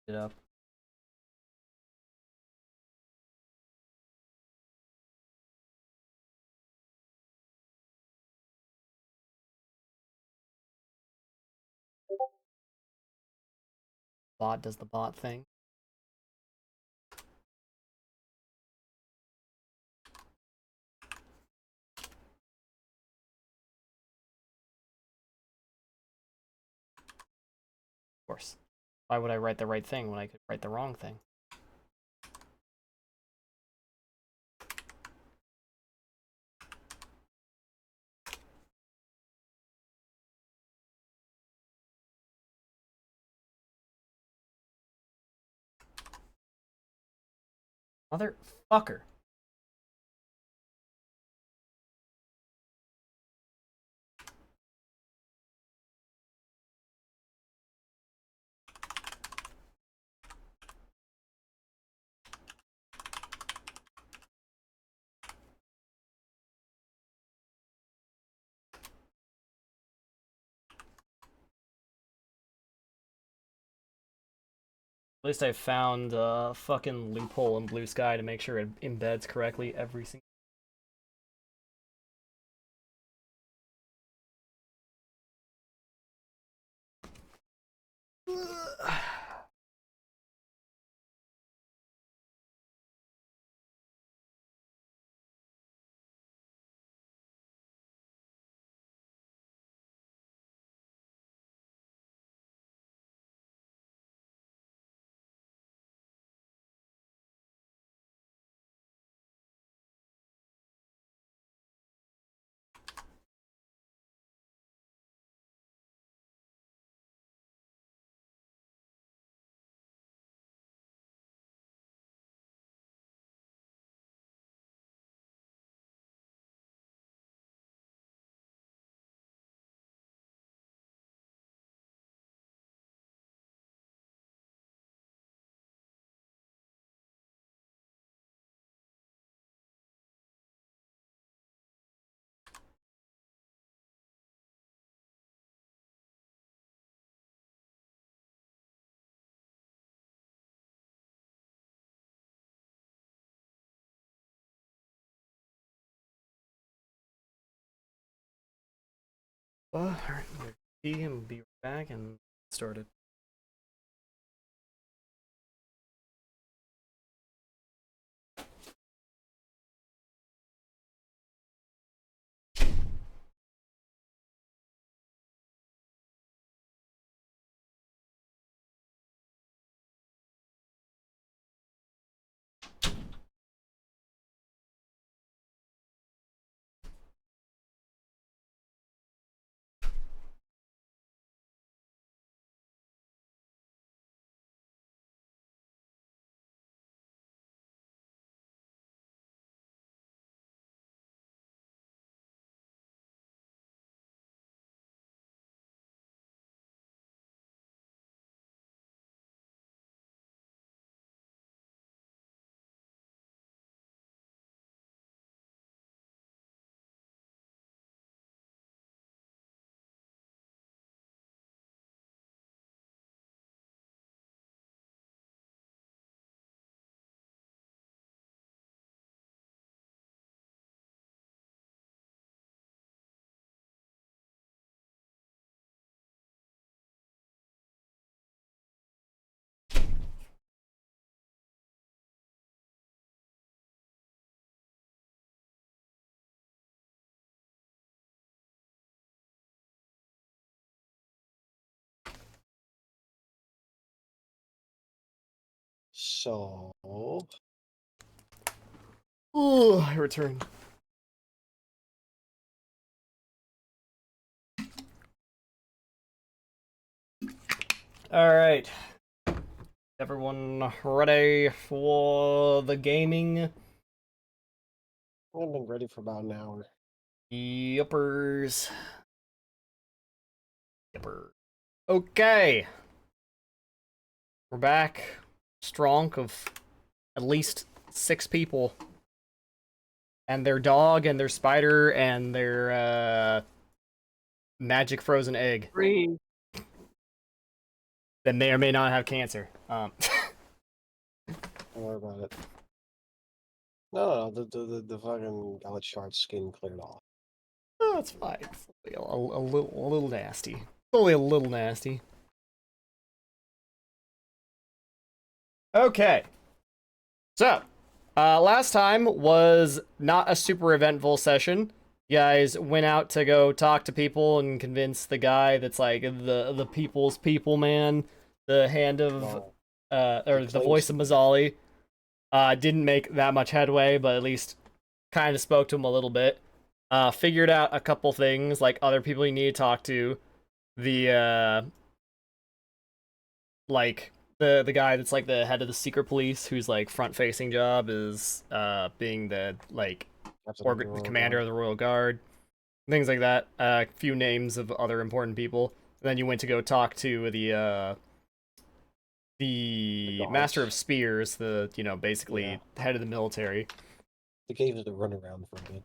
it up. Bot does the bot thing. Of course. Why would I write the right thing when I could write the wrong thing? Motherfucker. At least I found a fucking loophole in Blue Sky to make sure it embeds correctly every single. Alright, see him, be right back and started. So, Ooh, I returned. Alright. Everyone ready for the gaming? I've been ready for about an hour. Yuppers. Yupper. Okay. We're back. Strong of at least 6 people. And their dog, and their spider, and their magic frozen egg. Three. That may or may not have cancer. Um, Don't worry about it. No, the fucking Gallad Shard skin cleared off. oh, it's fine. It's a little nasty. Only a little nasty. Okay. So, last time was not a super eventful session. You guys went out to go talk to people and convince the guy that's like the people's people man, the hand of No, or he the claims voice to of be. Mazzali. Didn't make that much headway, but at least kind of spoke to him a little bit. Figured out a couple things like other people you need to talk to. The like the guy that's like the head of the secret police who's like front facing job is being the like Captain of the the Royal commander Guard. of the Royal Guard, things like that. A few names of other important people. And then you went to go talk to The the master of guards. spears, the Yeah. basically head of the military. They gave it a runaround for a bit.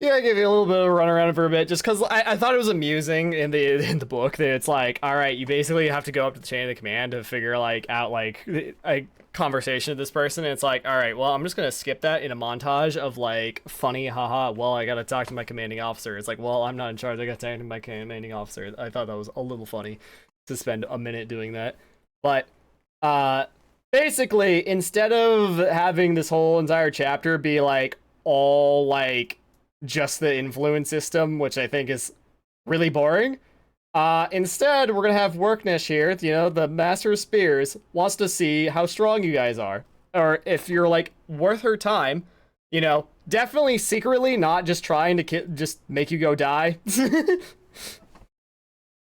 Yeah, I gave you a little bit of a run around for a bit, just because I thought it was amusing in the book that it's like, all right, you basically have to go up to the chain of command to figure like out like a conversation with this person, and it's like, all right, well, I'm just gonna skip that in a montage of like funny, haha. Well, I gotta talk to my commanding officer. It's like, well, I'm not in charge. I gotta talk to my commanding officer. I thought that was a little funny to spend a minute doing that, but uh, basically, instead of having this whole entire chapter be like all like just the influence system, which I think is really boring. Instead, we're gonna have Worknish here. The Master of Spears wants to see how strong you guys are, or if you're like worth her time. Definitely secretly, not just trying to just make you go die.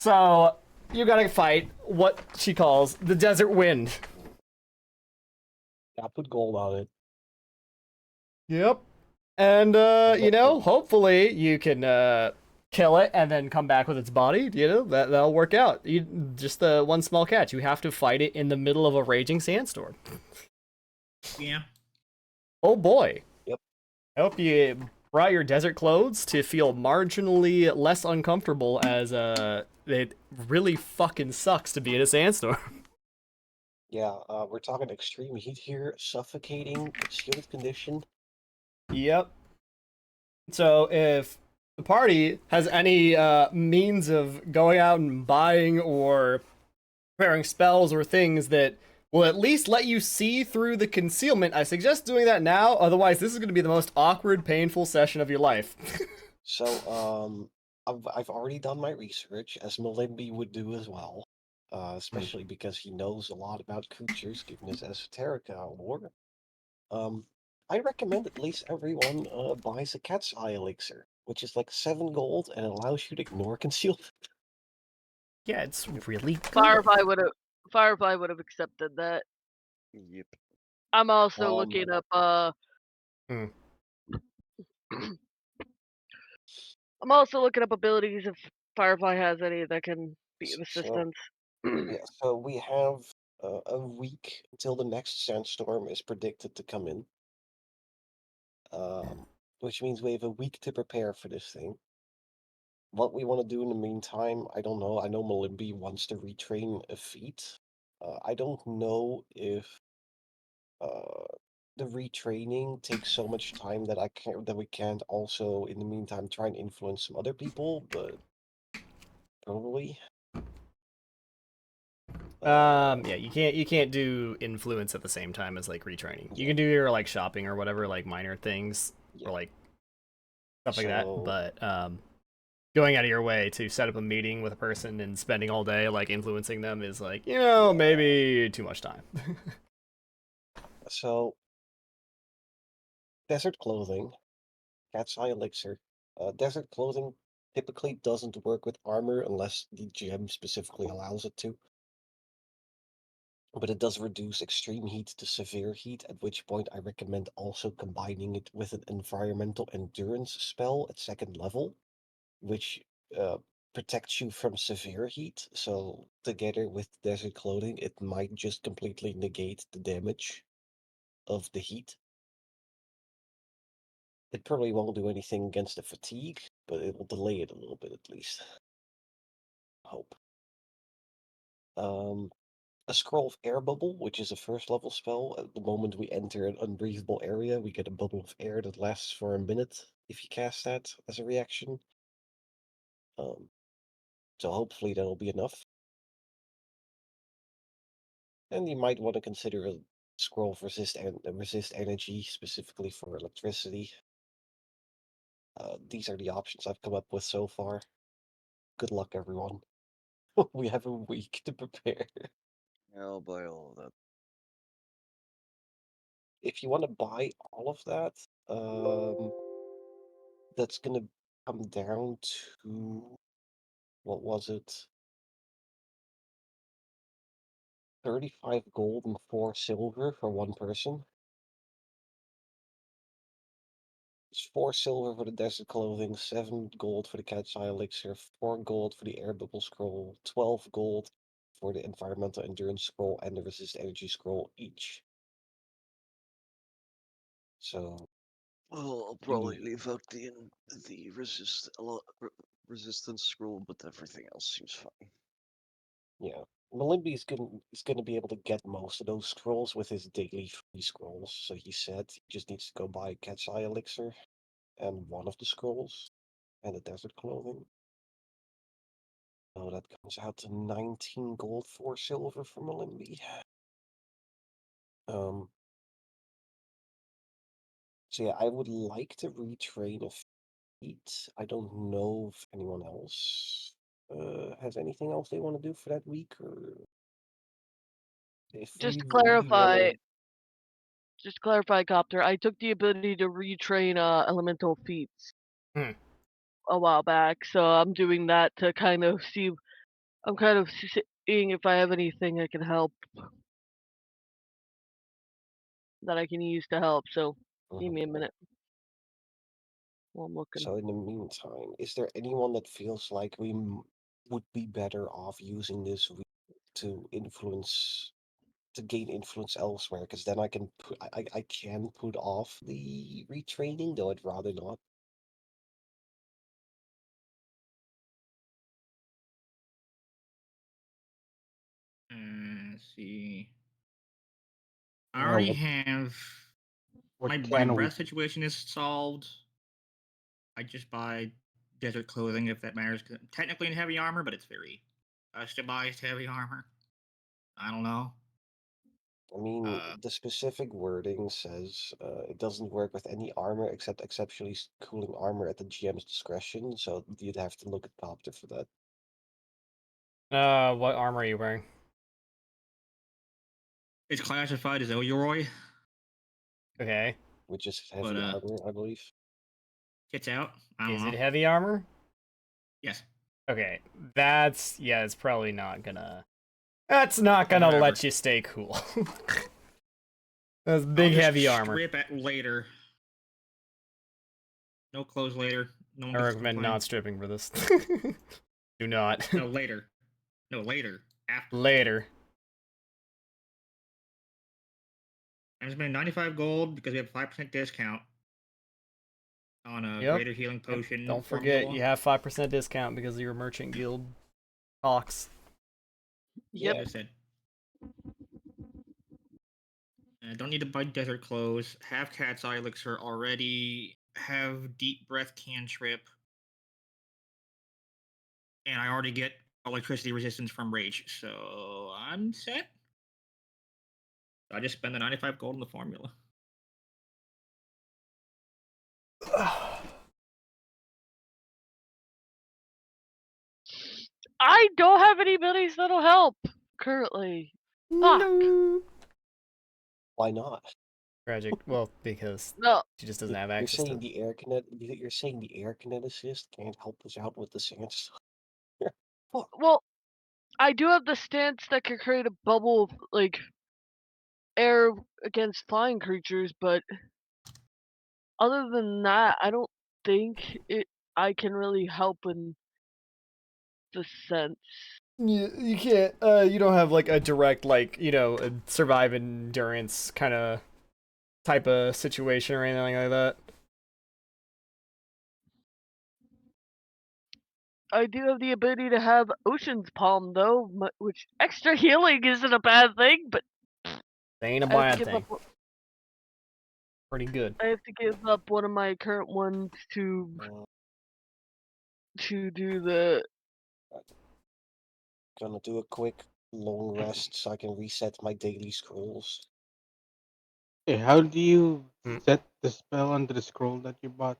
So you gotta fight what she calls the Desert Wind. I put gold on it. Yep. And But hopefully you can kill it and then come back with its body. That'll work out. Just the one small catch. You have to fight it in the middle of a raging sandstorm. Yeah. Oh boy. Yep. I hope you brought your desert clothes to feel marginally less uncomfortable, as it really fucking sucks to be in a sandstorm. yeah, we're talking extreme heat here, suffocating, concealed condition. Yep. So if the party has any means of going out and buying or preparing spells or things that will at least let you see through the concealment, I suggest doing that now. Otherwise, this is going to be the most awkward, painful session of your life. So, I've already done my research, as Malimby would do as well. Especially because he knows a lot about creatures, given his esoterica lore. I recommend at least everyone buys a cat's eye elixir, which is like 7 gold and allows you to ignore concealment. Yeah, it's really good. Firefly would have accepted that. Yep. I'm also Um, looking up Hmm. I'm also looking up abilities if Firefly has any that can be of So, assistance. yeah, so we have a week until the next sandstorm is predicted to come in. Which means we have a week to prepare for this thing. What we want to do in the meantime, I don't know. I know Malimby wants to retrain a feat. I don't know if the retraining takes so much time that we can't also in the meantime try and influence some other people, but probably. Yeah, you can't do influence at the same time as like retraining. You can do your like shopping or whatever, like minor things Yeah. or like stuff like that, So- but going out of your way to set up a meeting with a person and spending all day like influencing them is like, maybe too much time. So, desert clothing, cat's eye elixir. Desert clothing typically doesn't work with armor unless the gem specifically allows it to. But it does reduce extreme heat to severe heat, at which point I recommend also combining it with an environmental endurance spell at 2nd level, which protects you from severe heat. So together with desert clothing, it might just completely negate the damage of the heat. It probably won't do anything against the fatigue, but it will delay it a little bit at least. Hope. a Scroll of Air Bubble, which is a first level spell. At the moment we enter an unbreathable area, we get a bubble of air that lasts for a minute if you cast that as a reaction. So hopefully that'll be enough. And you might want to consider a Scroll of resist energy, specifically for electricity. These are the options I've come up with so far. Good luck, everyone. We have a week to prepare. I'll buy all of that. If you want to buy all of that, that's gonna come down to, what was it? 35 gold and 4 silver for one person. It's 4 silver for the desert clothing, 7 gold for the cat's eye elixir, 4 gold for the air bubble scroll, 12 gold for the environmental endurance scroll and the resist energy scroll each. So Well, I'll probably leave out the resistance scroll, but everything else seems fine. yeah, Malimby is gonna be able to get most of those scrolls with his daily free scrolls. So he said he just needs to go buy cat's eye elixir and one of the scrolls and the desert clothing. So that comes out to 19 gold, 4 silver for Malimby. So yeah, I would like to retrain a feat. I don't know if anyone else has anything else they want to do for that week, or if Just we to really clarify, want Copter, I took the ability to retrain elemental feats Hmm. a while back, so I'm doing that to kind of see. I'm kind of seeing if I have anything that can help, that I can use to help. So give to. me a minute while I'm looking. So in the meantime, is there anyone that feels like we would be better off using this week to gain influence elsewhere? Because then I can I can put off the retraining, though I'd rather not. Let's see. I Well, already have what my can we? breath situation is solved. I just buy desert clothing if that matters. Technically in heavy armor, but it's very customized heavy armor. I don't know. I mean, Uh, the specific wording says it doesn't work with any armor except exceptionally cooling armor at the GM's discretion. So you'd have to look at Copter for that. What armor are you wearing? it's classified as Elroy, Okay. Which is but heavy armor, I believe. gets out. I don't Is know. it heavy armor? Yes. Okay. It's probably not gonna. That's not gonna Whatever. let you stay cool. That's I'll big just heavy armor. strip at later. No clothes later. No one I gets to recommend complain. not stripping for this. Do not. No, later. No, later. After. Later. I'm spending 95 gold because we have 5% discount on a Yep. greater healing potion Don't forget, formula. you have 5% discount because of your merchant guild talks. Yep. Like I said. Don't need to buy desert clothes. Have cat's eye elixir already. Have deep breath cantrip. And I already get electricity resistance from rage, so I'm set. I just spend the 95 gold on the formula. I don't have any abilities that'll help currently. Fuck. No. Why not? Tragic. Well, because No. she just doesn't have You're access to saying the air you're saying the air kineticist can't help us out with the sand. Fuck. Well, I do have the stance that can create a bubble of like air against flying creatures, but other than that, I don't think I can really help in the sense. You can't, you don't have like a direct, like, a survive endurance kind of type of situation or anything like that. I do have the ability to have Ocean's Palm though, which extra healing isn't a bad thing, but Ain't a I have to bad give thing. up. Pretty good. I have to give up one of my current ones to Uh, do the. Gonna do a quick long rest so I can reset my daily scrolls. Hey, how do you Hmm. set the spell onto the scroll that you bought?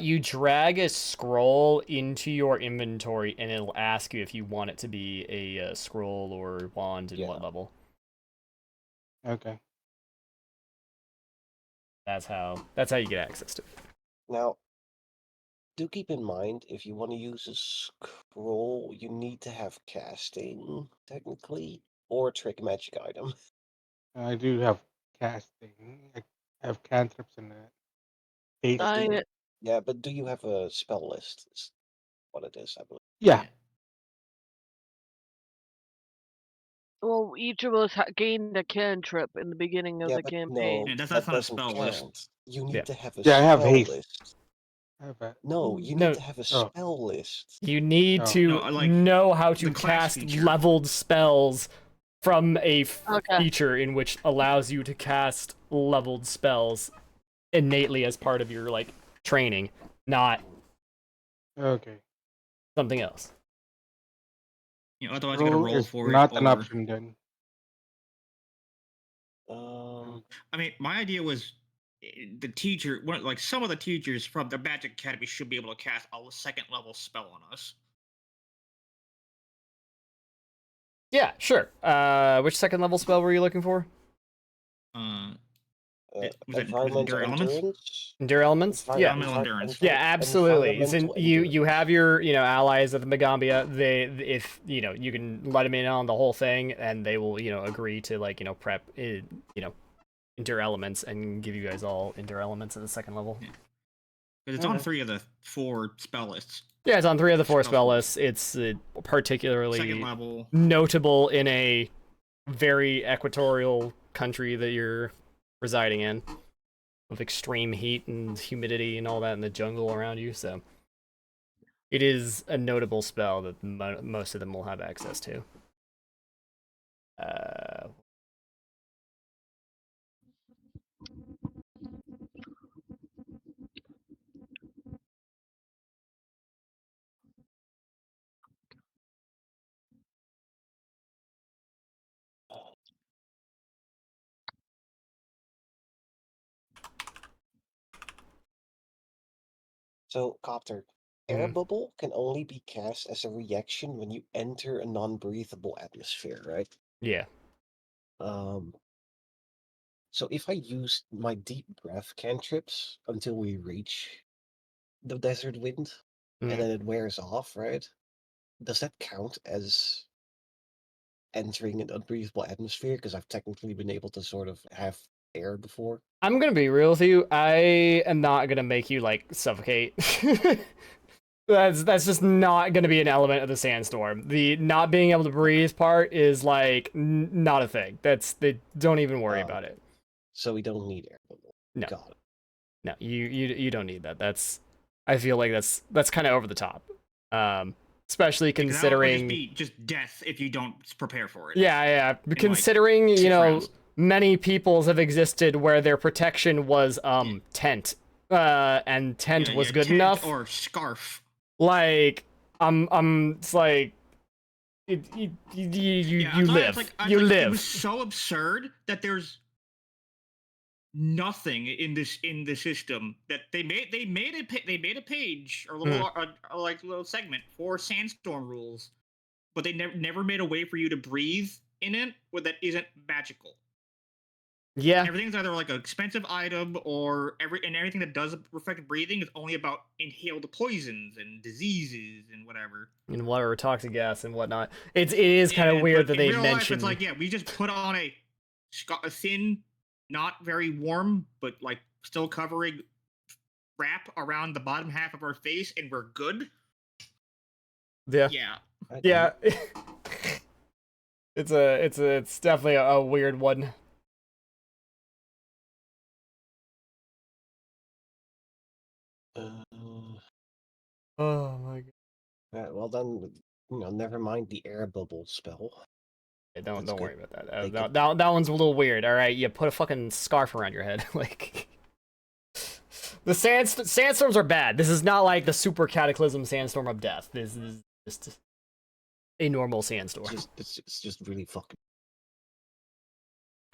You drag a scroll into your inventory, and it'll ask you if you want it to be a scroll or wand and Yeah. what level. Okay. That's how you get access to it. Now, do keep in mind if you want to use a scroll, you need to have casting, technically, or a trick magic item. I do have casting. I have cantrips in that. Haste. I Yeah, but do you have a spell list? Is what it is, I believe. Yeah. well, each of us gained a cantrip in the beginning of Yeah, the but campaign. no, Yeah, that's that not a doesn't spell count. list. You need Yeah. to have a Yeah, I have spell haste. list. I have that. No, you No. need to have a Oh. spell list. You need Oh. to No, like, know how to the class cast feature. leveled spells from a Okay. feature in which allows you to cast leveled spells innately as part of your like training, not Okay. something else. Otherwise you gotta Roll roll is for not it. an Or, option then. I mean, my idea was the teacher, like some of the teachers from the Magic Academy should be able to cast a second level spell on us. Yeah, sure. Which second level spell were you looking for? Was it Environmental Endure Elements? endurance? Endure elements? Yeah. Elemental endurance. Yeah, absolutely. It's in, environmental you endurance. have your allies at the Megambia. They if you can let them in on the whole thing, and they will agree to like prep endure elements and give you guys all endure elements at the second level. Yeah. Because it's on Okay. 3 of the 4 spell lists. Yeah, it's on 3 of the 4 Spell spell slots. lists. It's particularly Second level. notable in a very equatorial country that you're residing in, with extreme heat and humidity and all that in the jungle around you. So it is a notable spell that most of them will have access to. So, Copter, air Mhm. bubble can only be cast as a reaction when you enter a non-breathable atmosphere, right? Yeah. So if I use my deep breath cantrips until we reach the desert wind, Mhm. and then it wears off, right? Does that count as entering an unbreathable atmosphere? Because I've technically been able to sort of have air before. I'm gonna be real with you. I am not gonna make you like suffocate. That's just not gonna be an element of the sandstorm. The not being able to breathe part is like not a thing. They don't even worry about it. So we don't need air bubble. No. Got it. No, you don't need that. I feel like that's kind of over the top. Especially Because considering that would just death if you don't prepare for it. Yeah. like, Considering, 6 rounds. many peoples have existed where their protection was tent. And tent was good tent enough. Or scarf. Like it's like you live. You live. It was so absurd that there's nothing in the system that they made a page or a little little segment for sandstorm rules, but they never made a way for you to breathe in it that isn't magical. Yeah. Everything's either like an expensive item or everything that does affect breathing is only about inhaled poisons and diseases and whatever. And whatever toxic gas and whatnot. It is kind of weird that they real life, mentioned. it's like, we just put on a thin, not very warm, but like still covering wrap around the bottom half of our face, and we're good. Yeah. Yeah. It's definitely a weird one. Uh, Oh my god. Well then, never mind the air bubble spell. Yeah, don't That's worry good. about that. Like That one's a little weird. All right, you put a fucking scarf around your head. Like the sandstorms are bad. This is not like the super cataclysm sandstorm of death. This is just a normal sandstorm, It's just really fucking.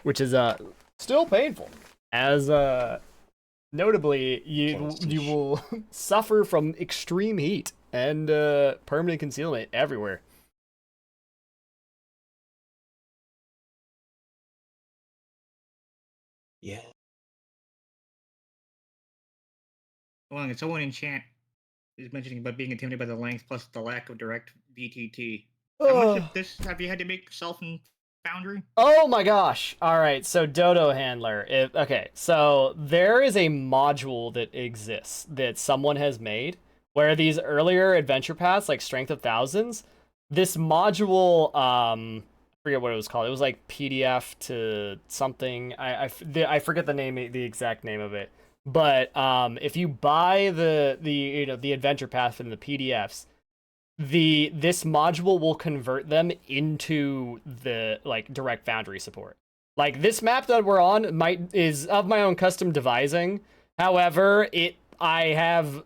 which is still painful. As notably, you will suffer from extreme heat and permanent concealment everywhere. Yeah. Well, and someone in chat is mentioning about being intimidated by the length plus the lack of direct BTT. How much of this have you had to make yourself in Foundry? Oh my gosh. All right, so Dodo Handler. Okay, so there is a module that exists that someone has made where these earlier adventure paths, like Strength of Thousands, this module, I forget what it was called. It was like PDF to something. I forget the exact name of it. But if you buy the adventure path from the PDFs, this module will convert them into the like direct Foundry support. Like this map that we're on is of my own custom devising. However, I have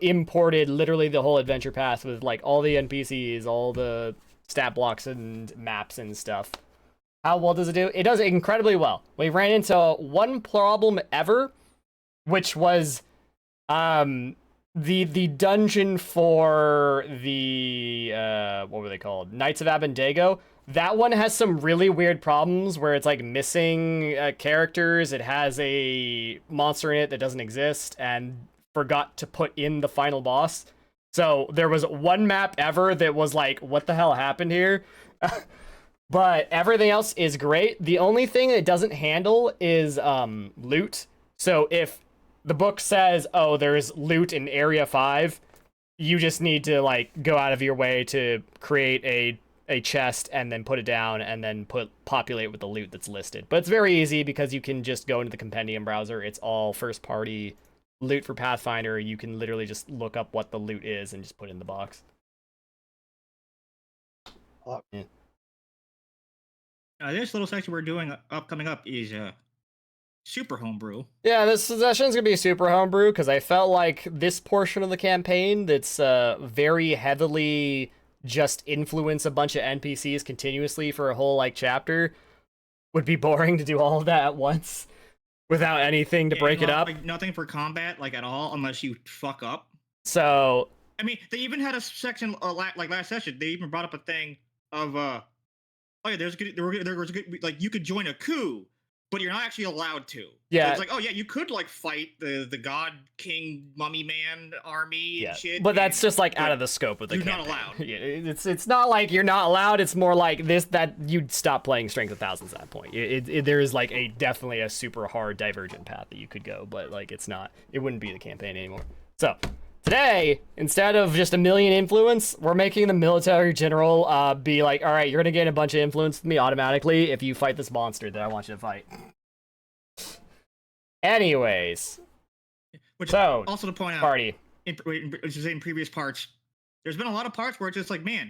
imported literally the whole adventure path with like all the NPCs, all the stat blocks and maps and stuff. How well does it do? It does incredibly well. We ran into one problem ever, which was the dungeon for the what were they called? Knights of Abendego. That one has some really weird problems where it's like missing characters. It has a monster in it that doesn't exist and forgot to put in the final boss. So there was one map ever that was like, what the hell happened here? But everything else is great. The only thing it doesn't handle is loot. So if the book says, oh, there's loot in Area 5, you just need to like go out of your way to create a chest and then put it down and then populate with the loot that's listed. But it's very easy because you can just go into the compendium browser. It's all first party loot for Pathfinder. You can literally just look up what the loot is and just put it in the box. Yeah. This little section we're doing coming up is super homebrew. Yeah, this session's gonna be super homebrew because I felt like this portion of the campaign that's very heavily just influence a bunch of NPCs continuously for a whole like chapter would be boring to do all of that at once without anything to break it up. Like, nothing for combat, like at all, unless you fuck up. So I mean, they even had a section like last session. They even brought up a thing of oh yeah, there was good, like you could join a coup, but you're not actually allowed to. Yeah, so it's like, oh yeah, you could like fight the God King Mummy Man army and shit. But that's just like out of the scope of the campaign. You're not allowed. Yeah, it's not like you're not allowed. It's more like that you'd stop playing Strength of Thousands at that point. There is like definitely a super hard divergent path that you could go, but like it wouldn't be the campaign anymore. So today, instead of just a million influence, we're making the military general be like, all right, you're gonna gain a bunch of influence with me automatically if you fight this monster that I want you to fight. Anyways, which so also to point out, party. In previous parts, there's been a lot of parts where it's just like, man,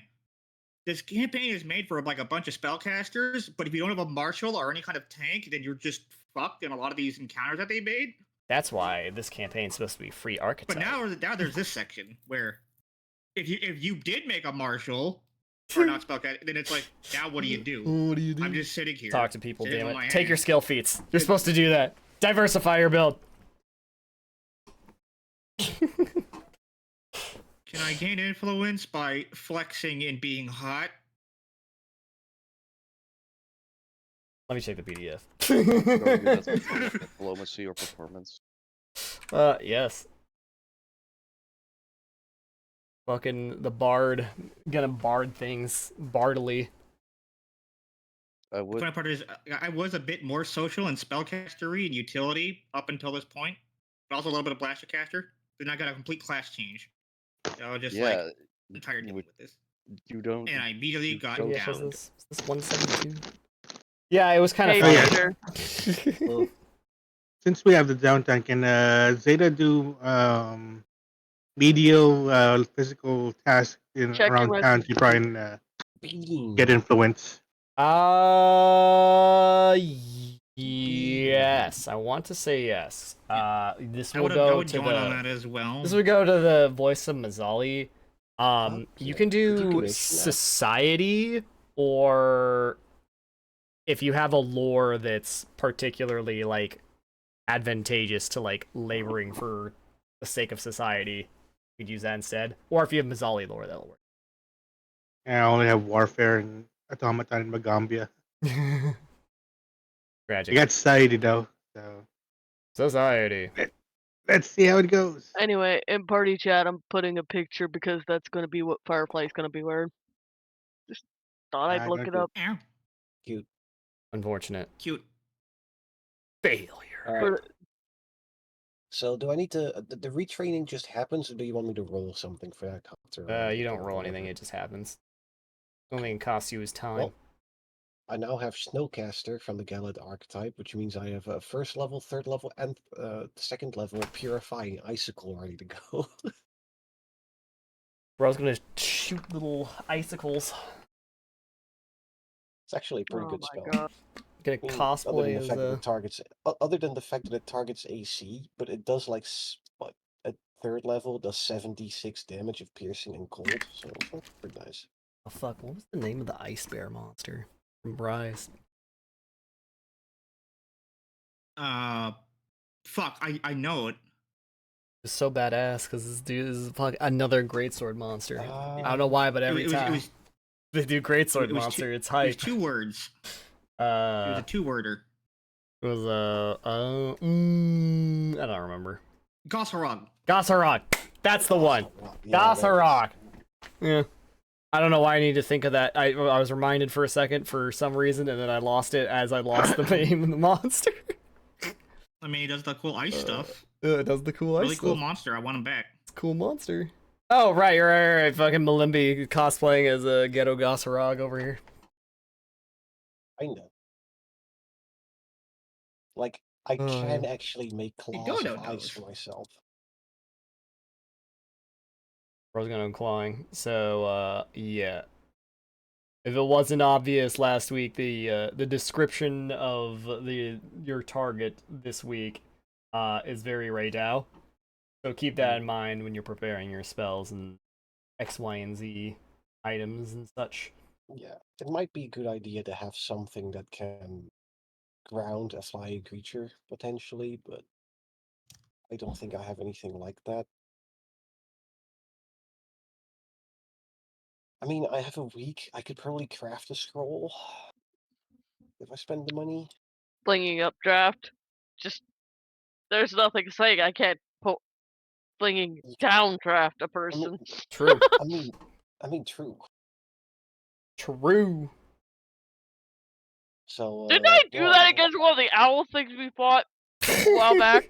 this campaign is made for like a bunch of spellcasters, but if you don't have a marshal or any kind of tank, then you're just fucked in a lot of these encounters that they made. That's why this campaign's supposed to be free archetype. But now there's this section where if you did make a marshal or not spellcaster, then it's like, now what do you do? What do you do? I'm just sitting here. Talk to people, sitting damn on my it. Take your hands. skill feats. You're supposed to do that. Diversify your build. Can I gain influence by flexing and being hot? Let me check the PDF. Diplomacy or performance. Yes. Fucking the bard. Gonna bard things bardily. I would. The funny part is, I was a bit more social and spellcastery and utility up until this point, but also a little bit of blastercaster. Then I got a complete class change. So I was just like, I'm tired dealing with this. You don't. And I immediately got don't- Yeah, down. is this 172? Yeah, it was kind of Hey, fun. Peter. Since we have the downtime, can Zeta do medial physical tasks Check around your town to try and Bean. get influence. Yes. I want to say yes. This I will would go to join on the. that as well. This would go to the voice of Mazzali. You can do commission that. society, or if you have a lore that's particularly like advantageous to like laboring for the sake of society, you could use that instead. Or if you have Mazzali lore, that'll work. And I only have warfare and automaton and Magambia. Tragic. I got society though, so Society. let's see how it goes. Anyway, in party chat, I'm putting a picture because that's gonna be what Firefly's gonna be wearing. Just thought I'd I look got it you. up. Ow, Cute. Unfortunate. cute. Failure. Alright. But So do I need to the retraining just happens, or do you want me to roll something for that copter? You don't roll anything, it just happens. The only thing it costs you is time. Well, I now have Snowcaster from the Galad archetype, which means I have a first level, third level, and second level Purifying Icicle ready to go. Bro's gonna shoot little icicles. It's actually a pretty oh good my spell. god, Gonna I mean, cosplay as other than the fact that it targets AC, but it does like what, at third level does 76 damage of piercing and cold, so that's pretty nice. Oh fuck, what was the name of the ice bear monster from Bryce? Fuck, I know it. It's so badass because this dude is another greatsword monster. I don't know Uh, why, but every it was, time it was, they do greatsword it was monster, it's it was hype. 2 words. It was a It 2-worder. was I don't remember. Gosarog. Gossarok, that's the one. yeah, Gossarok. Yeah. I don't know why I need to think of that. I was reminded for a second for some reason, and then I lost it as I lost the name of the monster. I mean, he does the cool ice stuff. It does the cool ice Really cool stuff. monster. I want him back. It's a cool monster. Oh, right. Fucking Malimbi cosplaying as a Ghetto Gossarog over here. Kinda. Like, I Oh, can yeah. actually make claws Dodo of ice knows. for myself. I was gonna clawing. So, yeah. If it wasn't obvious last week, the description of your target this week is very Raydao. So keep that in mind when you're preparing your spells and X, Y, and Z items and such. Yeah, it might be a good idea to have something that can ground a flying creature, potentially, but I don't think I have anything like that. I mean, I have a week. I could probably craft a scroll if I spend the money. flinging up draft. Just there's nothing saying I can't put flinging down draft a person. True. I mean, true. True. So Didn't I do yeah, that against one of the owl things we fought a while back?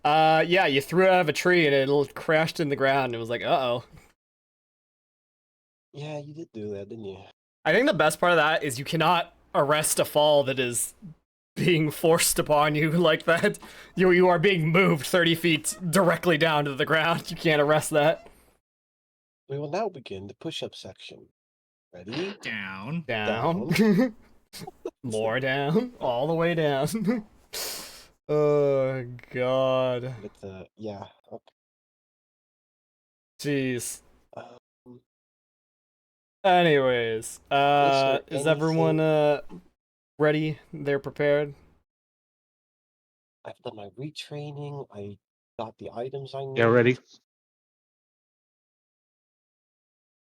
Yeah, you threw it out of a tree and it crashed in the ground. It was like, uh-oh. Yeah, you did do that, didn't you? I think the best part of that is you cannot arrest a fall that is being forced upon you like that. You are being moved 30 feet directly down to the ground. You can't arrest that. We will now begin the push-up section. Ready? Down. Down. More down. All the way down. Oh, God. With the yeah. Okay. Jeez. Um, Anyways, there is everyone ready? They're prepared? I've done my retraining. I got the items I need. Yeah, ready.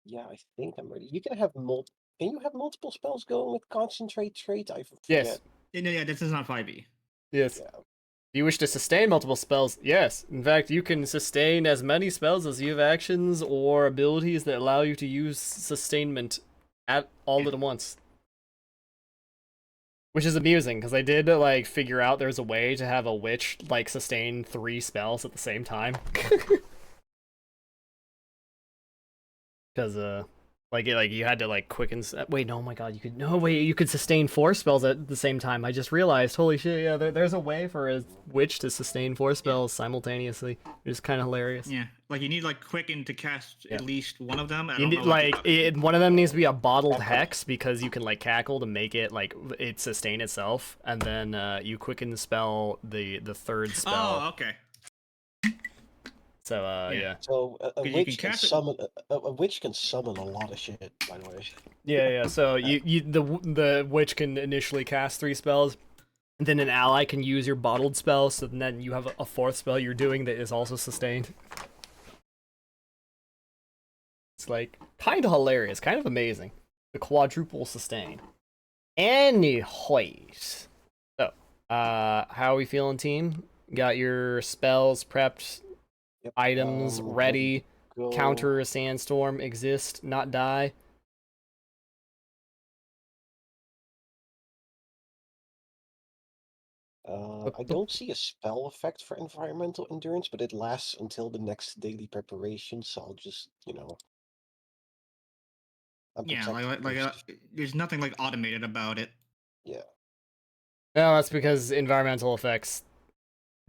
Yeah, I think I'm ready. You can have Can you have multiple spells going with concentrate trait? I forget. Yes. Yeah, this is not 5e. Yes. Yeah. Do you wish to sustain multiple spells? Yes. In fact, you can sustain as many spells as you have actions or abilities that allow you to use sustainment at once. Which is amusing, because I did, like, figure out there's a way to have a witch, like, sustain 3 spells at the same time. Because, like you had to, like, quicken... Wait, no, oh my god, you could sustain 4 spells at the same time. I just realized, holy shit, yeah, there's a way for a witch to sustain 4 spells simultaneously. It's kind of hilarious. Yeah, Like you need like Quicken to cast Yeah. at least one of them. I You don't need, know. like one of them needs to be a bottled Cackle. hex because you can like cackle to make it like it sustain itself, and then you quicken the spell the third spell. Oh, okay. So Yeah. yeah. So a 'Cause you witch can can cast it- summon a witch can summon a lot of shit. By the way, Yeah. So the witch can initially cast 3 spells, and then an ally can use your bottled spell. So then you have a 4th spell you're doing that is also sustained. It's like kind of hilarious, kind of amazing. The quadruple sustain. Anyways, so how are we feeling, team? Got your spells prepped, Yep, items ready. to go. Counter a sandstorm, exist, not die. I don't see a spell effect for environmental endurance, but it lasts until the next daily preparation. So I'll just, I'm Yeah, protected first. there's nothing like automated about it. Yeah. No, that's because environmental effects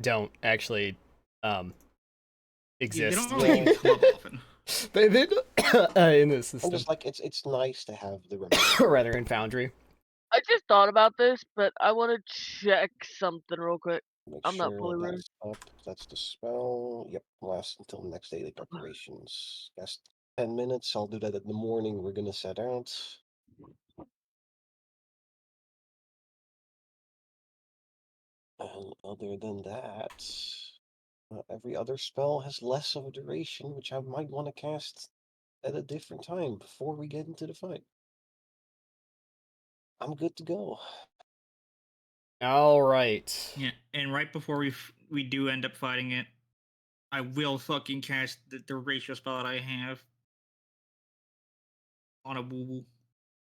don't actually They exist. don't really come up often. they in this I'm system. just like it's nice to have the reminder. Rather in Foundry. I just thought about this, but I want to check something real quick. Make I'm not sure fully ready. that's up. That's the spell. Yep, lasts until the next daily preparations. That's 10 minutes. I'll do that in the morning. We're gonna set out. And other than that, every other spell has less of a duration, which I might want to cast at a different time before we get into the fight. I'm good to go. All right. Yeah, and right before we do end up fighting it, I will fucking cast the ratio spell that I have on a woo woo.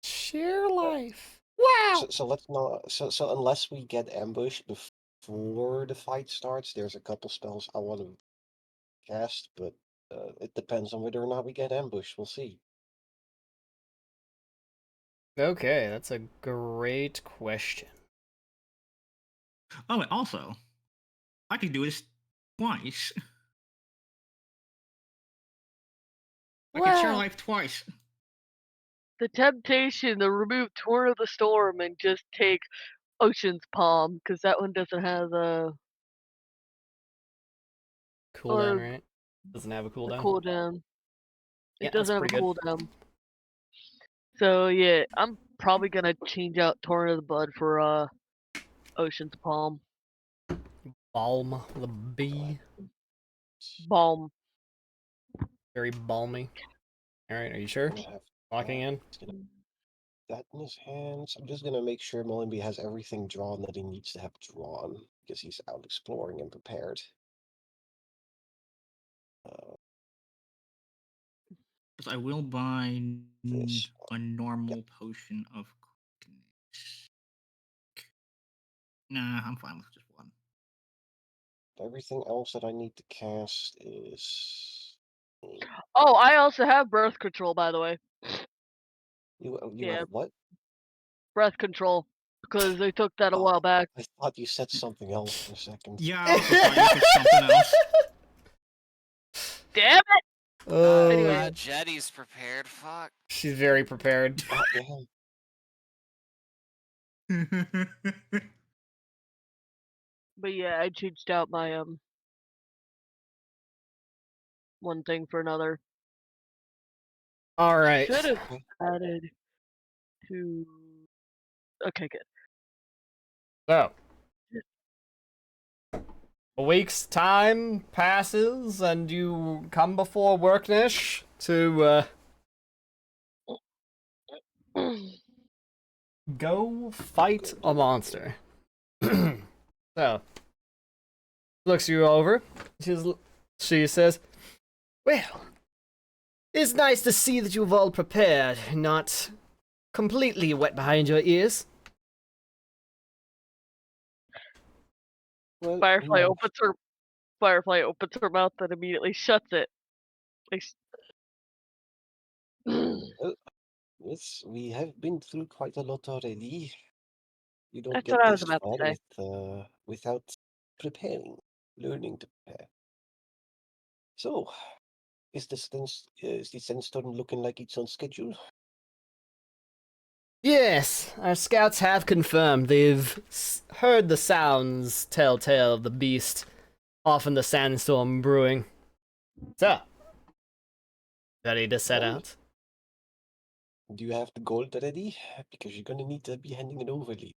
Share life. Wow. So let's not. So unless we get ambushed before the fight starts, there's a couple spells I want to cast, but it depends on whether or not we get ambushed. We'll see. Okay, that's a great question. Oh, and also, I can do this twice. I can share Wow. life twice. The temptation to remove Torn of the Storm and just take Ocean's Palm, because that one doesn't have the Cooldown, or right? Doesn't have a the cooldown. cooldown. Yeah, It that's doesn't have a pretty good. cooldown. So yeah, I'm probably gonna change out Torn of the Blood for Ocean's Palm. Balm with a B. Balm. Very balmy. All right, are you sure? Gonna have Locking in. he's gonna put that in his hands. I'm just gonna make sure Molenby has everything drawn that he needs to have drawn because he's out exploring and prepared. Because I will buy This a normal potion of quickness. Nah, I'm fine with just one. Everything else that I need to cast is. Oh, I also have Breath Control, by the way. You Yeah. have what? Breath Control, because they took that a Oh. while back. I thought you said something else for a second. Yeah, I also thought you said something else. Damn it! Oh, Anyway. Jetty's prepared. Fuck. she's very prepared. God damn. But yeah, I changed out my one thing for another. All right. Should have Okay. added to. Okay, good. So, a week's time passes, and you come before Worknish to go fight a monster. So, looks you over. She says, "Well, it's nice to see that you've all prepared, not completely wet behind your ears." Well, Firefly no, opens her mouth and immediately shuts it. we have been through quite a lot already. You don't That's get what I was this about to far say. without preparing, learning to prepare. So, Is the sandstorm looking like it's on schedule? Yes, our scouts have confirmed they've heard the sounds telltale of the beast off in the sandstorm brewing. So, ready to set Well, out? Do you have the gold ready? Because you're gonna need to be handing it over, Lee.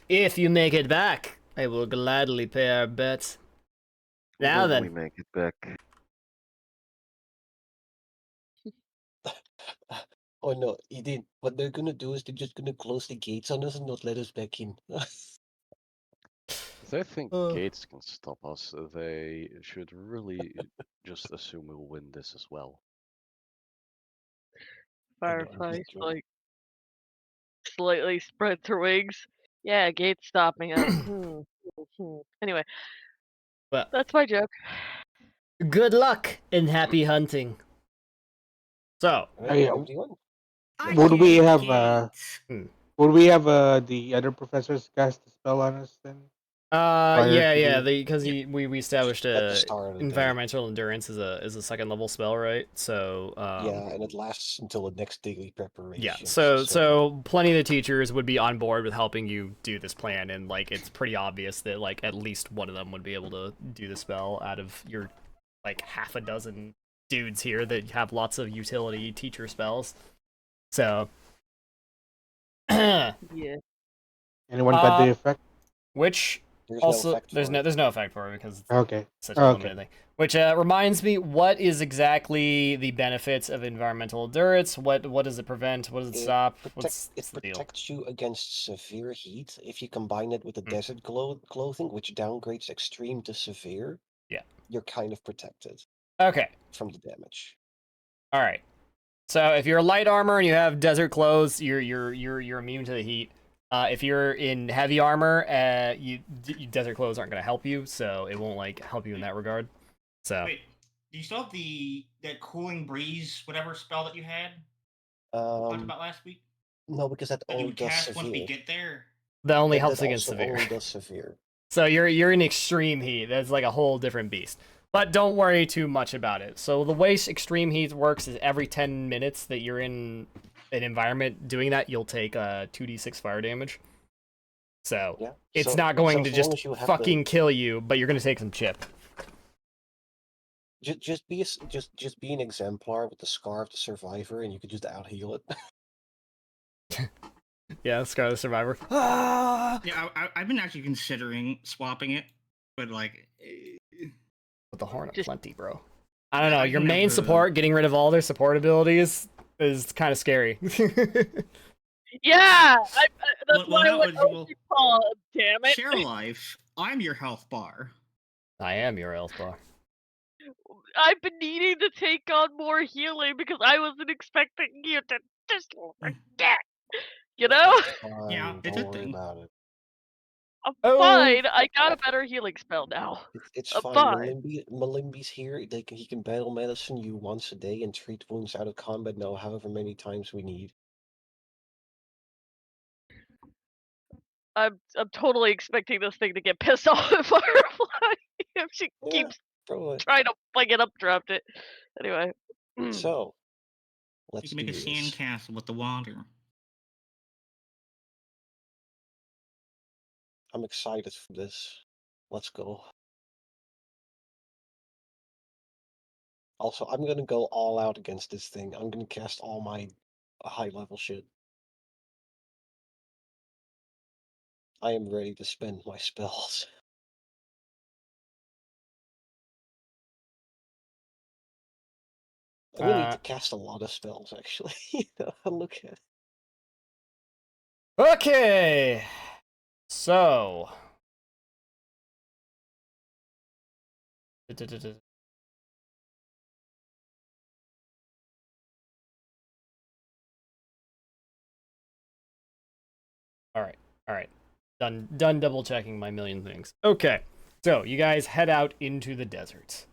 If you make it back, I will gladly pay our bet. Now When then. we make it back. Oh no, he didn't. What they're gonna do is they're just gonna close the gates on us and not let us back in. If they think Uh. Gates can stop us, they should really just assume we'll win this as well. I know, Fireflies it's true. like slightly spread their wings. Yeah, gate's stopping us. Anyway, Well, that's my joke. good luck and happy hunting. So, Alright, yeah. everyone. I Would we can't have get- would we have the other professors cast the spell on us then? Prior to yeah, the- because we established At the start of the day. environmental endurance is a second level spell, right? So, Yeah, and it lasts until the next daily preparation. yeah, so plenty of the teachers would be on board with helping you do this plan, and like it's pretty obvious that like at least one of them would be able to do the spell out of your like half a dozen dudes here that have lots of utility teacher spells. So, Yeah. Anyone got the Uh, effect? which There's also no effect for it. there's no effect for it because Okay. it's such a limited thing. Which reminds me, what is exactly the benefits of environmental endurance? What does it prevent? What does it It stop? It What's the deal? protects you against severe heat. If you combine it with the Hmm. desert clothing, which downgrades extreme to severe, Yeah. you're kind of protected Okay. from the damage. All right. So if you're light armor and you have desert clothes, you're immune to the heat. If you're in heavy armor, desert clothes aren't going to help you, so it won't like help you in that regard. So Wait, do you still have that cooling breeze, whatever spell that you had talked about last week? No, because that That you only would does cast once we severe. get there? that only That helps against also severe. only does severe. So you're in extreme heat. That's like a whole different beast. But don't worry too much about it. So the way extreme heat works is every 10 minutes that you're in an environment doing that, you'll take 2d6 fire damage. So Yeah. it's So- not going so to as long just as you have fucking kill you, but you're going to take some chip. Just be an exemplar with the scar of the survivor, and you could just out heal it. Yeah, Scar the Survivor. Ah! Yeah, I've been actually considering swapping it, but like, With the Horn of Just- Plenty, bro. I don't know. I Your can main never- support, getting rid of all their support abilities, is kind of scary. Yeah, that's Well, why no, I went well, OG Paul, damn it. share life. I'm your health bar. I am your health bar. I've been needing to take on more healing because I wasn't expecting you to just forget. You know? Yeah, Fine, it's a don't worry thing. about it. I'm Oh. fine. I got a better healing spell now. It's I'm fine. fine. Malimbi's here. He can battle medicine you once a day and treat wounds out of combat now however many times we need. I'm totally expecting this thing to get pissed off at Firefly if she Yeah, keeps probably. trying to fling it up, dropped it. Anyway. So, You let's can make do a this. sand castle with the water. I'm excited for this. Let's go. Also, I'm gonna go all out against this thing. I'm gonna cast all my high level shit. I am ready to spend my spells. I'm gonna need to cast a lot of spells, actually. Look at. Okay. So. All right. Done double checking my million things. Okay. So, you guys head out into the desert.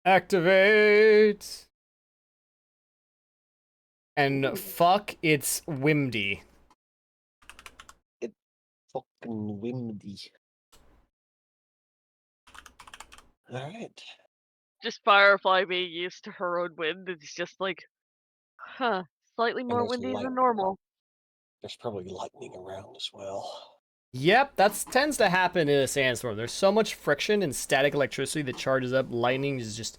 Activate. And fuck, it's Wimdy. Fucking windy. All right. Just Firefly being used to her own wind, it's just like, huh, slightly more there's windy light. than normal. There's probably lightning around as well. Yep, that tends to happen in a sandstorm. There's so much friction and static electricity that charges up. Lightning is just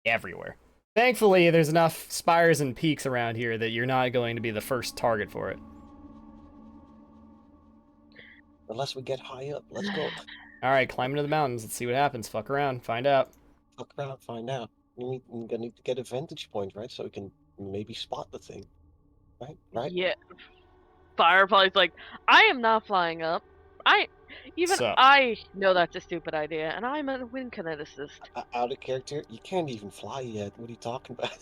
everywhere. Thankfully, there's enough spires and peaks around here that you're not going to be the first target for it. Unless we get high up. Let's go. All right, climb into the mountains. Let's see what happens. Fuck around, find out. Fuck around, find out. We're gonna need to get a vantage point, right? So we can maybe spot the thing. Right? Right? Yeah. Firefly's like, I am not flying up. So- I know that's a stupid idea, and I'm a wind kineticist. Out of character? You can't even fly yet. What are you talking about?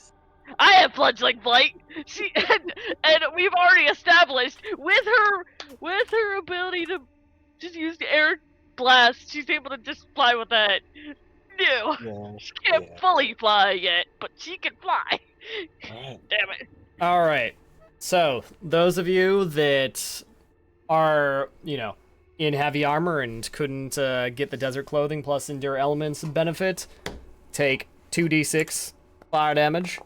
I have fledgling flight. And we've already established with her ability to just use the air blast, she's able to just fly with that. No, Yeah. she can't yeah. fully fly yet, but she can fly. Alright. Damn it. All right. So, those of you that are, in heavy armor and couldn't get the desert clothing plus endure elements benefit, take 2d6 fire damage,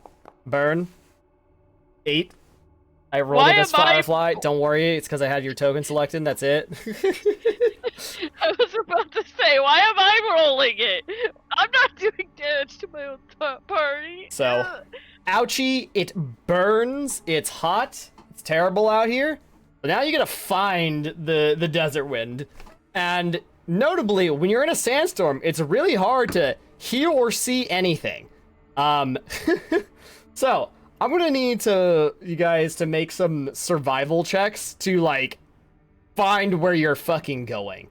burn 8. I rolled Why it as am I- Firefly. Don't worry, it's because I had your token selected. That's it. I was about to say, why am I rolling it? I'm not doing damage to my own party. So, ouchie, it burns. It's hot. It's terrible out here. But now you gotta find the desert wind. And notably, when you're in a sandstorm, it's really hard to hear or see anything. So, I'm gonna need you guys to make some survival checks to, find where you're fucking going.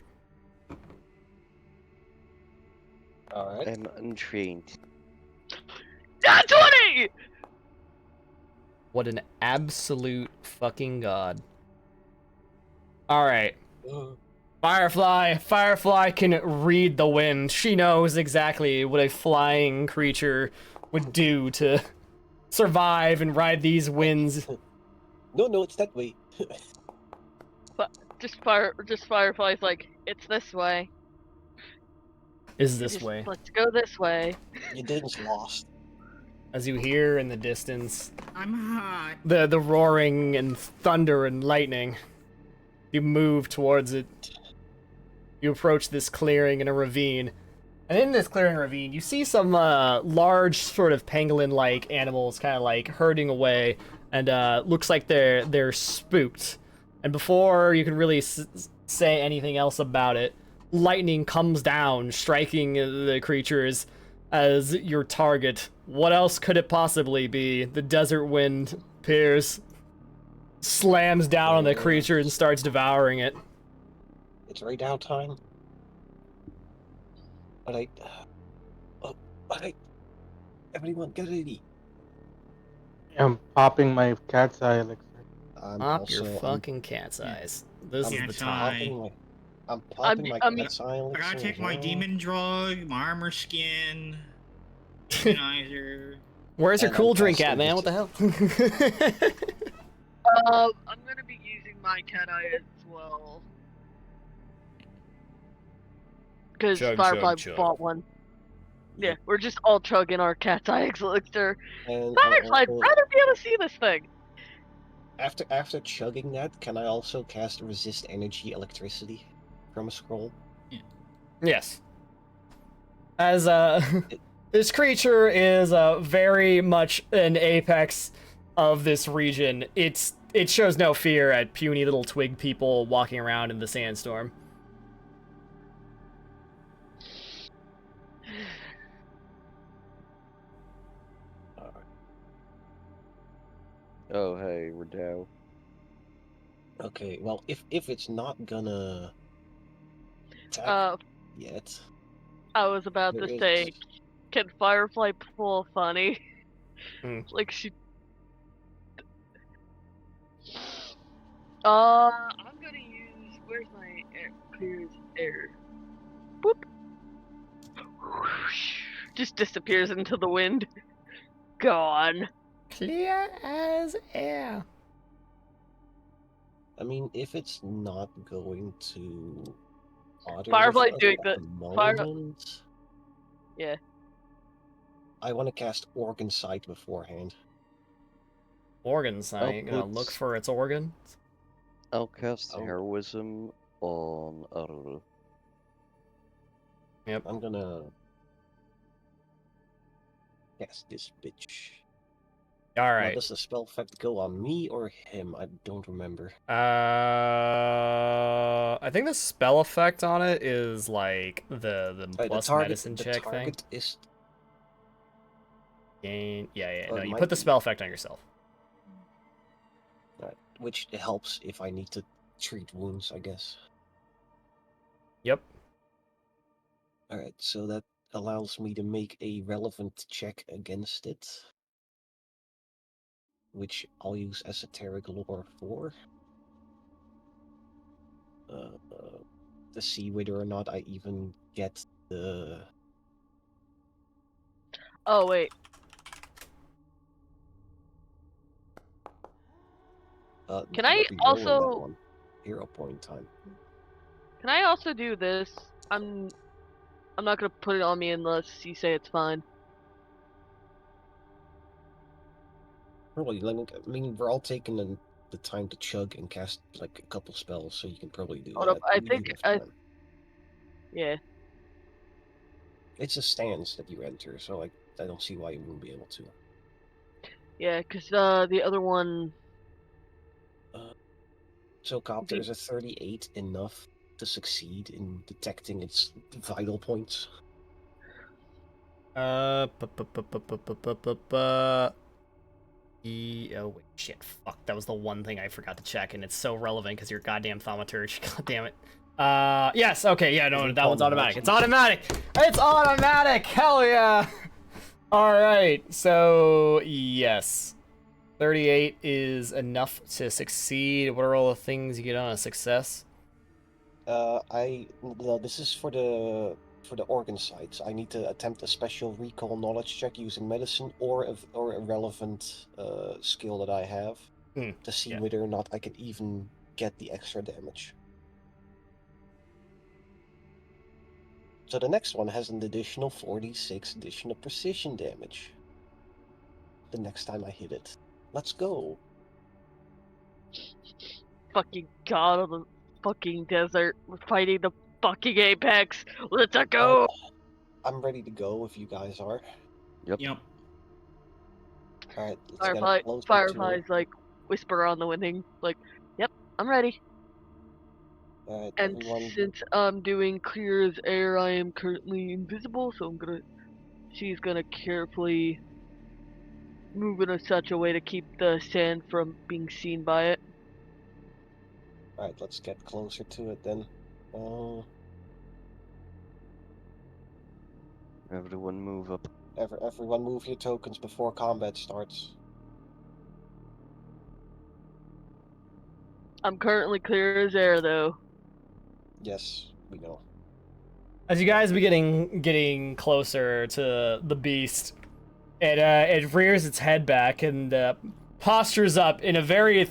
Alright. I'm untrained. Not 20! What an absolute fucking god. Alright. Firefly can read the wind. She knows exactly what a flying creature would do to survive and ride these winds. No, it's that way. Just Firefly's like, it's this way. Is this Just, way. Let's go this way. You didn't lost. As you hear in the distance, I'm hot. the roaring and thunder and lightning, you move towards it. You approach this clearing in a ravine. And in this clearing ravine, you see some large sort of pangolin-like animals kind of herding away, and looks like they're spooked. And before you can really say anything else about it, lightning comes down, striking the creatures as your target. What else could it possibly be? The desert wind appears, slams down on the creature and starts devouring it. It's right now time. Alright. Alright. Everyone get ready. I'm popping my cat's eye elixir. I'm Pop your also- fucking cat's eyes. This is the Cat's time. eye. I'm popping my I'm- cat's eye I elixir gotta take as my well. demon drug, my armor skin, demonizer. Where's your And cool I'm drink at, casting man? What the hell? I'm gonna be using my cat eye as well. Because Chug, Firefly chug, chug. bought one. Yeah, we're just all chugging our cat's eye elixir. And Firefly, I'd also, rather be able to see this thing. after chugging that, can I also cast resist energy electricity from a scroll? Yes. As this creature is very much an apex of this region. It shows no fear at puny little twig people walking around in the sandstorm. Oh, hey, we're down. Okay, well, if it's not gonna attack Uh, yet, I was about there to is- say, can Firefly pull funny? Hmm. Like she. I'm gonna use. Where's my air? Clears air. Boop. Whoosh. Just disappears into the wind. Gone. Clear as air. I mean, if it's not going to auto Firefly refresh doing at the- the Fire- moment, Yeah. I want to cast Organ Sight beforehand. Organ sight. Gonna look put- for its organ. I'll cast Oh. Heroism on Aruru. Yep. I'm gonna cast this bitch. All Now, right. does the spell effect go on me or him? I don't remember. I think the spell effect on it is like the plus medicine the check thing. target is Yeah. Oh, No, it you might put the be. spell effect on yourself. which helps if I need to treat wounds, I guess. Yep. Alright, so that allows me to make a relevant check against it, which I'll use Esoteric Lore for. To see whether or not I even get the... Oh wait. Can I let me roll on that also- one. Hero point time. Can I also do this? I'm not gonna put it on me unless you say it's fine. Probably, I mean, we're all taking the time to chug and cast like a couple spells, so you can probably do Hold that. up, I You think do have I- time. Yeah. It's a stance that you enter, so like I don't see why you wouldn't be able to. Yeah, cause the other one. So Copter, is a 38 enough to succeed in detecting its vital points? Oh wait, shit, fuck. That was the one thing I forgot to check, and it's so relevant because you're goddamn thaumaturge. God damn it. Yes, okay, yeah, no, that one's automatic. It's automatic! It's automatic! Hell yeah! Alright, so yes. 38 is enough to succeed. What are all the things you get on a success? No, this is for the organ sites. I need to attempt a special recall knowledge check using medicine or a relevant skill that I have to see yeah. whether or not I can even get the extra damage. So the next one has an additional 46 additional precision damage. The next time I hit it. Let's go. Fucking god of the fucking desert. We're fighting the fucking apex. Let's go. I'm ready to go if you guys are. Yep. Alright, let's get up closer to Fireflies like whisper on the winding, like, "Yep, I'm ready." Alright, And everyone. since I'm doing clear as air, I am currently invisible, so she's gonna carefully move in such a way to keep the sand from being seen by it. Alright, let's get closer to it then. Everyone move up. Everyone move your tokens before combat starts. I'm currently clear as air, though. Yes, we know. As you guys be getting closer to the beast, it rears its head back and postures up in a very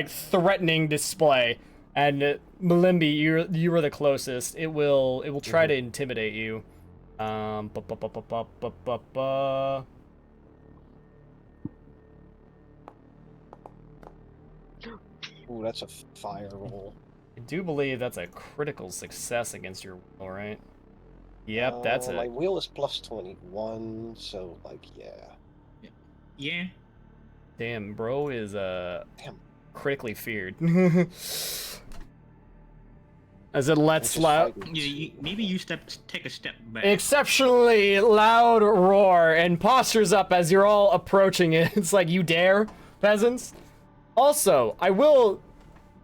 threatening display. And Malimbi, you were the closest. It will try to intimidate you. Ooh, that's a fire roll. I do believe that's a critical success against your will, right? Yep, that's My it. will is plus 21, so like yeah. Yeah. Damn, bro is Damn. critically feared. As it lets Just loud, fighting Yeah. two. Maybe you take a step back. exceptionally loud roar and postures up as you're all approaching it. It's like, you dare, peasants? Also, I will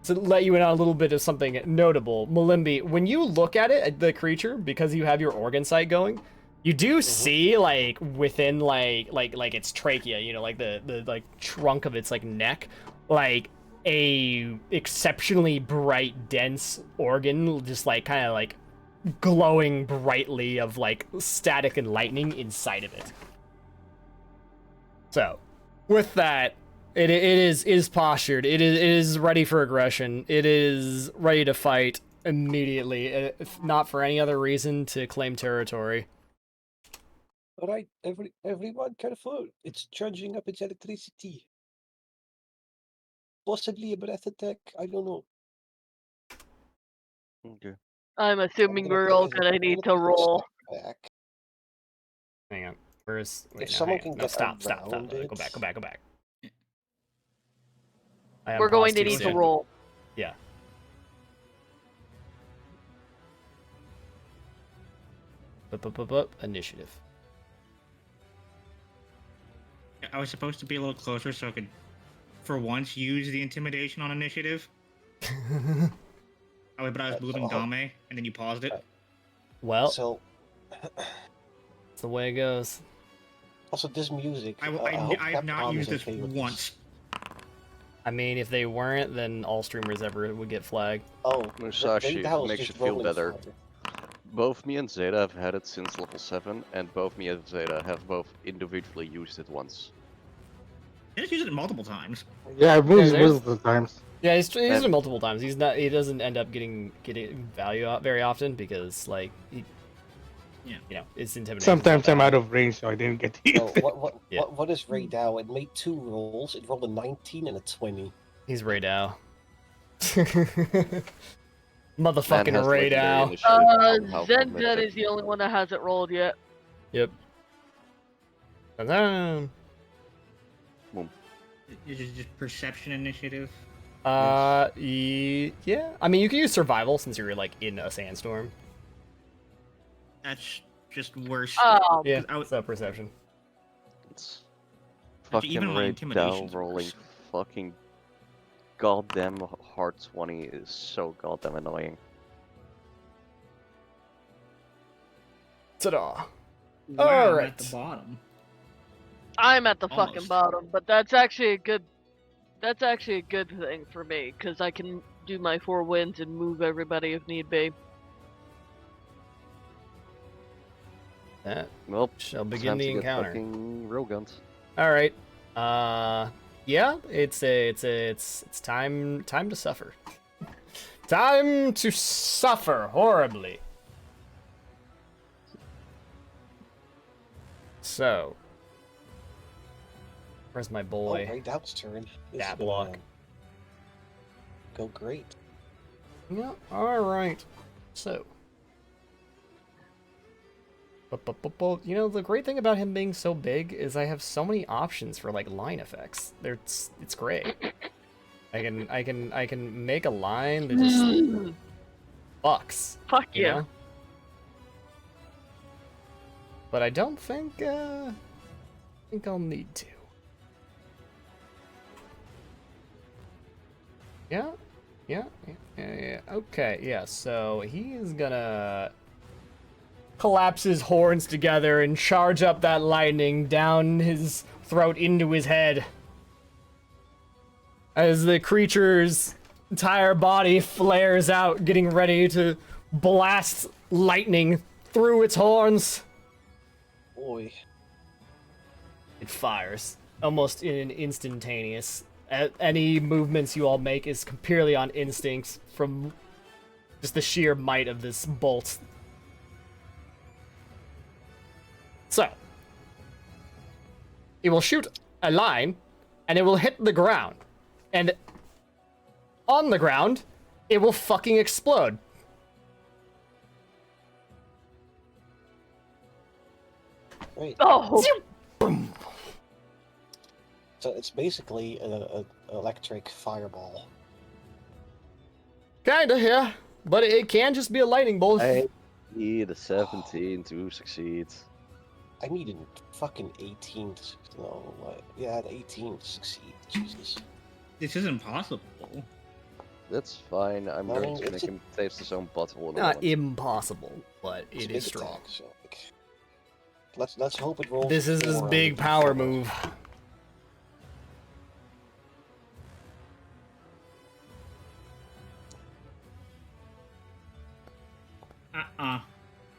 to let you in on a little bit of something notable. Malimbi, when you look at it, at the creature, because you have your organ sight going, you do see like within like its trachea, you know, like the like trunk of its like neck, like a exceptionally bright, dense organ, just like kind of like glowing brightly of like static and lightning inside of it. So, with that, it is postured. It is ready for aggression. It is ready to fight immediately, if not for any other reason, to claim territory. All right, everyone, careful! It's charging up its electricity. Possibly a breath attack. I don't know. Okay. I'm assuming gonna we're take all a- gonna I'm need gonna to take a roll. step back. Hang on. Where's wait, If no, someone hang on. can No, get stop. around Go it- back. I We're going unpaused to too need to soon. roll. Yeah. Initiative. I was supposed to be a little closer so I could, for once, use the intimidation on initiative. But I was moving Dame, and then you paused it. Well, So, that's the way it goes. also this music. I hope have not Capcom used is this okay with once. I mean, if they weren't, then all streamers ever would get flagged. Oh, Musashi, Raidao is makes just you feel rolling better. fire. Both me and Zeta have had it since level 7, and both me and Zeta have both individually used it once. I just used it multiple times. Yeah, I've moved there's- multiple times. Yeah, he's used And- it multiple times. He doesn't end up getting value out very often because like Yeah. you know, it's intimidating. Sometimes I'm out of range, so I didn't get to use So it. Yeah. what is Raidao? It made 2 rolls. It rolled a 19 and a 20. He's Raidao. Man Motherfucking has legendary Raidao. initiative on how Zendet committed- is the only one that hasn't rolled yet. Yep. Ta-da. Is it just perception initiative? Yeah. I mean, you can use survival since you're like in a sandstorm. That's just worse. Yeah, I would- it's perception. It's Actually, even fucking my Raidao intimidation's rolling worse. fucking goddamn hard 20 is so goddamn annoying. Ta-da. Wow, I'm at Alright. the bottom. I'm at the fucking Almost. bottom, but that's actually a good. That's actually a good thing for me because I can do my 4 wins and move everybody if need be. That Well, shall time begin the to get encounter. fucking railguns. All right. Yeah, it's time to suffer. Time to suffer horribly. So, where's my boy? Oh, Raidao's turn. This That is gonna block. Go great. Yeah. All right. So, you know, the great thing about him being so big is I have so many options for like line effects. It's great. I can make a line that just fucks. Fuck You yeah. know? But I don't think think I'll need to. Yeah. Okay, yeah, so he's gonna collapse his horns together and charge up that lightning down his throat into his head. As the creature's entire body flares out, getting ready to blast lightning through its horns. Boy. It fires almost in an instantaneous. Any movements you all make is purely on instinct from just the sheer might of this bolt. So, it will shoot a line, and it will hit the ground. And on the ground, it will fucking explode. Wait. Oh, So it's basically an electric fireball. Kinda, yeah. But it can just be a lightning bolt. I need a 17 to succeed. I need a fucking 18 to no, what? Yeah, an 18 to succeed. Jesus. This is impossible. That's fine. I'm I going mean, to it's make a- him taste his own butthole in a Not moment. impossible, but It's a it big is strong. attack, so like, let's hope it rolls. This is his 4 big on power the move.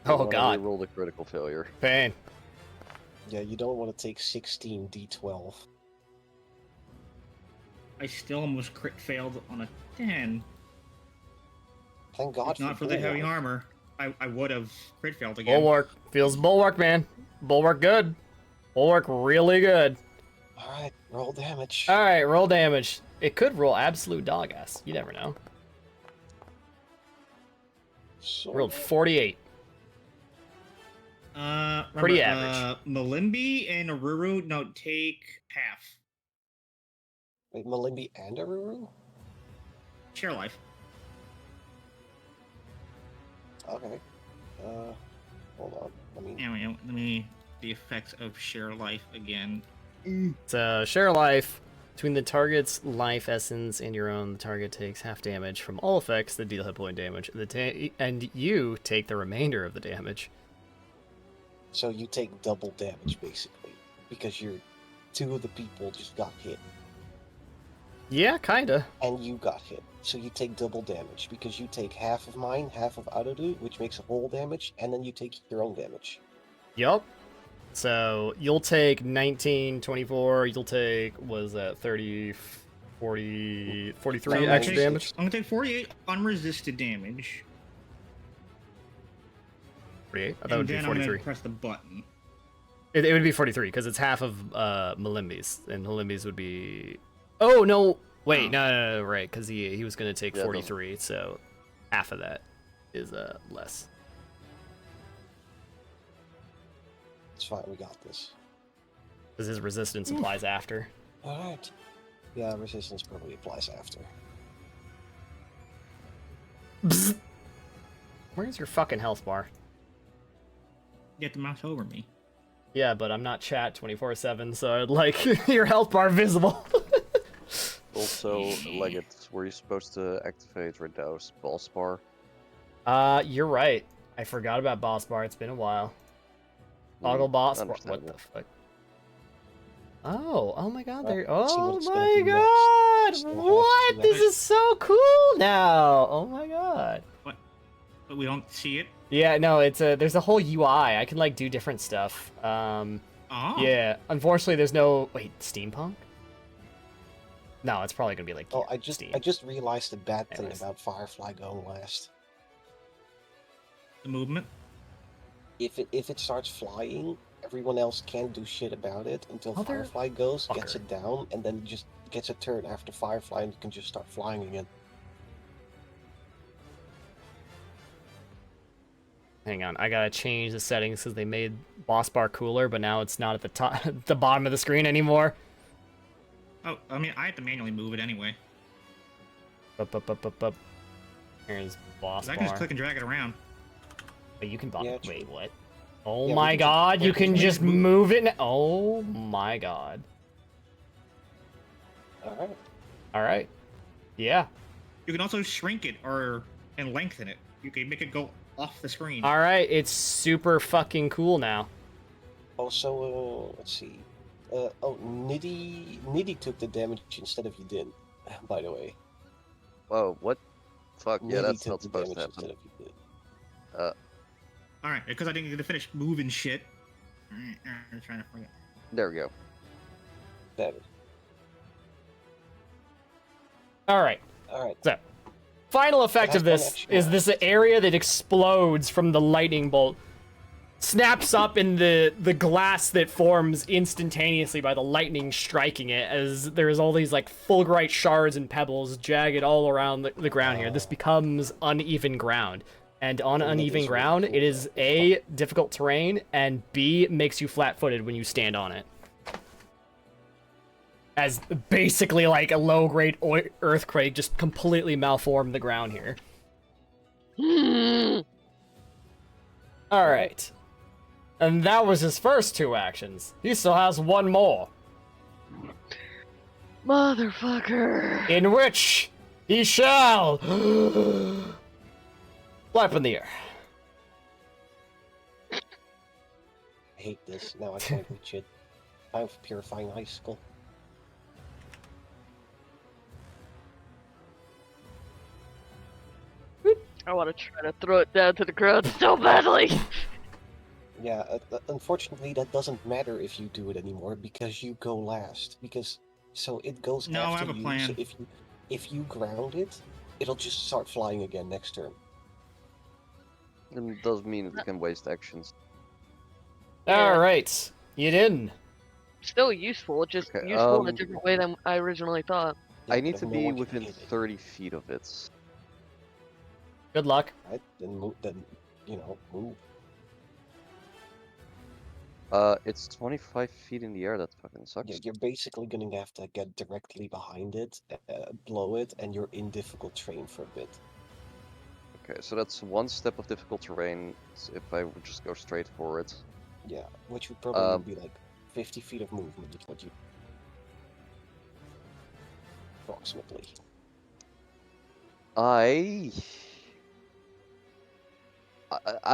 Oh god, Roll the critical failure. pain. Yeah, you don't want to take 16 d12. I still almost crit failed on a 10. Thank God If not for the Bull heavy Roar. armor. I would have crit failed again. Bulwark. Feels bulwark, man. Bulwark good. Bulwark really good. Alright, roll damage. Alright, roll damage. It could roll absolute dog ass. You never know. So, Rolled 48. Remember, Pretty average. Malimbi and Aruru, no, take half. wait, Malimbi and Aruru? Share life. Okay. Hold on. Anyway, let me the effects of share life again. So, share life. Between the target's life essence and your own, the target takes half damage from all effects that deal hit point damage. And you take the remainder of the damage. So you take double damage, basically. Because two of the people just got hit. Yeah, kinda. And you got hit. So you take double damage. Because you take half of mine, half of Arudu, which makes a whole damage, and then you take your own damage. Yup. So, you'll take 19, 24, you'll take, what is that, 30, 40, 43 No, extra no, damage? I'm gonna take 48 unresisted damage. 48? I thought it And would be then I'm gonna 43. press the button. It would be 43, because it's half of Malimbi's, and Malimbi's would be... Oh, no! Wait, Oh. no, right, because he was going to take Yeah, it doesn't- 43, so half of that is less. It's fine, we got this. Because his resistance applies after. Alright. Yeah, resistance probably applies after. Bzz. Where's your fucking health bar? Get the mouse over me. Yeah, but I'm not chat 24/7, so I'd like your health bar visible. Also, Leggett, were you supposed to activate Redouse boss bar? You're right. I forgot about boss bar. It's been a while. Toggle boss bar. What the understandable. fuck? Oh my god, there. Let's see what Oh it's gonna my do next. god! Still have What? two This extra- is so cool now! Oh my god. But we don't see it. Yeah, no, there's a whole UI. I can like do different stuff. Oh. Yeah. Unfortunately, there's no steampunk. No, it's probably gonna be like Oh, gear, I Steam. just realized the bad thing Anyways. about Firefly going last. The movement. If it starts flying, everyone else can't do shit about it until Mother Firefly goes, gets fucker. it down, and then just gets a turn after Firefly and can just start flying again. Hang on, I gotta change the settings because they made boss bar cooler, but now it's not at the top, the bottom of the screen anymore. Oh, I mean, I have to manually move it anyway. Up. Here's boss 'Cause I bar. can just click and drag it around. Wait, you can Yeah, wait, true. what? Oh Yeah, we my can just- god, yeah, you we can can just just move- move it. Oh my god. Alright. All right. Yeah. You can also shrink it and lengthen it. You can make it go off the screen. All right. It's super fucking cool now. Also, let's see. Niddy took the damage instead of you did, by the way. Whoa, what? Fuck, yeah, Niddy that's took not the supposed to damage instead happen. of you did. All right, because I didn't get to finish moving shit. I'm trying to forget. There we go. Better. All right. Alright. So, final effect has of one this extra is this area that explodes from the lightning bolt. Snaps up in the glass that forms instantaneously by the lightning striking it, as there's all these like fulgurite shards and pebbles jagged all around the ground here. This becomes uneven ground. And on Oh, that uneven is really ground, cool. it is A, difficult terrain, and B, makes you flat-footed when you stand on it. As basically like a low-grade earthquake just completely malformed the ground here. Alright. And that was his first two actions. He still has one more, Motherfucker. in which he shall fly up in the air. I hate this. Now I can't reach it. Time for Purifying Icicle. I want to try to throw it down to the ground so badly. Yeah, unfortunately that doesn't matter if you do it anymore because you go last. So it goes No, I after have a you. plan. So if you ground it, it'll just start flying again next turn. It does mean it can waste actions. Yeah. All right, Yidin. Still useful, just Okay, useful in a different way than I originally thought. Yeah, I but need if to no be one can within hit it, 30 feet of it. Good luck. right? Then move. Then move. It's 25 feet in the air. That fucking sucks. Yeah, you're basically gonna have to get directly behind it, blow it, and you're in difficult terrain for a bit. Okay, so that's one step of difficult terrain. If I would just go straight for it. Yeah, which would probably be like 50 feet of movement, is what you approximately. I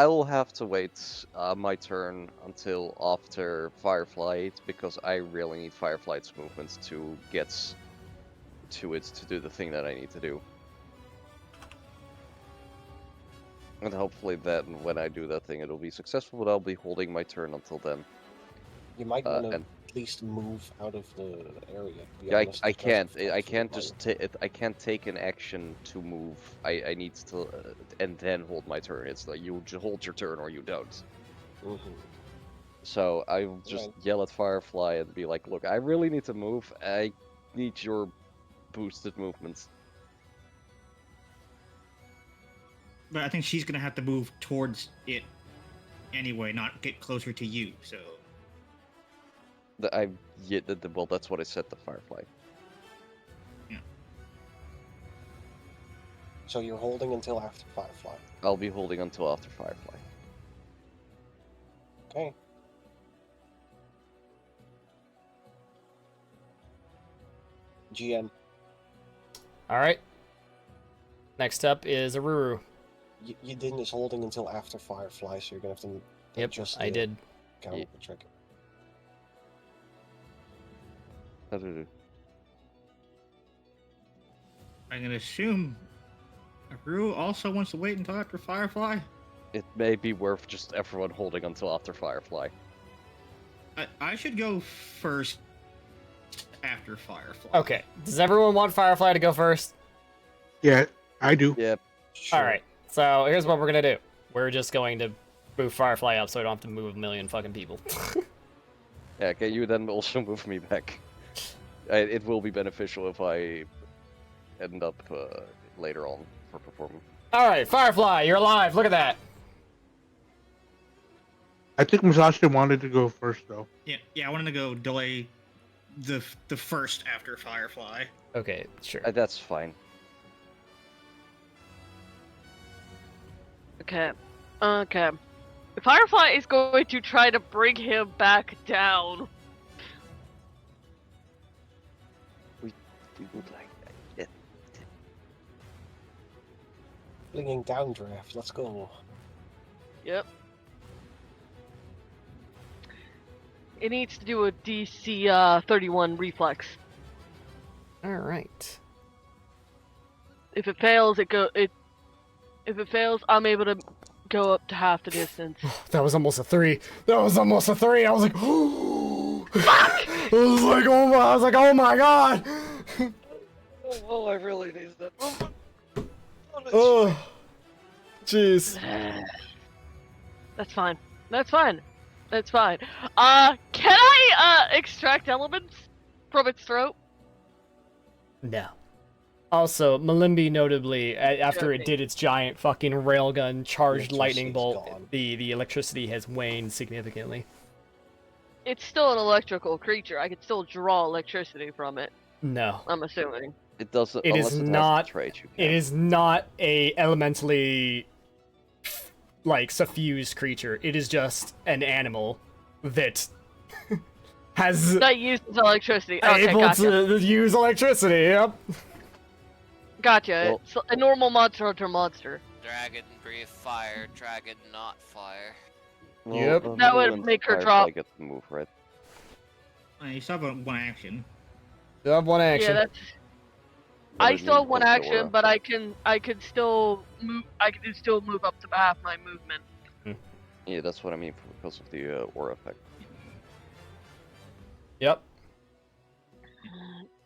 will have to wait my turn until after Firefly because I really need Firefly's movements to get to it to do the thing that I need to do. And hopefully then when I do that thing it'll be successful, but I'll be holding my turn until then. You might want to and- at least move out of the area. To be Yeah, honest, I the rest can't. of the I times can't will just. I can't take an action to move. I need to, and then hold my turn. It's like you just hold your turn or you don't. Mhm. So I'll just Right. yell at Firefly and be like, "Look, I really need to move. I need your boosted movements." But I think she's gonna have to move towards it anyway, not get closer to you. So Well, that's what I said to Firefly. So you're holding until after Firefly. I'll be holding until after Firefly. Okay. GM, All right. Next up is Aruru. Yidin is holding until after Firefly, so you're gonna have to Yep, adjust I the did. count of the trick. I'm gonna assume Aru also wants to wait until after Firefly. It may be worth just everyone holding until after Firefly. I should go first after Firefly. Okay. Does everyone want Firefly to go first? Yeah, I do. Yep. Sure. All right. So here's what we're gonna do. We're just going to move Firefly up so I don't have to move a million fucking people. Yeah, okay, you then also move me back. It will be beneficial if I end up later on for performing. All right, Firefly, you're alive. Look at that. I think Masashita wanted to go first, though. Yeah, I wanted to go delay the first after Firefly. Okay, sure. That's fine. Okay. Okay. Firefly is going to try to bring him back down. We would like that. Yeah. Flinging downdraft. Let's go. Yep. It needs to do a DC 31 reflex. All right. If it fails, if it fails, I'm able to go up to half the distance. That was almost a 3. That was almost a 3. I was like, I was like, oh my god. Oh, I really need that. Oh, jeez. That's fine. That's fine. That's fine. Can I extract elements from its throat? No. Also, Malimbi notably, after it Okay. did its giant fucking railgun charged lightning Electricity's bolt, gone. the electricity has waned significantly. It's still an electrical creature. I could still draw electricity from it. No. I'm assuming. It doesn't. It is Unless it not- Has the trait, you It can. is not a elementally like suffused creature. It is just an animal that has That uses electricity. Okay, able gotcha. to use electricity. Yep. Gotcha. Well- It's a normal monster hunter monster. Dragon breathe fire, dragon not fire. Yep. That would Human make her Firefly drop. Gets to move, right? You still have one action. You have one action. Yeah, that's. But I it still have means one also, action, but I can still move. I can still move up to half my movement. Yeah, that's what I mean because of the aura effect. Yep.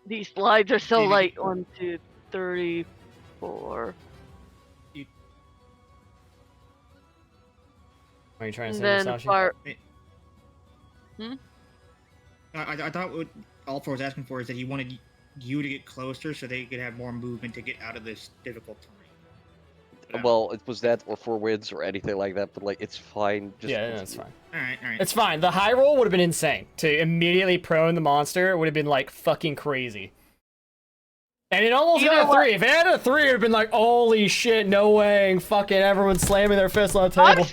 These slides are so Yeah. light. 1, 2, 3, 4. Are you trying to And say then Musashi? fire. I thought what Alpha was asking for is that he wanted you to get closer so they could have more movement to get out of this difficult terrain. Well, it was that or 4 wins or anything like that, but like it's fine. Just Yeah, that's continue. fine. All right. It's fine. The high roll would have been insane. To immediately prone the monster would have been like fucking crazy. And it almost You got know a what? 3. If it had a 3, it would have been like, holy shit, no way. Fucking everyone slamming their fists on the I'm table.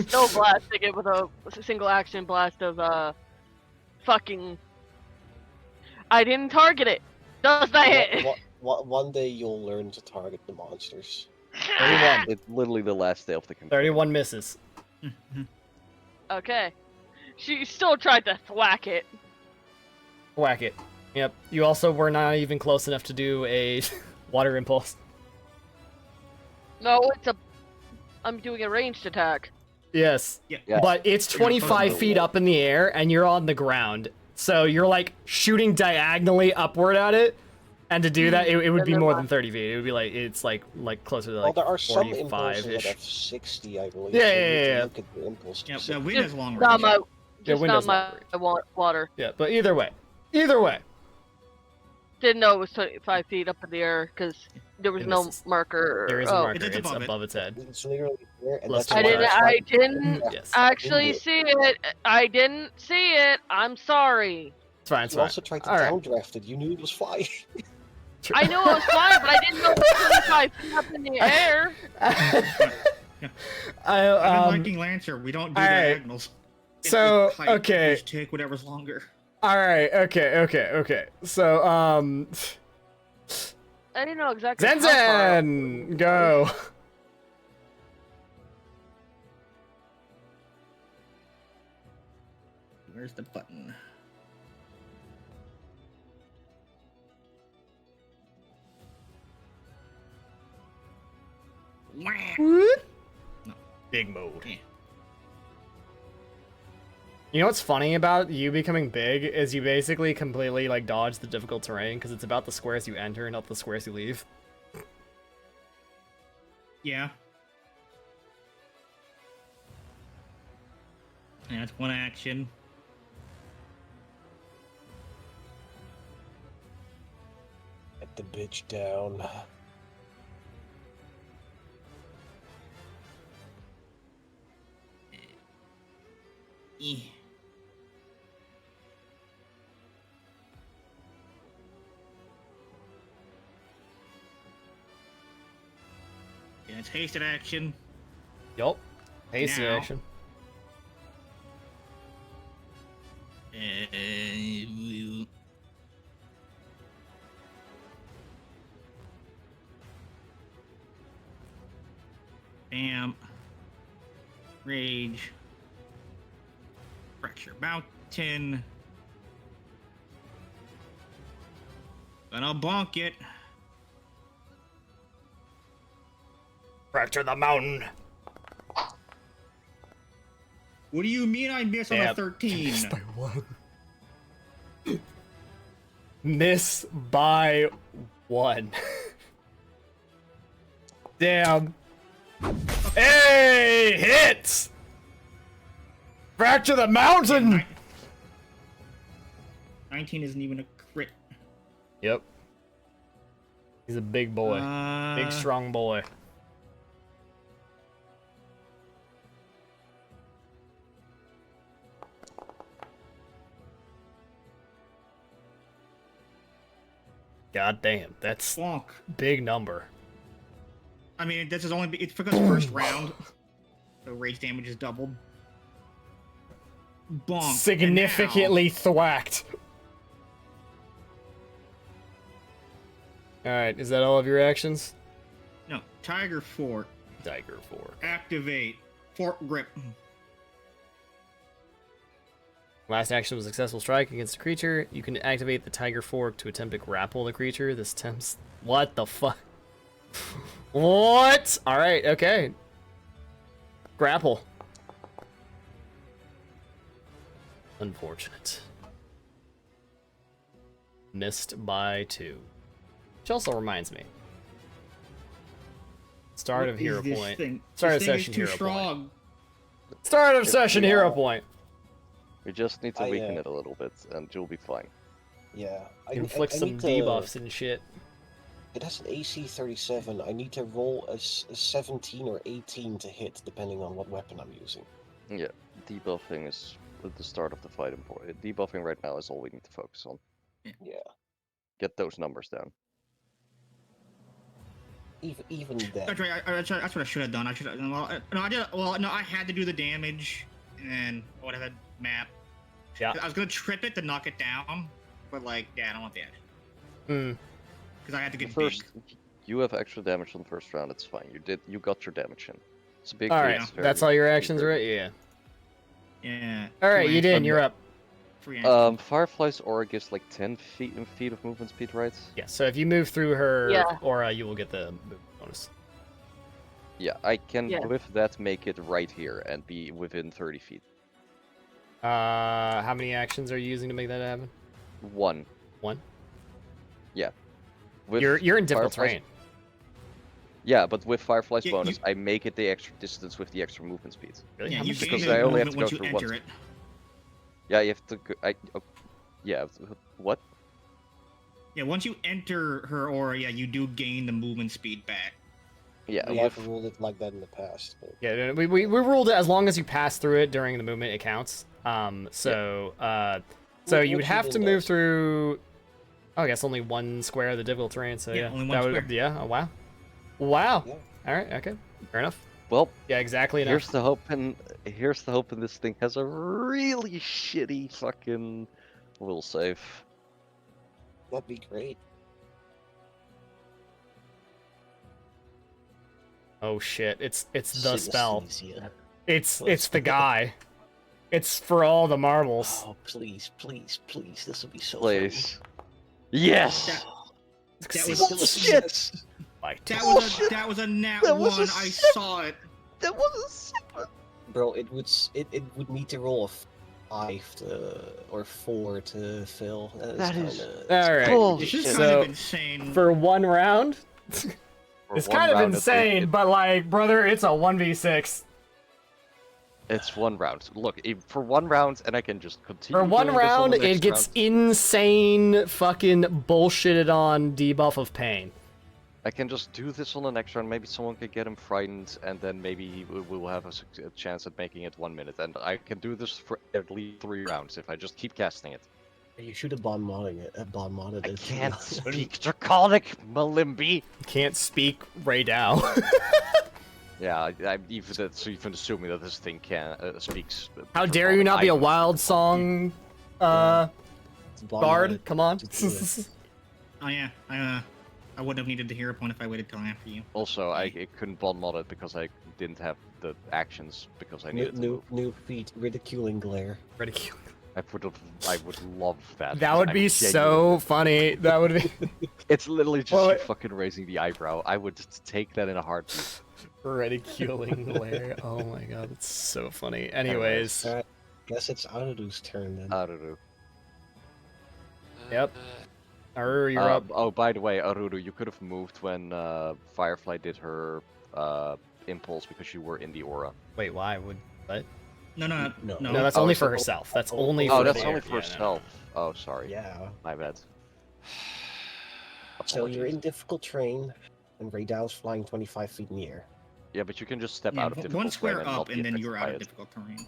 still blasting it with a single action blast of fucking. I didn't target it. Does that hit? One day you'll learn to target the monsters. 31. It's literally the last day of the campaign. 31 misses. Okay. She still tried to thwack it. Whack it. Yep. You also were not even close enough to do a water impulse. No, I'm doing a ranged attack. Yes. Yeah. Yeah. But it's You're not 25 close. feet up in the air, and you're on the ground. So you're like shooting diagonally upward at it. And to do that, it would be Then more they're than 30 feet. It would be like, it's like closer to Well, like there are some impulses 45-ish. that have 60, I believe. Yeah, so yeah, you need to yeah. Look at the impulse. Yeah, specific. the wind has long Not range. my, Yeah, just Windows not my water. Yeah, but either way. Either way. Didn't know it was 25 feet up in the air because there was It no misses. marker. There is a oh. marker. It's It's above it. above its head. It's literally there, and Plus that's two why fire. I it's didn't Yes. actually Indeed. see it. I didn't see it. I'm sorry. It's fine, it's You fine. also tried to All right. downdraft it. You knew it was flying. True. I knew it was flying, but I didn't know it was 25 feet up in the air. I, I've been liking Lancer. We don't do alright. diagonals. It's So, just height. okay. Just take whatever's longer. Alright, okay. So, I didn't know exactly how far. Zen! Go! Where's the button? Wah! Big mode. Yeah. You know what's funny about you becoming big is you basically completely like dodge the difficult terrain because it's about the squares you enter, not the squares you leave. Yeah. Yeah, that's one action. Get the bitch down. Eh. Yeah, it's hasted action. Yup. Hasty Now. action. Bam. Rage. Fracture Mountain. Gonna bonk it. Fracture the mountain. What do you mean I missed on a Yep. 13? Miss by one. Miss by one. Damn. Hey, hits! Fracture the mountain! 19 isn't even a crit. Yep. He's a big boy. Big, strong boy. God damn, that's Bonk. big number. I mean, this is only it's because first round, so rage damage is doubled. Bonk. and Significantly thwacked. Alright, is that all of your actions? now- no, Tiger Fort. Tiger Fork. Activate. Fort Grip. Last action was a successful strike against a creature. You can activate the Tiger Fork to attempt to grapple the creature. This attempts. What the fuck? What? Alright, okay. Grapple. Unfortunate. Missed by 2. Which also reminds me. Start What of is Hero this Point. thing? Start This of thing session is too Hero Point. strong. Start of If session, we, hero point. We just need to I, weaken it a little bit, and you'll be fine. Yeah. Inflict some need to- debuffs and shit. It has an AC 37. I need to roll a 17 or 18 to hit, depending on what weapon I'm using. Yeah, debuffing is at the start of the fight important. Debuffing right now is all we need to focus on. Yeah. Get those numbers down. Even then. That's right. That's what I should have done. I should have. No, I had to do the damage, and I would have had map. Yeah. I was gonna trip it to knock it down, but like, yeah, I don't want that Hmm. because I had to The get first, big. you have extra damage on the first round. It's fine. You got your damage in. It's a big. All deal, right, it's that's very- all your actions, very- right? Yeah. Yeah. All right, Free you did. action. You're up. Free action. Firefly's aura gives like 10 feet of movement speed, right? Yeah. So if you move through her Yeah. aura, you will get the bonus. Yeah, I can Yeah. with that make it right here and be within 30 feet. How many actions are you using to make that happen? One. One. Yeah. With You're in difficult Firefly's- terrain. Yeah, but with Firefly's Yeah, bonus, you- I make it the extra distance with the extra movement speed. Really? Yeah, How you much gain because is the I only have movement to once go you through enter once. it. Yeah, you have to go. Yeah. What? Yeah, once you enter her aura, yeah, you do gain the movement speed back. Yeah, We with have ruled it like that in the past. But... Yeah, we ruled it as long as you pass through it during the movement, it counts. So What- you would what have to Eden move does. through. Oh, I guess only one square of the difficult terrain. So Yeah, yeah, only one that would, square. yeah. Oh wow, wow. Yeah. All right, okay, fair enough. well, Yeah, exactly enough. here's the hope, and this thing has a really shitty fucking will save. That'd be great. Oh shit! It's the spell. Synesthesia. It's the guy. It's for all the marbles. Oh, please, please, please. This would be so Please. Yes. That was Bullshit. Like, that was a nat That was a one. I sip. saw it. That was fun. Bro, it would need to roll a 5 or 4 to fill. That is- all right. Bullshit. This is kind So of insane. for one round, for it's one kind of round, insane, but like, brother, it's a 1v6. It's 1 round. Look, for 1 round, and I can just continue. For one doing this on round, the next it gets round. insane fucking bullshitted on debuff of pain. I can just do this on the next round. Maybe someone can get him frightened, and then maybe we will have a chance at making it 1 minute. And I can do this for at least 3 rounds if I just keep casting it. You should have bond modded it. I can't speak Draconic, Malimbi. Can't speak Ray Dow. Yeah, I'm even assuming that this thing can speaks. How dare you not be a I- wild song bard? Come on. Oh yeah, I would have needed the hero point if I waited till after you. Also, I couldn't bond mod it because I didn't have the actions because I New, needed to new, move. new feat, ridiculing glare. Ridicule. I would love that. That would I'm be genuinely- so funny. That would be It's literally just Well, you fucking raising the eyebrow. I would just take that in a heartbeat. ridiculing glare. Oh my god, that's so funny. Anyways, Alright, guess it's Aruru's turn then. I don't know. Yep. Arur, you're up. Oh, by the way, Aruru, you could have moved when Firefly did her impulse because you were in the aura. Wait, why would what? No. No. No, that's Oh, only so- for herself. That's only Oh, for that's the- only for yeah, no, no. herself. Oh, sorry. Yeah. My bad. So you're in Apologies. difficult terrain, and Raydow's flying 25 feet in the air. Yeah, but you can just step Yeah, out of difficult one terrain square and up, not be and then affected you're by out of it. difficult terrain.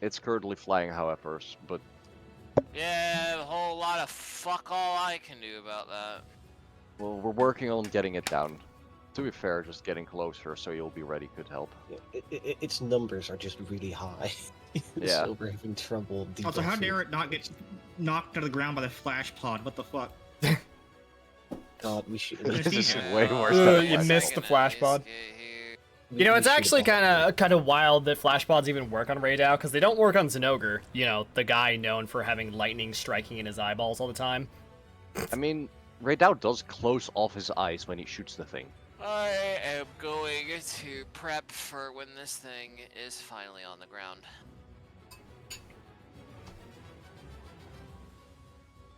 It's currently flying, however, but Yeah, a whole lot of fuck all I can do about that. well, we're working on getting it down. To be fair, just getting closer so you'll be ready could help. Its numbers are just really high. Yeah. So we're having trouble. Also, how debuffing. dare it not get knocked to the ground by the flash pod? What the fuck? God, we should. This is Yeah. way worse Uh, than you Flash missed Pod. the flash pod. we- You know, we it's should actually have- kind of wild that flash pods even work on Raydao because they don't work on Zenogre. You know, the guy known for having lightning striking in his eyeballs all the time. I mean, Raydao does close off his eyes when he shoots the thing. I am going to prep for when this thing is finally on the ground.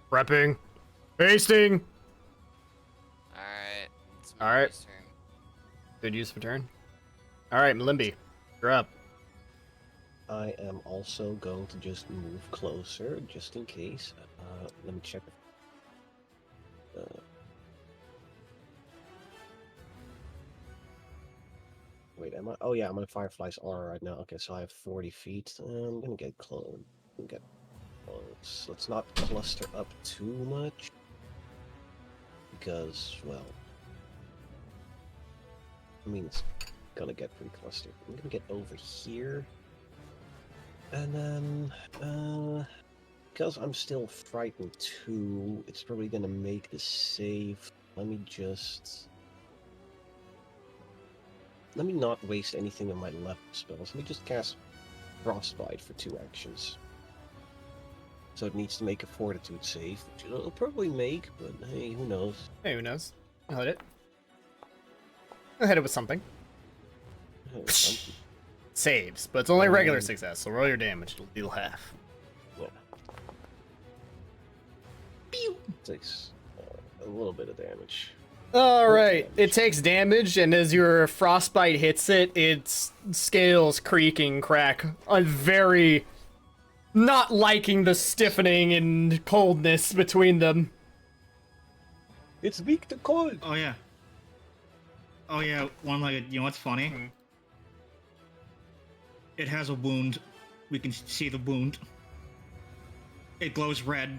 Prepping, hasting. Alright. Malimbi's turn. Good use of a turn. All right, Malimbi, you're up. I am also going to just move closer, just in case. Let me check. Wait, am I? Oh yeah, I'm in Firefly's aura right now. Okay, so I have 40 feet. I'm gonna get close. Get close. Let's not cluster up too much, because, well, I mean, it's gonna get pretty clustered. I'm gonna get over here, and then, because I'm still frightened too, it's probably gonna make the save. Let me not waste anything of my left spells. Let me just cast Frostbite for 2 actions. So it needs to make a Fortitude save, which it'll probably make, but hey, who knows? Hey, who knows? I'll hit it. I'll hit it with something. Something. Saves, but it's only regular success, so roll your damage. It'll deal half. Yeah. Takes a little bit of damage. All right, it takes damage, and as your frostbite hits it, its scales creak and crack. I'm very not liking the stiffening and coldness between them. It's weak to cold. Oh yeah. Oh yeah. One-legged. You know what's funny? Hmm. It has a wound. We can see the wound. It glows red.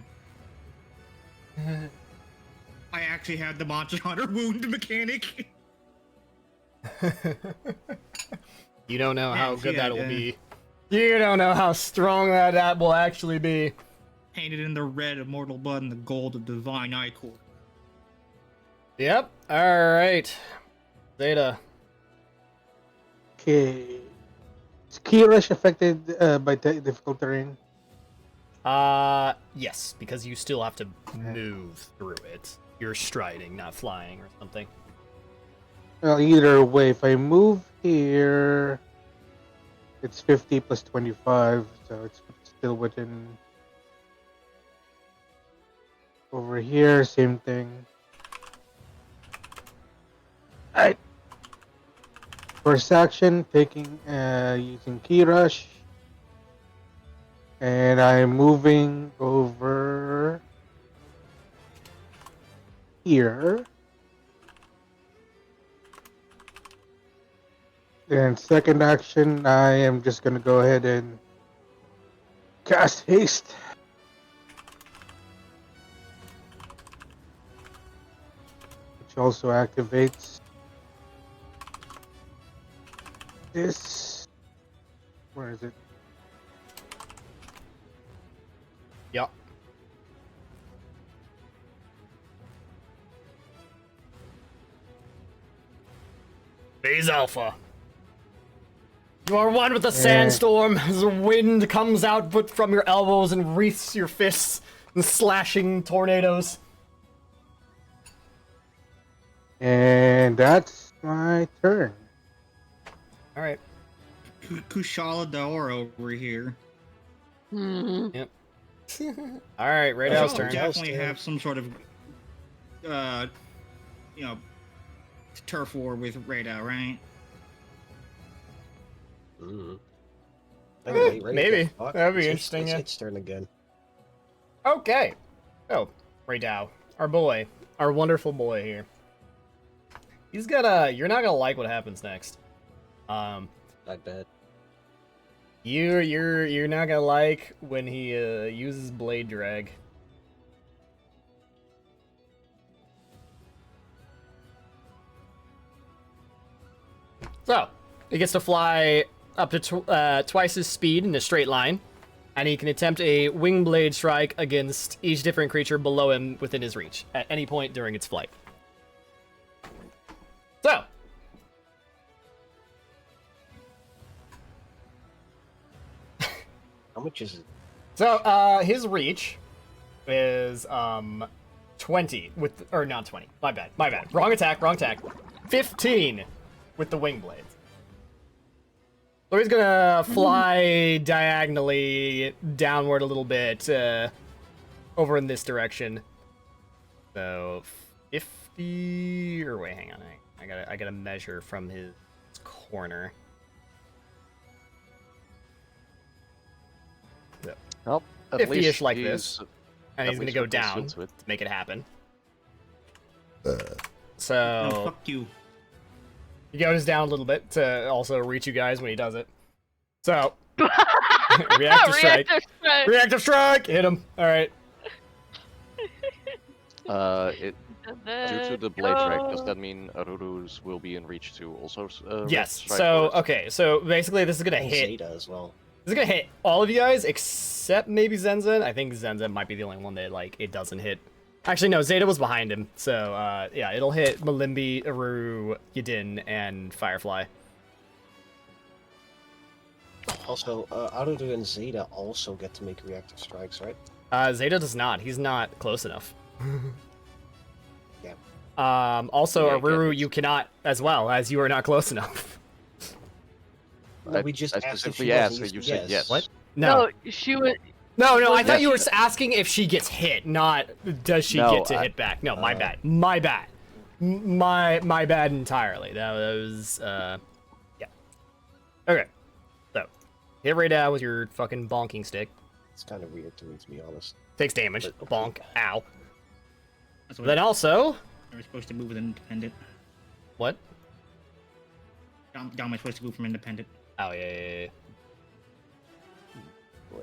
I actually had the Monster Hunter wound mechanic. You don't know how Yeah, good yeah, that'll yeah. be. You don't know how strong that will actually be. Painted in the red of Mortal Blood and the gold of Divine Ichor. Yep. All right. Zeta. Okay. Is Key Rush affected by difficult terrain? Yes, because you still have to move through it. You're striding, not flying or something. Well, either way, if I move here, it's 50 plus 25, so it's still within. Over here, same thing. Alright. First action, taking using Key Rush. And I'm moving over here. And second action, I am just gonna go ahead and cast haste. Which also activates this. Where is it? Yep. Phase Alpha. You are one with the sandstorm as the wind comes out but from your elbows and wreaths your fists in slashing tornadoes. And that's my turn. All right. Kushala Daora over here. Hmm. Yep. All right, Raydell's Kushala turn. definitely have some sort of, turf war with Raydell, right? Mm. Maybe. That'd be interesting, It's yeah. its turn again. Okay. Oh, Raydow, our boy, our wonderful boy here. He's gonna. You're not gonna like what happens next. I bet. You're not gonna like when he uses Blade Drag. So he gets to fly up to twice his speed in a straight line, and he can attempt a wing blade strike against each different creature below him within his reach at any point during its flight. So. How much is it? So, his reach is 20 with, or not 20. My bad. Wrong attack. 15 with the wing blades. So he's gonna fly diagonally downward a little bit over in this direction. So 50 or wait, hang on. I gotta measure from his corner. Well, at 50-ish least like he's, this. And at he's gonna least go we're down concealed to to it. make it happen. No, So fuck you. he goes down a little bit to also reach you guys when he does it. So reactive strike. Reactor strike. Reactive strike! Hit him. Alright. Due to Then the blade track, does go. that mean Aruru's will be in reach to also Yes. strike So first? okay, so basically this is gonna And hit Zeta as well. This is gonna hit all of you guys except maybe Zenzen. I think Zenzen might be the only one that like it doesn't hit. Actually, no, Zeta was behind him. So yeah, it'll hit Malimbi, Aru, Yadin, and Firefly. Also, Arudu and Zeta also get to make reactive strikes, right? Zeta does not. He's not close enough. Yeah. Also, Yeah, I get Aru, it. you cannot as well as you are not close enough. No, we just I asked if she specifically asked, was, and you said yes. What? No, No, she was. no. I was thought you were that- asking if she gets hit, not does she No, get to I- hit back. No, my bad. My bad. My bad entirely. That was yeah. Okay. So hit right now with your fucking bonking stick. It's kind of weird to me, to be honest. Takes damage. Bonk. Ow. That's what Then also we're supposed to move with independent. what? Dom is supposed to move from independent. Oh yeah. Wait,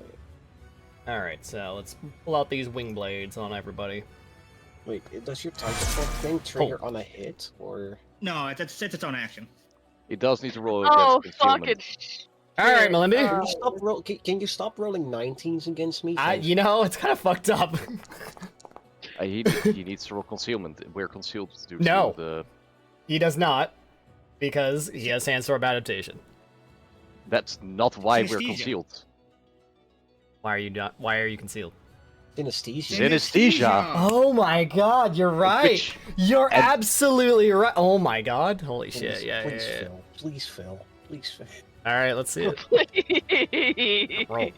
All right. So let's pull out these wing blades on everybody. does your type effect thing trigger on a hit, or... No, it's its own action. He does need to roll against Oh concealment. fucking. All right, Melimby. Can you stop can you stop rolling 19s against me? Thanks. You know, it's kind of fucked up. He needs to roll concealment. We're concealed due No. to the... He does not, because he has Sandstorm adaptation. That's not why we're Synesthesia. concealed. Why are you not? Why are you concealed? Synesthesia. Synesthesia. Oh my God, you're right. Which- You're and- absolutely right. Oh my God, holy shit. Please, Yeah, yeah, please, yeah. Phil. Please, Phil. Please, Phil. All right, let's see it. Please.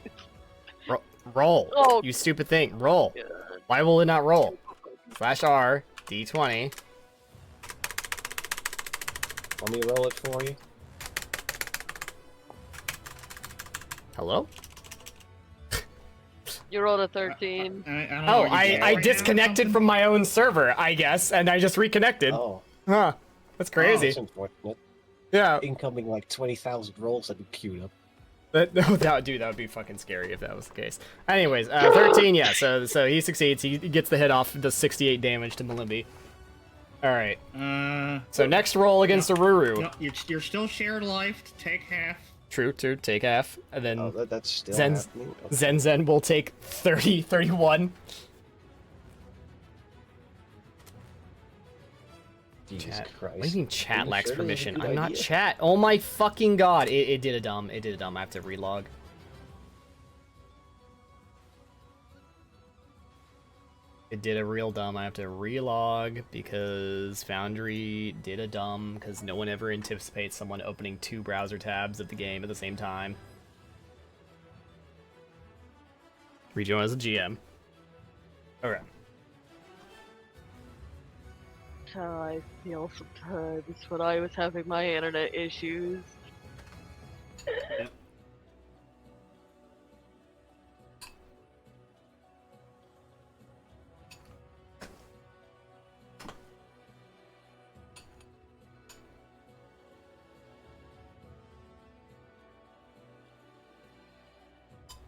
Roll. Roll. Oh, You stupid thing. Roll. God. Why will it not roll? Slash R, D20. Want me to roll it for you? Hello? You rolled a 13. I don't know Oh, what you're doing I right disconnected now. from my own server, I guess, and I just reconnected. Oh, Huh. That's crazy. that's unfortunate. Yeah. Incoming like 20,000 rolls that be queued up. That would be fucking scary if that was the case. Anyways, 13, yeah. So he succeeds. He gets the hit off, does 68 damage to Malimbi. All right. So next roll against Aruru. No, you're still shared life. Take half. True. Take half, and then Oh, that's still Zen's- happening? Okay. Zen will take 30, 31. Jesus Chat. Christ. What do you mean chat Are you lacks sure that was a permission? good I'm not idea? chat. Oh my fucking God! It did a dumb. It did a dumb. I have to relog. It did a real dumb. I have to relog because Foundry did a dumb because no one ever anticipates someone opening 2 browser tabs of the game at the same time. Rejoin as a GM. Okay. That's how I feel sometimes when I was having my internet issues.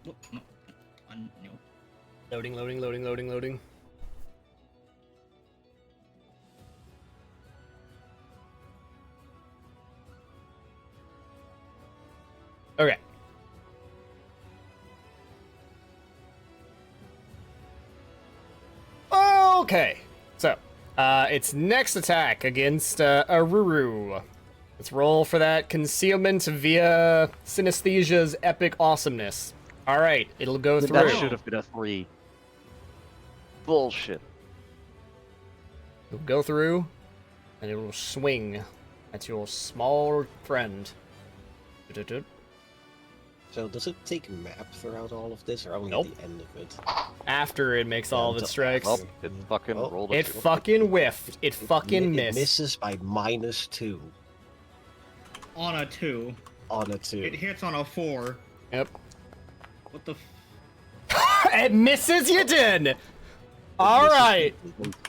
Oh, no. No. Loading. Okay. Okay. So, its next attack against Aruru. Let's roll for that concealment via Synesthesia's epic awesomeness. Alright, it'll go through. That should have been a 3. Bullshit. It'll go through, and it will swing at your small friend. So does it take map throughout all of this, or only Nope. at the end of it? After it makes all of its strikes. Oh, it fucking Oh, rolled a It 2. fucking whiffed. It It fucking mi- It missed. misses by -2 On a 2. on a 2. It hits on a 4. Yep. What the? It misses you did. All right.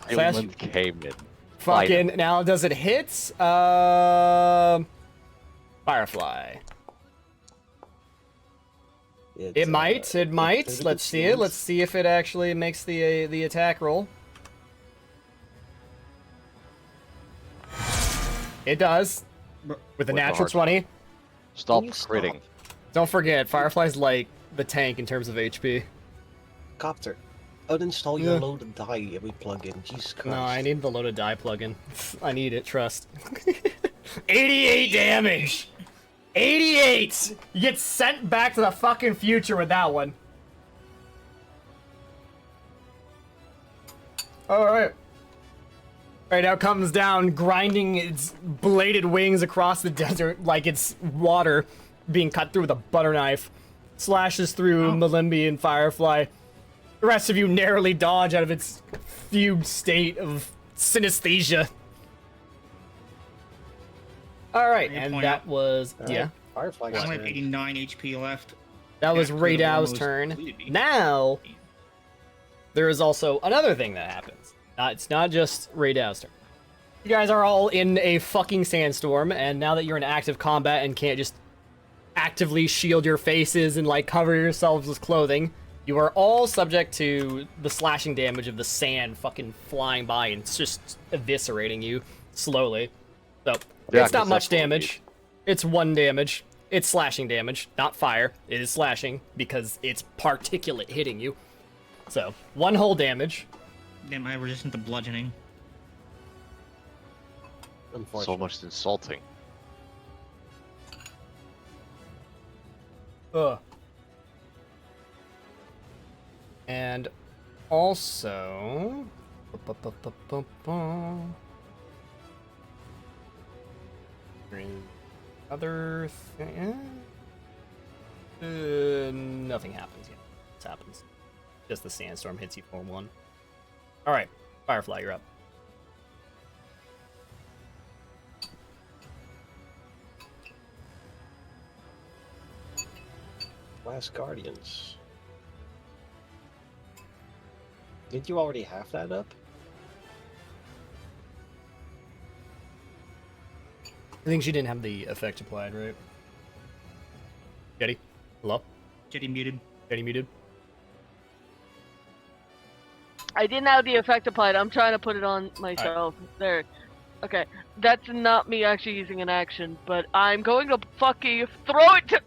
Ailment came in. Fucking now does it hit? Firefly. It might. It might. critical Let's see it. shield. Let's see if it actually makes the attack roll. It does. With a With the natural hard- 20. Stop Can you critting. stop? Don't forget, Firefly's like the tank in terms of HP. Copter, uninstall your Yeah. loaded die every plugin. Jesus Christ. No, I need the loaded die plugin. I need it, trust. 88 damage! 88! You get sent back to the fucking future with that one. Alright. Alright, now it comes down, grinding its bladed wings across the desert like it's water being cut through with a butter knife. Slashes through Malimbi and Firefly. The rest of you narrowly dodge out of its fugue state of synesthesia. Alright, Can you and point that out- was... Alright, Yeah. Firefly I got only have turned. 89 HP left. That was Yeah, Ray critical Dow's almost turn. completed me. Now, there is also another thing that happens. It's not just Ray Dow's turn. You guys are all in a fucking sandstorm, and now that you're in active combat and can't just actively shield your faces and like cover yourselves with clothing, you are all subject to the slashing damage of the sand fucking flying by and just eviscerating you slowly. So, Yeah, it's not 'cause much that's what we damage. It's 1 damage. It's slashing damage, not fire. It is slashing because it's particulate hitting you. So, 1 whole damage. Damn, I resistant to bludgeoning. So Unfortunately. much insulting. Ugh. And also... Other thing... nothing happens yet. This happens. Just the sandstorm hits you for 1. Alright, Firefly, you're up. Last Guardians. Did you already have that up? I think she didn't have the effect applied, right? Jetty? Hello? Jetty muted. Jetty muted? I didn't have the effect applied. I'm trying to put it on myself. There. Okay. That's not me actually using an action, but I'm going to fucking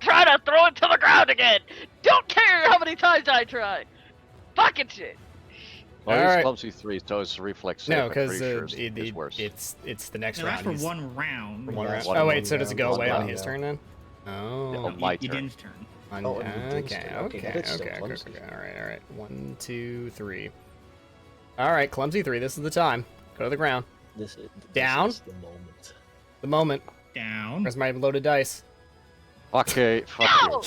try to throw it to the ground again! Don't care how many times I try! Fucking shit! Well, he's Alright. clumsy 3, so his reflex save, No, I'm because pretty sure is worse. it's the next No, that's round. for He's- 1 round. for one round. One Oh wait, round, so does it go one away on round, his yeah. turn then? Oh. No, No, my you turn. didn't turn. Oh, and Okay, Diggs' okay, turn. Okay, okay, but it's still okay, clumsy. all right. 1, 2, 3. All right, clumsy 3. This is the time. Go to the ground. This Down? is the moment. The moment. Down. Where's my loaded dice? Fuck you. No!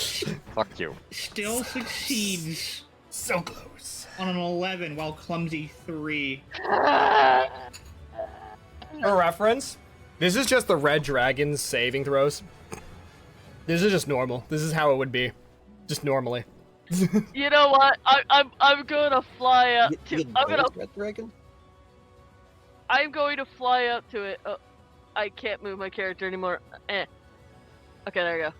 Fuck you. Still succeeds So close. on an 11 while clumsy 3. For reference, this is just the red dragon's saving throws. This is just normal. This is how it would be, just normally. You know what? I'm gonna fly up You- to. you I'm gonna. both Red Dragon? I'm going to fly up to it. Oh, I can't move my character anymore. Eh. Okay, there you go.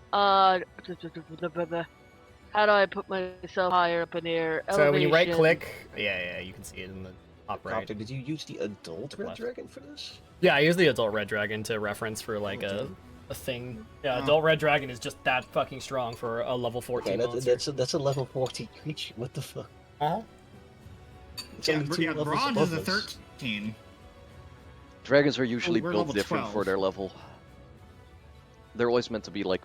How do I put myself higher up in the air? So when you right Elevation. click, yeah, you can see it in the top right. Copter, did you use the adult Red Left. Dragon for this? Yeah, I use the adult red dragon to reference for like a thing. Yeah, Oh. adult red dragon is just that fucking strong for a level 14 Okay, monster. that's a level 14 creature. What the fuck? Uh-huh. It's Yeah, only 2 yeah, levels bronze above is a us. 13. Dragons are usually we're built level different 12. for their level. They're always meant to be like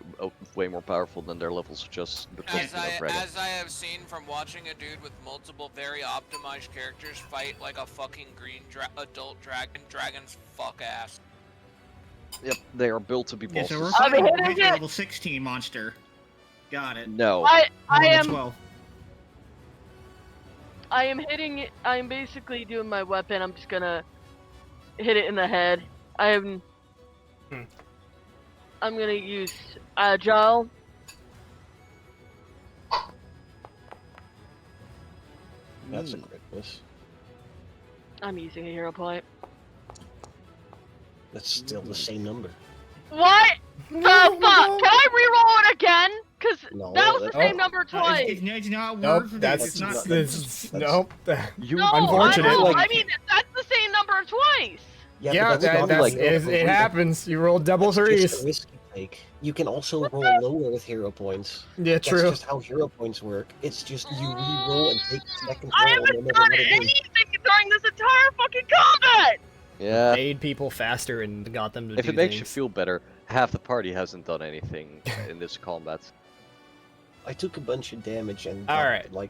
way more powerful than their levels, just because As they're I, dragons. as I have seen from watching a dude with multiple very optimized characters fight like a fucking green adult dragon, dragons fuck ass. Yep, they are built to be Yeah, bosses. so we're I'm fighting hitting a it. level 16 monster. Got it. No. I More than am 12. I am hitting it. I'm basically doing my weapon. I'm just gonna hit it in the head. I'm gonna use agile. That's a crit miss. I'm using a hero point. That's still the same number. What the fuck? Can I reroll it again? Cause No, that was the that's- same number twice. It's not Nope, worth it. that's It's not. nope. You No, Unfortunate. I know. Like- I mean, that's the same number twice. Yeah, but that, not that's like- it happens. You rolled double That's just a threes. risk you take. You can also roll lower with hero points. Yeah, That's true. just how hero points work. It's just you re-roll and take the second I roll no haven't matter done what it is. anything during this entire fucking combat. Yeah. Made people faster and got them to If do it makes you things. feel better, half the party hasn't done anything in this combat. I took a bunch of damage and Alright. like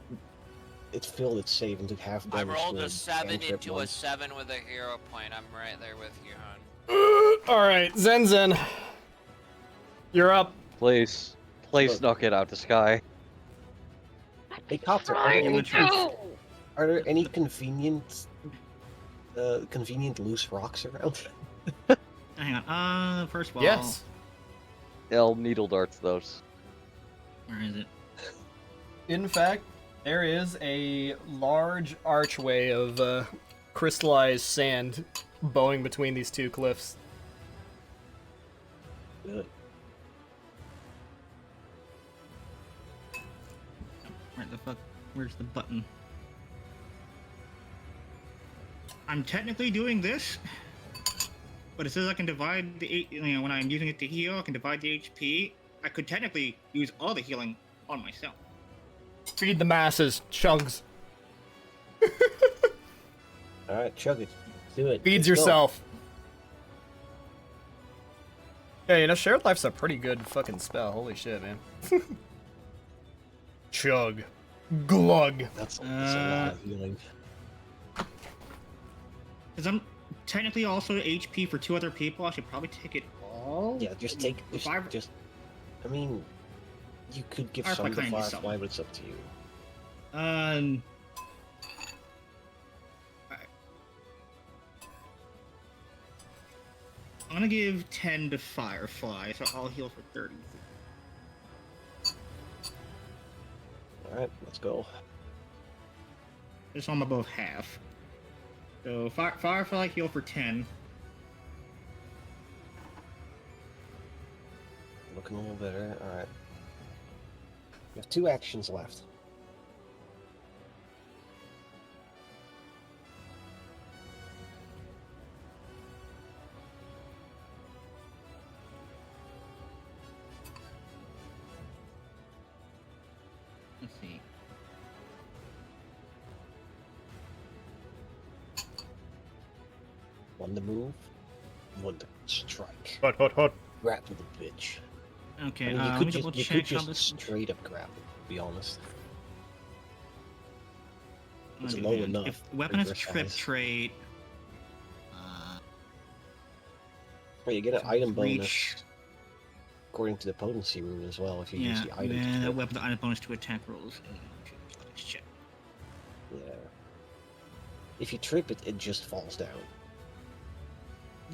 it filled its save and took half I damage. rolled to a 7 cantrip into a once. 7 with a hero point. I'm right there with you, hon. All right, Zen. You're up. Please. Please Look. knock it out the sky. Hey, Copter, Trying to. are there any convenient loose rocks around? Hang on. First of all, Yes. I'll needle dart those. where is it? In fact, there is a large archway of crystallized sand bowing between these two cliffs. Good. Where the fuck? Where's the button? I'm technically doing this, but it says I can divide the when I'm using it to heal, I can divide the HP. I could technically use all the healing on myself. Feed the masses, chugs. All right, chug it. Do it. Feeds Let's go. yourself. Yeah, you know, shared life's a pretty good fucking spell. Holy shit, man. Chug. Glug. That's a lot of healing. Because I'm technically also HP for 2 other people. I should probably take it all. Yeah, just take. If I- I mean, you could give Firefly some to kinda needs Firefly, some. but it's up to you. Um. I'm gonna give 10 to Firefly, so I'll heal for 30. All right, let's go. This one I'm above half. So Firefly heal for 10. Looking a little better. All right. You have 2 actions left. Let's see. One to move, one to strike. Hot. Grapple the bitch. Okay, I mean, let me double you check could how just this. straight up grapple, to be honest. I'm It's gonna low do it. enough If weapon has for a trip size. trait. Well, you get an item bonus Reach. according to the potency rune as well if you use Yeah, the item. yeah, to weapon item bonus to attack rolls. Let's check. Yeah. If you trip it, it just falls down.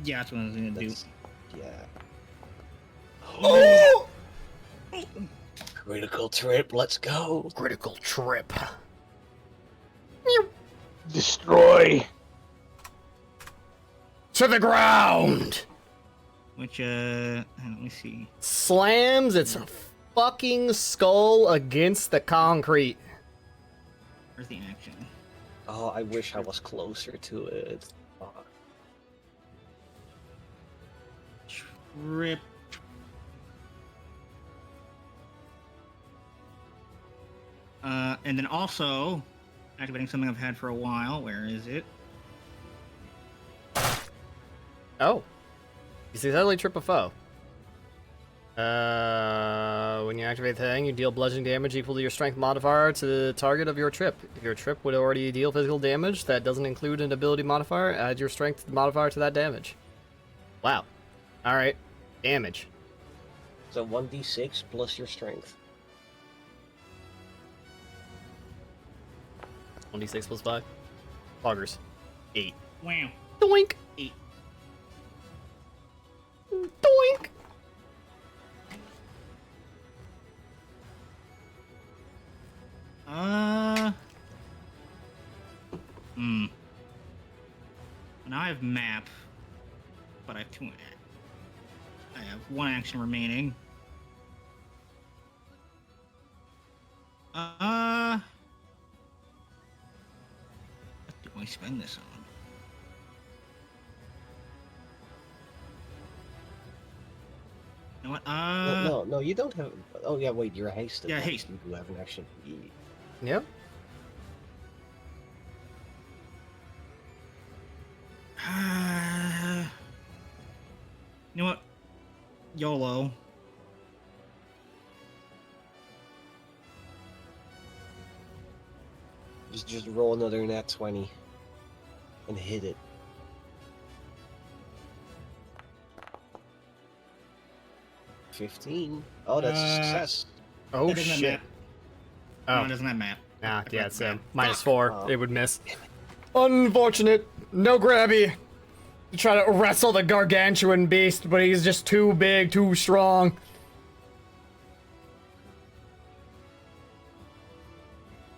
Yeah, that's what I was gonna do. That's, yeah. Oh! Critical trip, let's go. Critical trip. Destroy. To the ground! Which, let me see. Slams its fucking skull against the concrete. Where's the action? Oh, I wish I was closer to it. Trip. And then also activating something I've had for a while. Where is it? Oh. You successfully trip a foe. When you activate the thing, you deal bludgeoning damage equal to your strength modifier to the target of your trip. If your trip would already deal physical damage that doesn't include an ability modifier, add your strength modifier to that damage. Wow. Alright. Damage. So 1d6 plus your strength. 1d6 plus 5. Poggers. 8. Wow. Doink! 8. Doink! Now I have map, but I have 2. I have 1 action remaining. What do I spend this on? You know what? No, you don't have. Oh yeah, wait, you're hasted. Yeah, That's- haste. You do have an action. Yep. You know what? YOLO. Just roll another nat 20 and hit it. $15. Oh, that's a success. Oh That doesn't have shit. map. Oh. No, it doesn't have map. Nah, I yeah, forgot it's the map. minus Fuck. 4. Oh. It would miss. Unfortunate. No grabby. You try to wrestle the gargantuan beast, but he's just too big, too strong.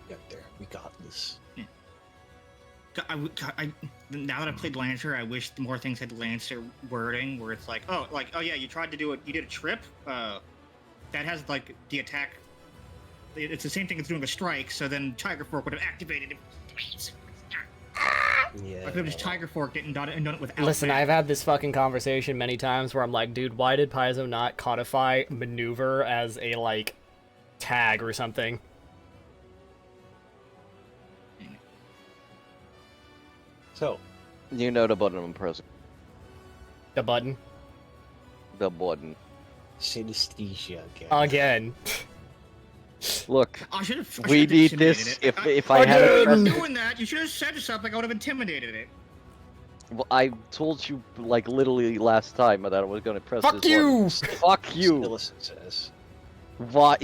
Get there. We got this. Now that I've played Lancer, I wish more things had Lancer wording where it's like, oh yeah, you tried to do it, you did a trip. That has like the attack. It's the same thing as doing a strike. So then Tiger Fork would have activated it. Yeah. I could have just Tiger Forked it and done it without. Listen, map. I've had this fucking conversation many times where I'm like, dude, why did Paizo not codify maneuver as a, like, tag or something? So, You know the button I'm pressing. The button. The button. synesthesia again. Again. Look, I should have. we need this. If I had Again! it pressed, doing that, you should have said something. I would have intimidated it. well, I told you like literally last time that I was gonna press Fuck this you! Fuck Still you! a success. Why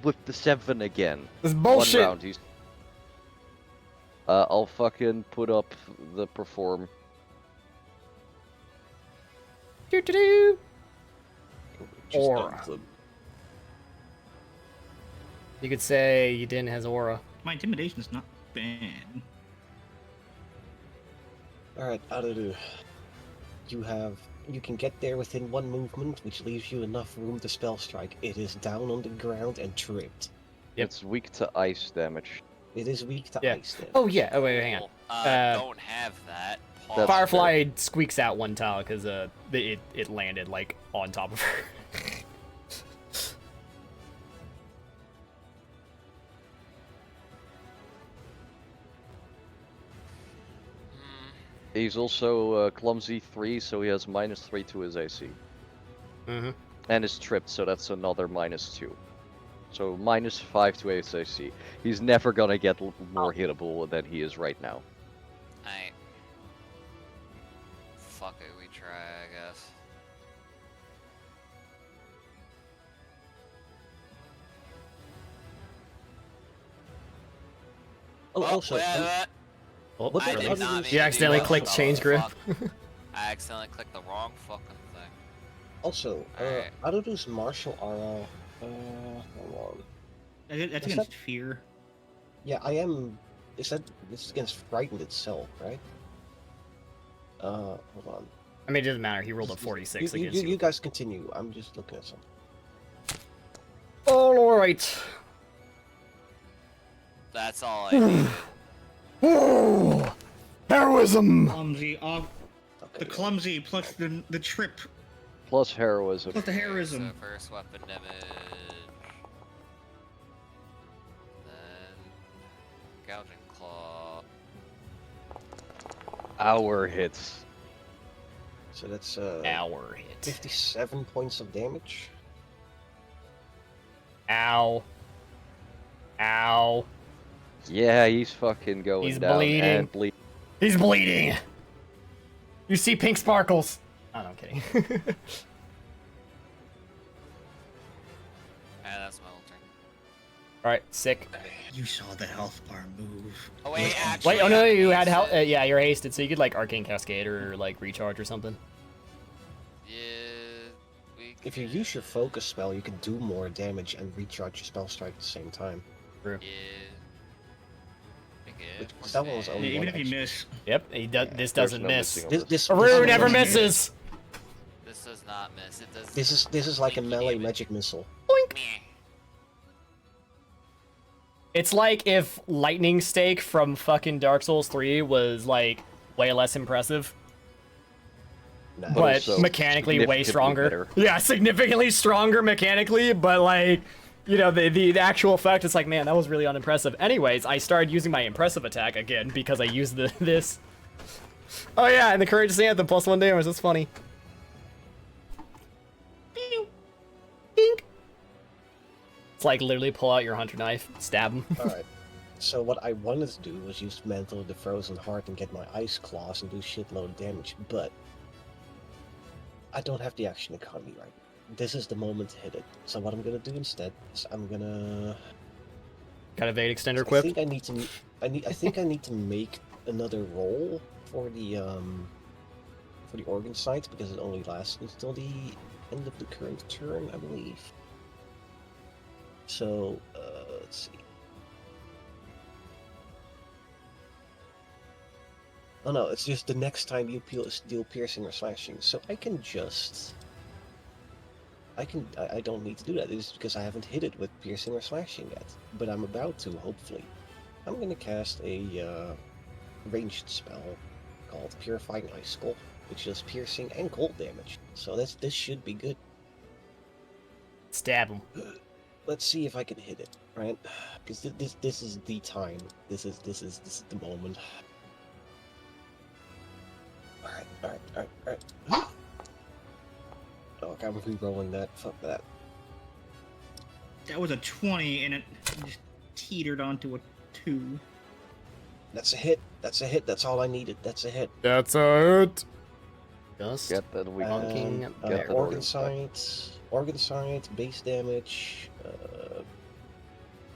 with the 7 again? This One bullshit. round, he's... I'll fucking put up the perform. Doo-doo-doo. Just Aura. unclip. You could say you didn't has aura. My intimidation's not bad. Alright, Arudu. You can get there within 1 movement, which leaves you enough room to spell strike. It is down on the ground and tripped. Yep. It's weak to ice damage. It is weak to Yeah. ice damage. Oh yeah. Oh wait, hang on. Don't have that. That's Pause. Firefly squeaks out one tile because it landed like on top of her. He's also clumsy 3, so he has -3 to his AC. Mm-hmm. And is tripped, so that's another -2. So -5 to his AC. He's never gonna get more hittable than he is right now. I. Fuck it, we try, I guess. Oh, also, Oh, What I the did fuck not is- mean You to accidentally do clicked that. change Oh, grip. fuck. I accidentally clicked the wrong fucking thing. also, Alright. Arudu's martial aura. Hold on. That's Is against that- fear. Yeah, I am. This is against frightened itself, right? Hold on. I mean, it doesn't matter. He rolled a 46 against you. You guys continue. I'm just looking at something. All right. That's all I need. Oh, heroism. Clumsy. Okay. The clumsy plus the trip Plus heroism. plus the heroism. So first weapon damage. Then gouging claw. Our hits. So that's Hour hit. 57 points of damage. Ow. Ow. Yeah, he's fucking going He's down bleeding. and bleed. He's bleeding. You see pink sparkles. Oh, no, I'm kidding. Ah, that's my whole turn. All right, sick. You saw the health bar move. Oh wait, actually. Wait, oh no, I'm you had help. hasted. Yeah, you're hasted, so you could like arcane cascade or like recharge or something. Yeah, we If you use your focus spell, you can do more damage and recharge your spell strike at the same time. True. Yeah. Okay, Which- that one was Yeah, only even one if you action. miss, Yep, he does. This There's doesn't no miss. missing on This, this. this, Aru this never one- misses. This does not miss. It does. This is like a sneaky melee damage. magic missile. Meh. It's like if Lightning Stake from fucking Dark Souls 3 was like way less impressive, Nah. but also mechanically way significantly stronger. better. Yeah, significantly stronger mechanically, but like, you know, the actual effect is like, man, that was really unimpressive. Anyways, I started using my impressive attack again because I used this. Oh yeah, and the Courageous Anthem +1 damage. That's funny. Pew. Dink. It's like literally pull out your hunter knife, stab him. Alright. So what I wanted to do was use Mantle of the Frozen Heart and get my Ice Claws and do shitload of damage, but I don't have the action economy right now. This is the moment to hit it. So what I'm gonna do instead is I'm gonna... Got a Evade Extender I equipped. think I need to... I think I need to make another roll for the organ sites because it only lasts until the end of the current turn, I believe. So, let's see. Oh no, it's just the next time you deal piercing or slashing. So I can just... I don't need to do that. It's because I haven't hit it with piercing or slashing yet. But I'm about to, hopefully. I'm gonna cast a ranged spell called Purifying Icicle, which does piercing and cold damage. So this should be good. Stab him. Let's see if I can hit it, right? Because this is the time. This is the moment. Alright. Oh, I'm re-rolling that. Fuck that. that was a 20 and it just teetered onto a 2. That's a hit. That's all I needed. That's a hit. That's it. Just Get that we Fucking And, bear. get that organ back. organ sight, base damage.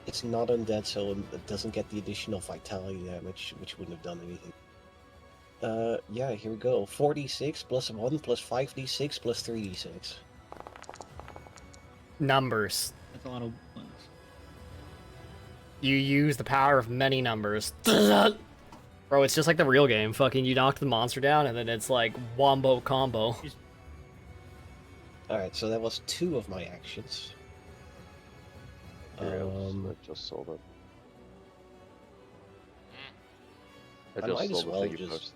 It's not undead, so it doesn't get the additional vitality damage, which wouldn't have done anything. Yeah, here we go. 4d6 plus 1 plus 5d6 plus 3d6. numbers. That's a lot of ones. You use the power of many numbers. Bro, it's just like the real game. Fucking, you knock the monster down, and then it's like wombo combo. Alright, so that was 2 of my actions. I just saw that. I I might just as saw the well thing you just- posted.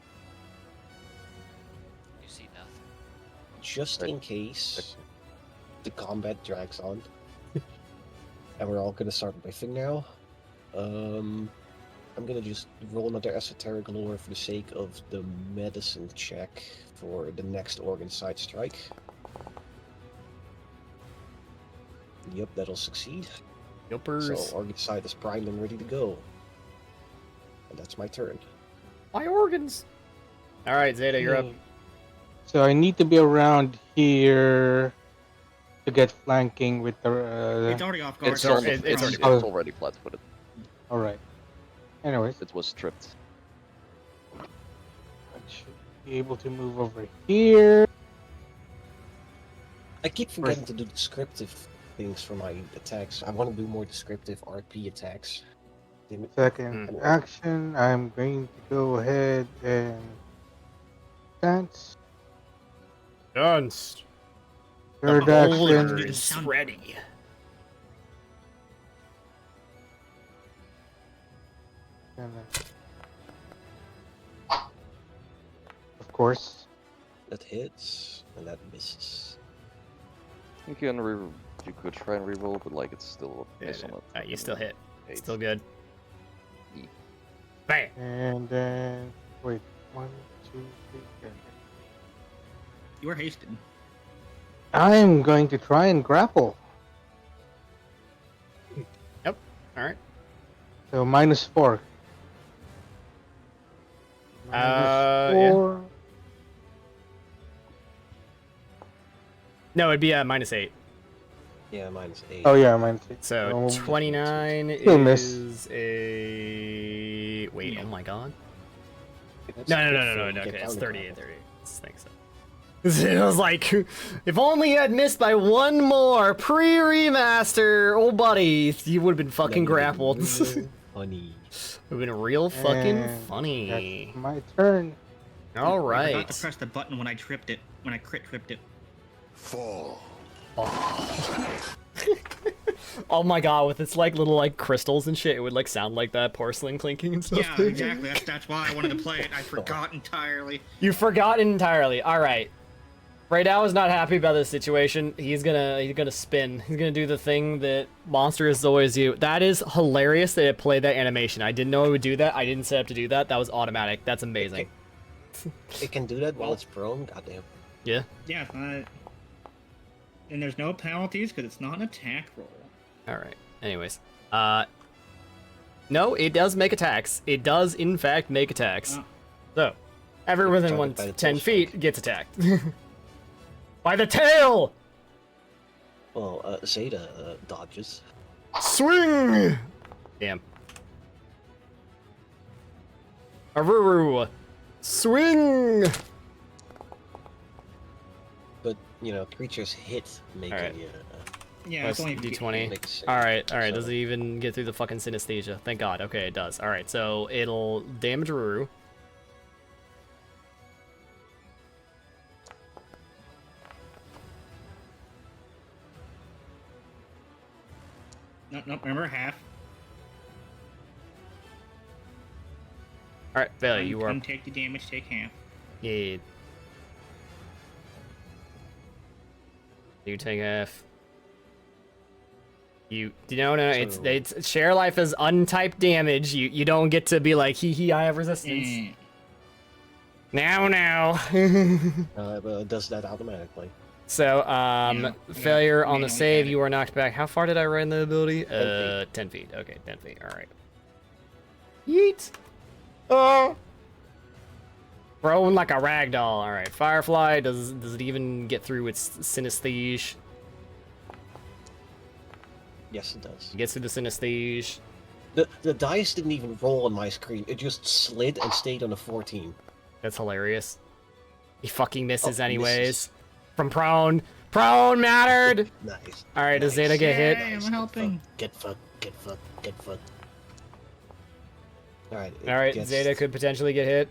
You see nothing. Just Right. in case the combat drags on. And we're all gonna start riffing now. I'm gonna just roll another esoteric lore for the sake of the medicine check for the next organ side strike. Yep, that'll succeed. Yopers. So organ side is primed and ready to go. And that's my turn. My organs. All right, Zeta, you're up. So I need to be around here to get flanking with the. It's already off guard. It's, al- on the- it- it's, it's it's already- already flat-footed. All right. Anyways, It was stripped. I should be able to move over here. I keep forgetting to do descriptive things for my attacks. I want to do more descriptive RP attacks. Damn it. Second action, I'm going to go ahead and dance. Dance. Third Oh, action, Lord. is ready. and of course, That hits, and that misses. I think you could try and reroll, but like it's still a miss on it. You still hit. Eight. Still good. E. Bam. and then wait, 1, 2, 3. Okay. You are hasted. I'm going to try and grapple. All right. So -4. Yeah. -4. No, it'd be a -8. Yeah, mine's 8. Oh yeah, mine too. So Oh, 29 Still miss. is a... Wait, Yeah. oh my god. That's No, a no, good no, no, thing no, to no, get okay, it's down 38, to 38. I think so. It was like, if only you had missed by one more pre-remaster, old buddy, you would have been fucking grappled. Funny. Would have been real fucking And funny. That's my turn. All I forgot right. to press the button when I tripped it. When I crit tripped it. Oh my god, with its like little like crystals and shit, it would like sound like that porcelain clinking and stuff. Yeah, exactly. That's why I wanted to play it. I forgot entirely. You forgot entirely. All right. Raydao is not happy about this situation. He's gonna spin. He's gonna do the thing that monsters always do. That is hilarious that it played that animation. I didn't know it would do that. I didn't set up to do that. That was automatic. That's amazing. It can do that while it's prone. Goddamn. Yeah. Yeah, it's not. And there's no penalties because it's not an attack roll. All right. Anyways, no, it does make attacks. It does in fact make attacks. Oh. So, ever within target by the 10 tail feet strike. gets attacked. By the tail! Well, Zeta dodges. Swing! Damn. Aruru. Swing! But, you know, creatures hit make Alright. Yeah, Plus it's only D20. make a save. Alright, So- does it even get through the fucking synesthesia? Thank god. Okay, it does. Alright, so it'll damage Aruru. No, remember half. Alright, Vela, you are... Come take the damage, take half. Yeah. You take half. No, So- it's share life as untyped damage. You don't get to be like, hee, I have resistance. Eh. Now. But it does that automatically. So, Yeah, failure on the manually save, added. you are knocked back. How far did I run the ability? 10 10 feet. Okay, 10 feet. Alright. Yeet! Oh! Thrown like a ragdoll. Alright, Firefly, does it even get through its synesthese? Yes, it does. It gets through the synesthese. The dice didn't even roll on my screen. It just slid and stayed on a 14. That's hilarious. He fucking misses Oh, anyways. misses. From prone. Prone mattered! Nice. Alright, does Nice. Zeta get hit? Yay, I'm helping. Get fucked. Get fucked. Get fucked. Alright. Alright, Zeta could potentially get hit.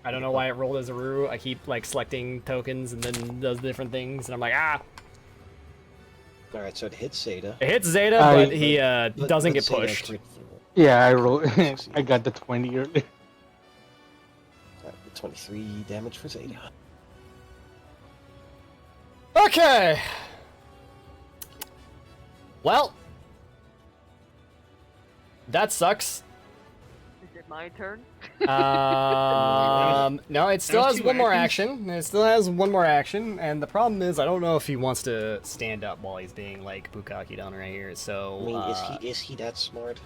I don't know why it rolled as a Ruru. I keep like selecting tokens and then does different things, and I'm like, ah! Alright, so it hits Zeta. It hits Zeta, I- but he but- doesn't but get Zeta pushed. crit through. Yeah, I rolled. I got the 20 earlier. Alright, 23 damage for Zeta. Okay! Well, that sucks. Is it my turn? No, it still That has was one two more actions? action. It still has one more action, and the problem is I don't know if he wants to stand up while he's being like Bukaki down right here. So, I mean, is he that smart?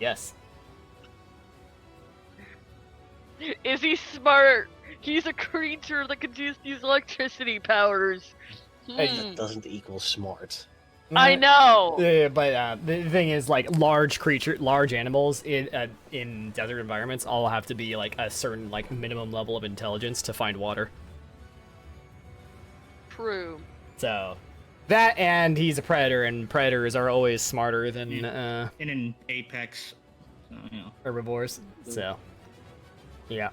yes. Is he smart? He's a creature that can use electricity powers. Hey, Hmm. That doesn't equal smart. I know. Yeah, but the thing is, like, large animals in desert environments all have to be like a certain like minimum level of intelligence to find water. True. So, that and he's a predator, and predators are always smarter than And in Apex, so, you know. herbivores. So, yeah.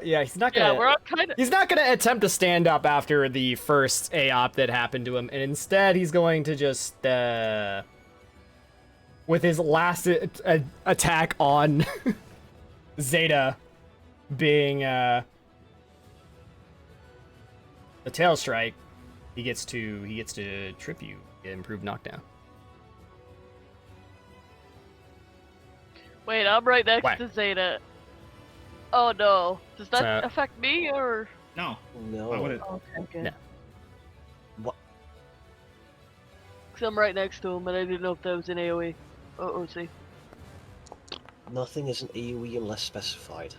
Yeah, he's not Yeah, gonna. we're all kind of. He's not going to attempt to stand up after the first AOP that happened to him, and instead he's going to just, with his last attack on Zeta being the tail strike, he gets to trip you, get improved knockdown. Wait, I'm right next Whack. to Zeta. Oh no. Does that So- affect me or? No. No. Why would it? Okay, good. No. What? Cause I'm right next to him, and I didn't know if that was an AOE. OC. Nothing is an AoE unless specified.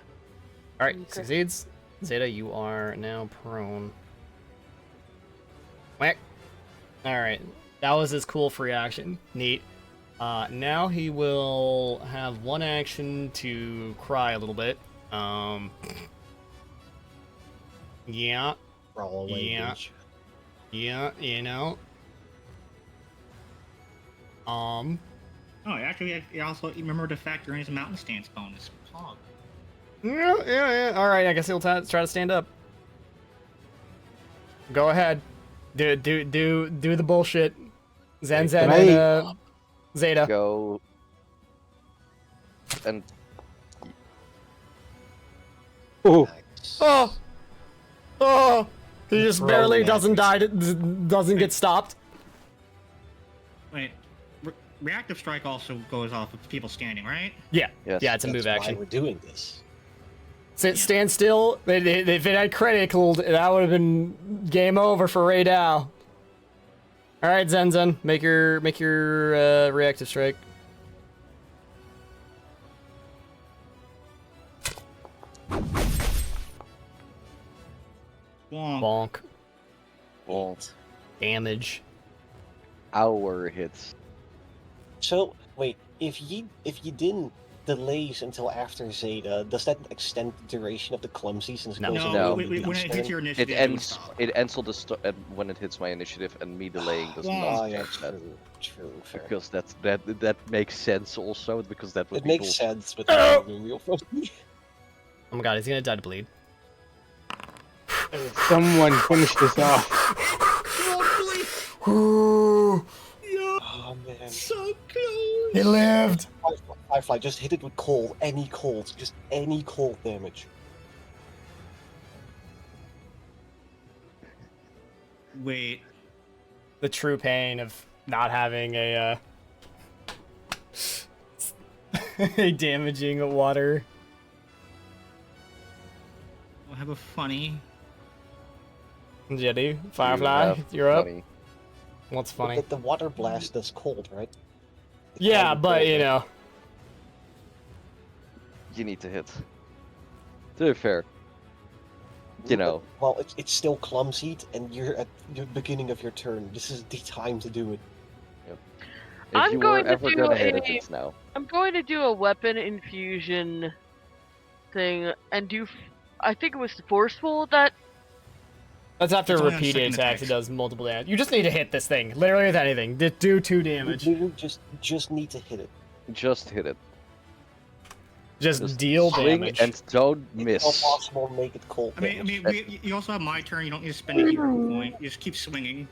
All right, Okay. succeeds. Zeta, you are now prone. Whack. Alright. That was his cool free action. Neat. Now he will have one action to cry a little bit. Yeah. Crawl away, Yeah. bitch. Yeah, you know. Oh, actually, I also remember to factor in his mountain stance bonus. Pog. Yeah. Alright, I guess he'll try to stand up. Go ahead. Do the bullshit. Zen Can and I- Zeta. Go. And Oh, Nice. Oh! He just Throw barely that. doesn't get stopped. Wait, reactive strike also goes off of people standing, right? Yeah. yes. Yeah, it's a move That's action. why we're doing this. Stand still. If it had criticaled, that would have been game over for Ray Dow. All right, Zen, make your reactive strike. Bonk. Bonk. Well, Damage. our hits. So wait, if you didn't delays until after Zeta, does that extend the duration of the clumsy since it No. goes No, into No. the when it next hits your turn? initiative, It would ends. stop. It ends on the when it hits my initiative, and me delaying does Yeah. not Oh yeah, affect that. true, fair. Because that makes sense also because that would It be makes bullshit. sense, but Oh! that's being real funny. Oh my god, he's gonna die to bleed. someone finish this off. Ooh, Oh man. So close. he lived. Firefly, just hit it with cold, any cold, just any cold damage. Wait. The true pain of not having a a damaging water. We'll have a funny. Jetty, You Firefly, have you're up. funny. What's But funny? the water blast does cold, right? It Yeah, can be but cold, you right? know, You need to hit. To be fair, you know, Well, it's still clumsied, and you're at the beginning of your turn. This is the time to do it. if I'm you were going to ever do gonna hit it, a- it's now. I'm going to do a weapon infusion thing and do. I think it was forceful that. that's after It's only on repeated second attacks. It attacks. does multiple damage. You just need to hit this thing, literally with anything. Do 2 damage. You just need to hit it. Just hit it. Just deal swing damage. and don't It's miss. impossible to make it cold I damage. mean, you also have my turn. You don't need to spend a hero point. You just keep swinging.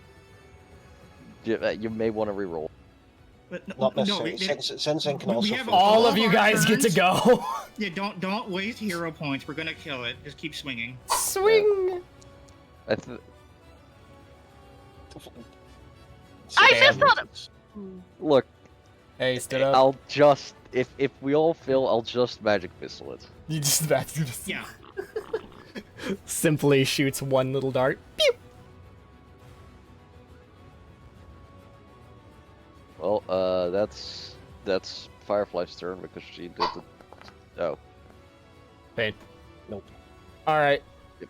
You may want to reroll. But Not no, necessarily. Sensen can we also. have fill All it. of you our guys get to turns. go. Yeah, don't waste hero points. We're gonna kill it. Just keep swinging. Swing. I th- I just thought. look, Hey, stood up. I'll just if we all fail, I'll just magic missile it. You just Yeah. simply shoots one little dart. Pew! Well, that's Firefly's turn because she did the. Oh, Pain. Nope. All right. Yep.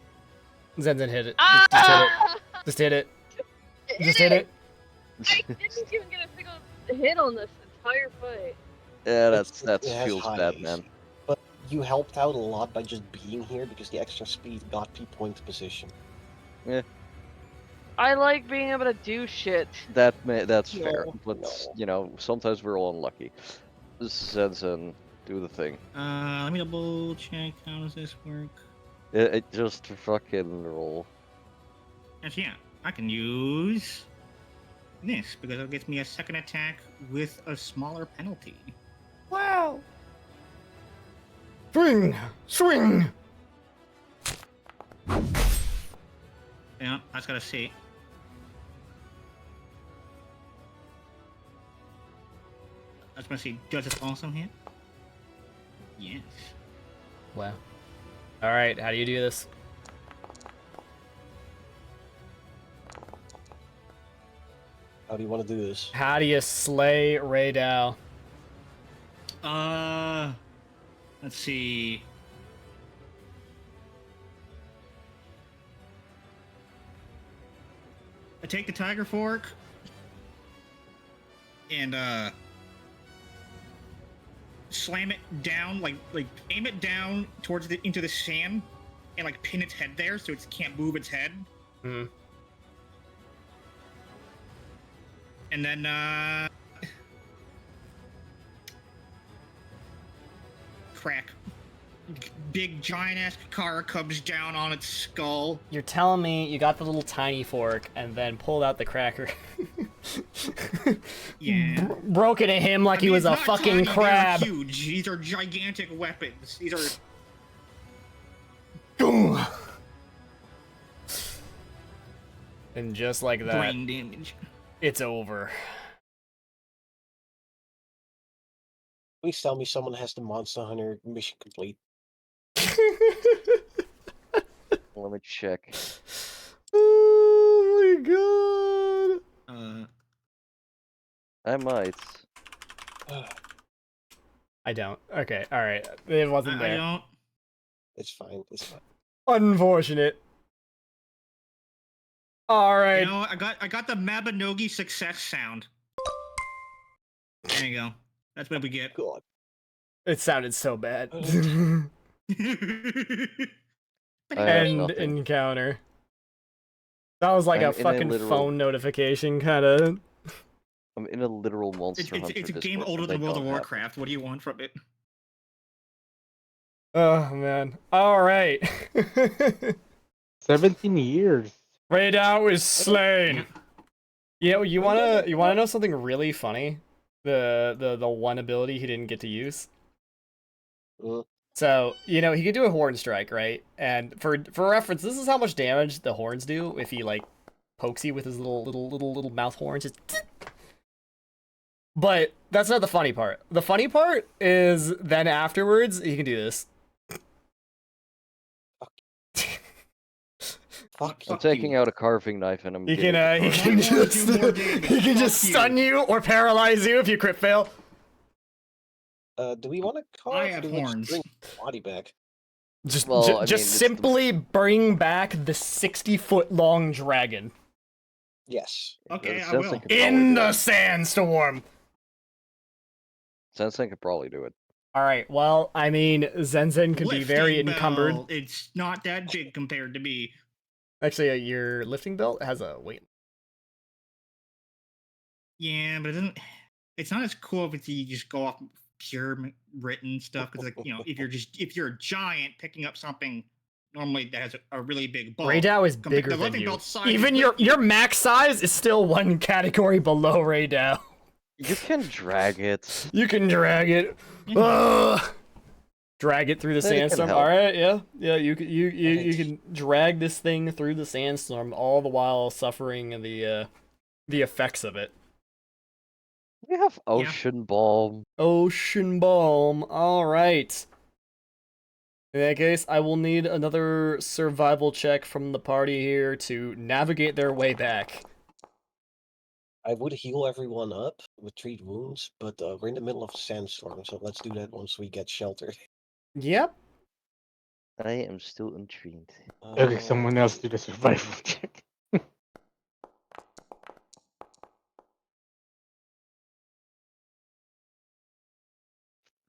Zen hit it. Ah! Just hit it. Just hit it. I didn't even get a single hit on this entire fight. yeah, It that has feels high bad, AC. man. But you helped out a lot by just being here because the extra speed got you point position. I like being able to do shit. That's fair, No, but no. you know sometimes we're all unlucky. Zenzen, do the thing. Let me double check. How does this work? It just fucking roll. Actually, yeah, I can use this because it gets me a second attack with a smaller penalty. Wow. Swing. Swing. Yeah, I just gotta see. I just wanna see, does this also hit? Yes. Wow. All right. How do you do this? How do you want to do this? How do you slay Ray Dow? Let's see. I take the Tiger Fork and slam it down, like aim it down towards into the sand, and like pin its head there so it can't move its head. Hmm. And then crack. Big giant ass Kakara comes down on its skull. You're telling me you got the little tiny fork and then pulled out the cracker. Yeah. Broke it at him like I he mean, was it's a not fucking tiny, they're crab. huge. These are gigantic weapons. These are And just like that, brain damage. it's over. Please tell me someone has the Monster Hunter mission complete. Let me check. Oh my god. I might. I don't. Okay, alright. It wasn't I there. don't. It's fine. It's fine. Unfortunate. Alright. You know, I got the Mabinogi success sound. There you go. That's what we get. God. It sounded so bad. I have End nothing. encounter. That was like I'm a in a fucking literal- phone notification kind of. I'm in a literal monster It's hunter. a game Discord, older and than they World of don't have Warcraft. What do you want from it? Oh man. Alright. 17 years. Raidou is slain. You wanna know something really funny? The one ability he didn't get to use. So, he could do a horn strike, right? And for reference, this is how much damage the horns do if he like pokes you with his little mouth horns. Just But that's not the funny part. The funny part is then afterwards he can do this. Fuck I'm you. taking out a carving knife and I'm. He giving can it to he Carving can Knife. I wanna just do more damage. he can just Fuck you. stun you or paralyze you if you crit fail. Do we want to call I it? have Do we just horns. bring body back? Just Well, I mean, just it's the- simply bring back the 60-foot long dragon Yes. Okay, Yeah, I will. Sensei could probably in do the it. sandstorm. Sensei could probably do it. All right. Well, I mean, Zenzen can be very Lifting encumbered. bell, it's not that big compared to me. Actually, your lifting belt has a weight. Yeah, but it doesn't. It's not as cool if you just go off pure written stuff. Because if you're a giant picking up something normally that has a really big bulk. Raidou is compa- bigger the than lifting you. belt size Even is your big- your max size is still one category below Raidou. You can drag it. You can drag it. Mhm. Ugh. Drag it through the Then it can sandstorm. help. All right, yeah. You Right. can drag this thing through the sandstorm, all the while suffering the effects of it. We have Ocean Balm. Ocean Balm. All right. In that case, I will need another survival check from the party here to navigate their way back. I would heal everyone up with treat wounds, but we're in the middle of a sandstorm, so let's do that once we get sheltered. Yep. I am still intrigued. Okay, someone else do the survival check.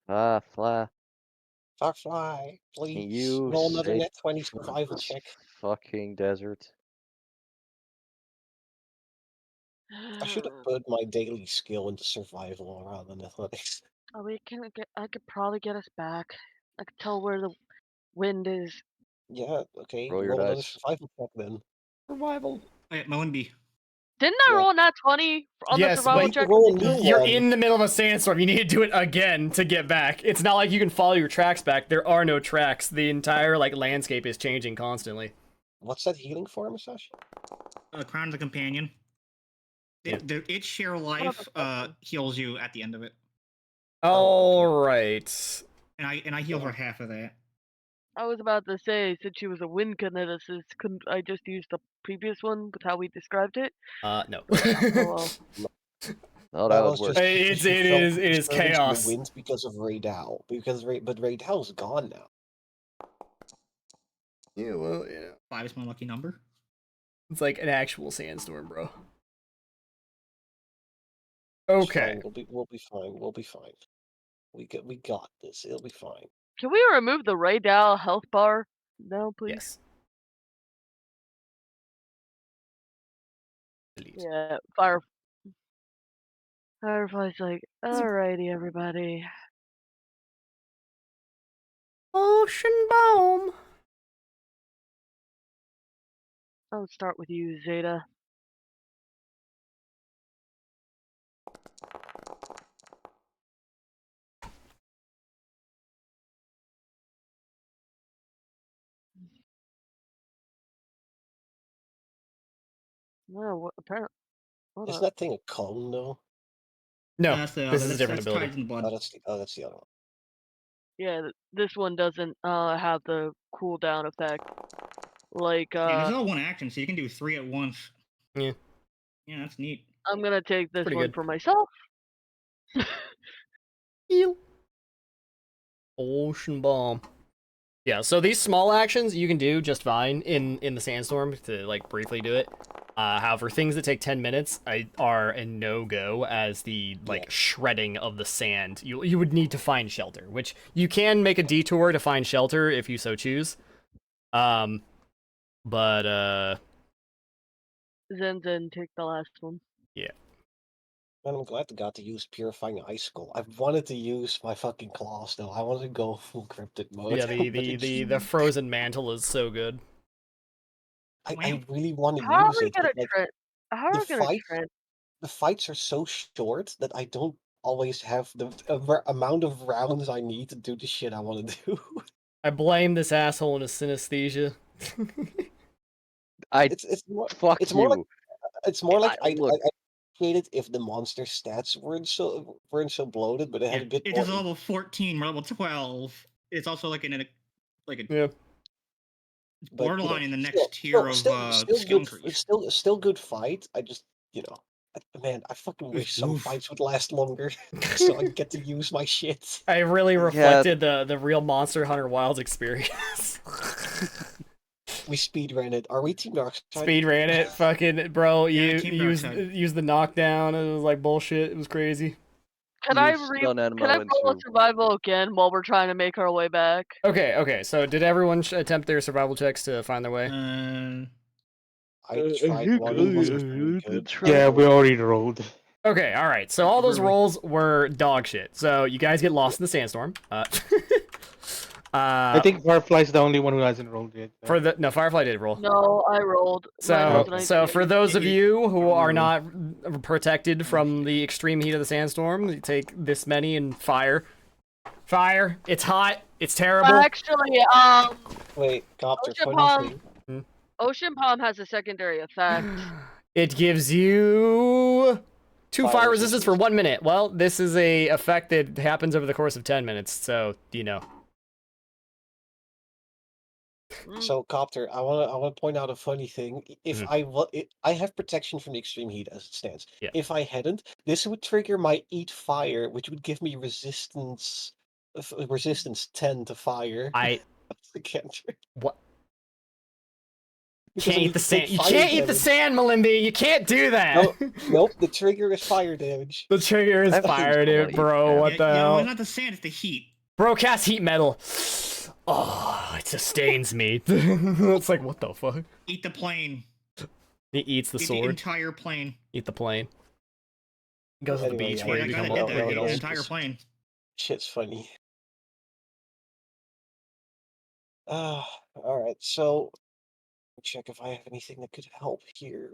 Fly. Firefly, please You roll another save net 20 survival this check. fucking desert. I should have put my daily skill into survival rather than athletics. Oh, I could probably get us back. I could tell where the wind is. Yeah, okay, Roll your roll another dice. survival check then. Survival. Wait, Moenby. Didn't I Yeah. roll nat 20 on the Yes, survival but check? roll a new You're one. in the middle of a sandstorm. You need to do it again to get back. It's not like you can follow your tracks back. There are no tracks. The entire landscape is changing constantly. What's that healing for, Masashi? Crown of the Companion. Its share life heals you at the end of it, All right. and I heal for half of that. I was about to say, since she was a wind kineticist, couldn't I just use the previous one with how we described it? No. Oh, Oh, that would work. It you felt is disturbance in the chaos. winds because of Raidou. But Raidou's gone now. Yeah, well, yeah. 5 is my lucky number. It's like an actual sandstorm, bro. It's Okay. fine, we'll be fine. We'll be fine. We got this. It'll be fine. Can we remove the Ray Dow health bar now, please? Yes. Delete. Yeah, Firefly's like, alrighty, everybody. Ocean bomb. I'll start with you, Zeta. No, what, apparently, hold Isn't on. that thing a cone though? No, That's the this other. is a different that's ability. Tides in Blood. That's the other one. Yeah, this one doesn't have the cooldown effect. Like, Yeah, this is all one action, so you can do 3 at once. Yeah. Yeah, that's neat. I'm gonna take this Pretty one good. for myself. Ew. Ocean bomb. Yeah, so these small actions you can do just fine in the sandstorm to like briefly do it. However, things that take 10 minutes are a no-go as the like shredding of the sand. You would need to find shelter, which you can make a detour to find shelter if you so choose. But Zen, take the last one. Man, I'm glad I got to use Purifying Icicle. I've wanted to use my fucking claws though. I wanted to go full cryptid mode. yeah, but the frozen mantle is so good. I really want to How are use we it. gonna But, like, trend? How are the we gonna fight- trend? the fights are so short that I don't always have the amount of rounds I need to do the shit I want to do. I blame this asshole and his synesthesia. It's more Fuck it's you. more like it's more like look. I appreciate it if the monster stats weren't so bloated, but it had Yeah, a bit it more. is level 14, we're level 12. It's also like in a Yeah. it's but, you know, borderline in the still- next tier of still good, Skellincrease. still good fight. I just, man, I fucking wish some Oof. fights would last longer so I get to use my shit. I really reflected the real Monster Hunter Wilds experience. We speedran it. Are we Team Dark Side? Speed ran it, fucking bro. Yeah, You Team use Darkside. the knockdown. It was like bullshit. It was crazy. Can I Use stun can ammo I roll a into- survival again while we're trying to make our way back? Okay. So did everyone attempt their survival checks to find their way? I tried one. It wasn't very good. Yeah, we already rolled. Okay, all right. So all those Really? rolls were dog shit. So you guys get lost in the sandstorm. I think Firefly's the only one who hasn't rolled yet. no, Firefly did roll. No, I rolled. Mine was So, 19. so for those of It- you who are not protected from the extreme heat of the sandstorm, you take this many and fire. Fire! It's hot. It's terrible. Actually, Wait, Copter, Ocean funny Palm. thing. Ocean Palm has a secondary effect. It gives you 2 Fire fire resistance for resistance. 1 minute. Well, this is a effect that happens over the course of 10 minutes, so you know. So, Copter, I want to point out a funny thing. If I have protection from the extreme heat as it stands. Yeah. If I hadn't, this would trigger my Eat Fire, which would give me resistance 10 to fire. I That's the cantrip. what? Because Can't of eat the big sand. You fire can't eat the damage. sand, Malimby. You can't do that. Nope, the trigger is fire damage. The trigger is That seems fire, dude, funny. bro. Yeah, What the yeah, hell? well, it's not the sand, it's the heat. Bro, cast heat metal. Oh, it sustains me. It's like, what the fuck? Eat the plane. He eats the Eat the sword. entire plane. Eat the plane. Goes to the Anyway, beach yeah, where Yeah, you that become guy all that no, did that. no, Eat no, the no. entire plane. Shit's funny. Alright, so check if I have anything that could help here.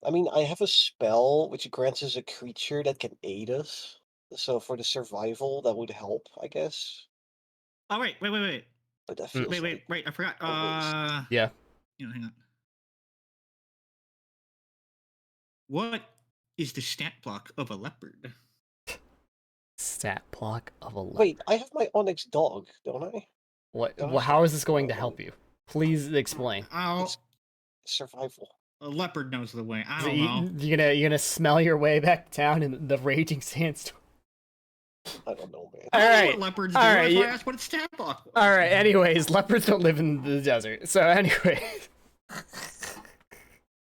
I mean, I have a spell which grants us a creature that can aid us. So for the survival, that would help, I guess. Oh, wait. But that feels Wait, I forgot. a waste. Yeah. Hang on. What is the stat block of a leopard? Stat block of a leopard. Wait, I have my Onyx dog, don't I? What? gosh. Well, how is this going to help you? Please explain. Oh, It's survival. a leopard knows the way. I So don't know. you're gonna smell your way back to town in the raging sandstorm. I don't know, man. All I don't know right. what leopards do. All That's right, why you- I asked what a stat block was. All right. Anyways, leopards don't live in the desert. So, anyways,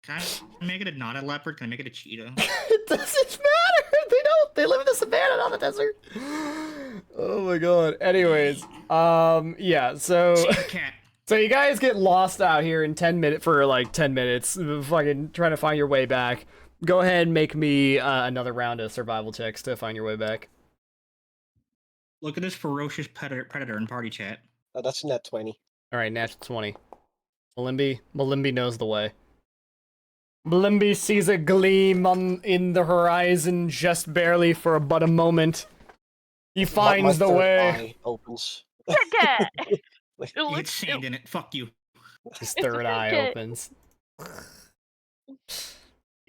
Can I make it a not a leopard? Can I make it a cheetah? it doesn't matter. They don't. They live in the savannah, not the desert. Oh my god. Anyways, yeah. So, Cheetah cat. so you guys get lost out here in 10 minutes for like 10 minutes, fucking trying to find your way back. Go ahead and make me another round of survival checks to find your way back. Look at this ferocious predator in party chat. That's net 20. All right, natural 20. Malimbi knows the way. Malimbi sees a gleam in the horizon just barely for but a moment. He finds My the third way. eye opens. Yeah. You It get looks sand in it. Fuck you. His It's third eye okay. opens.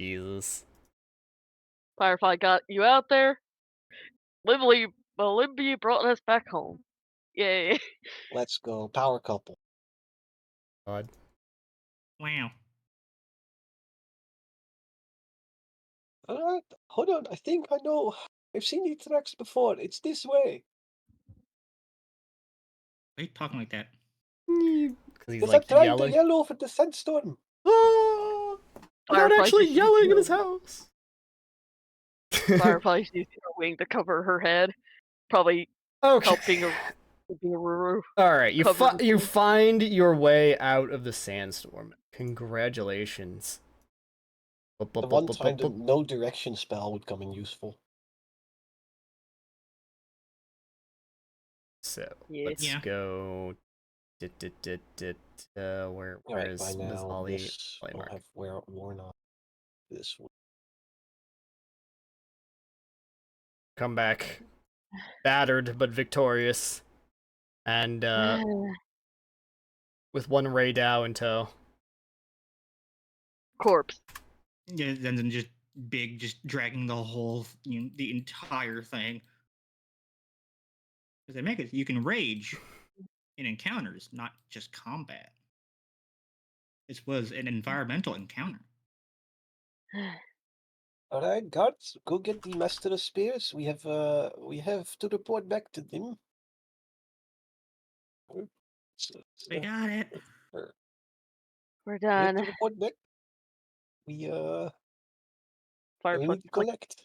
Jesus. Firefly got you out there. Malimbi brought us back home. Yay. Let's go. Power couple. God. Wow. Alright, hold on. I think I know. I've seen these tracks before. It's this way. Why are you talking like that? Because he's Because like I'm trying yelling. to yell over the sandstorm. Ah! I'm not Firefly actually just yelling in used his house. Firefly's using her wing to cover her head. Probably Okay. helping her Ruru. All right, you cover the you thing. find your way out of the sandstorm. Congratulations. The one time the no direction spell would come in useful. So Yeah. let's Yeah. go. Where Alright, is by now Ollie? this play will mark? have worn off. This will. Come back, battered but victorious, and with one Ray Dow in tow. Corpse. Yeah, and then just big, just dragging the whole, the entire thing. Because they make it, you can rage in encounters, not just combat. This was an environmental encounter. Alright, guards, go get the Master of Spears. We have to report back to them. They got it. We're We have done. to report back. We need Firefly. to collect.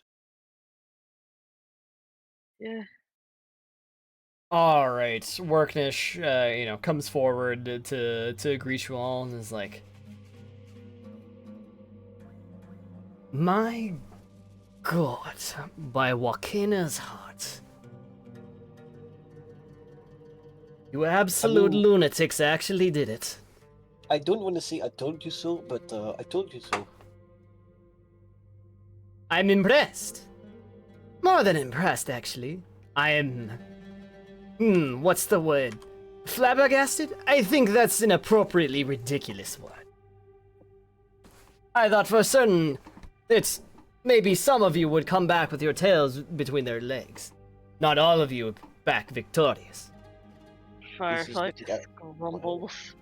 Yeah. All right, Worknish, comes forward to greet you all and is like, "My God, by Wakina's heart, you absolute mean- lunatics actually did it. I don't want to say I told you so, but I told you so. I'm impressed. More than impressed, actually. I am. What's the word? Flabbergasted? I think that's an appropriately ridiculous word. I thought for certain that maybe some of you would come back with your tails between their legs. Not all of you back victorious. Firefly what the guy- just grumbles.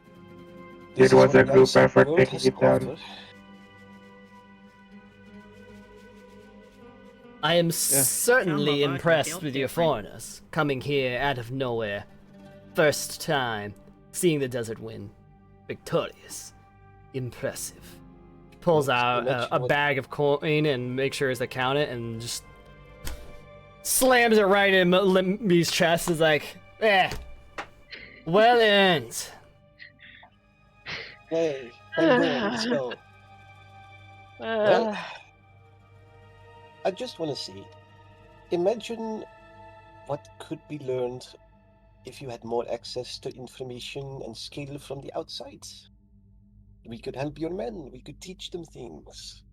It was a what group the effort world taking has it down. offered. I am certainly Some of us impressed built with your different. foreigners coming here out of nowhere. First time seeing the desert win. Victorious. Impressive. Pulls out Imagine a what- bag of coin and makes sure to count it and just slams it right in Limby's chest. Is like, well earned. Hey, I'm going, let's go. Well, I just want to see. Imagine what could be learned if you had more access to information and skill from the outside. We could help your men. We could teach them things.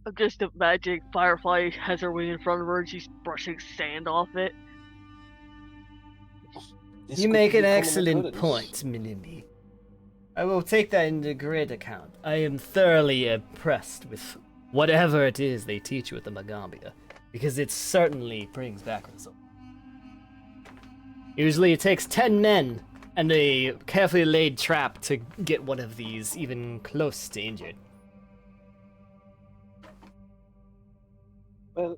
I'm just imagining Firefly has her wing in front of her and she's brushing sand off it. This You could make an become excellent occurrence. point, Minimi. I will take that into great account. I am thoroughly impressed with whatever it is they teach you at the Magambia, because it certainly brings back results. Usually it takes 10 men and a carefully laid trap to get one of these even close to injured. Well,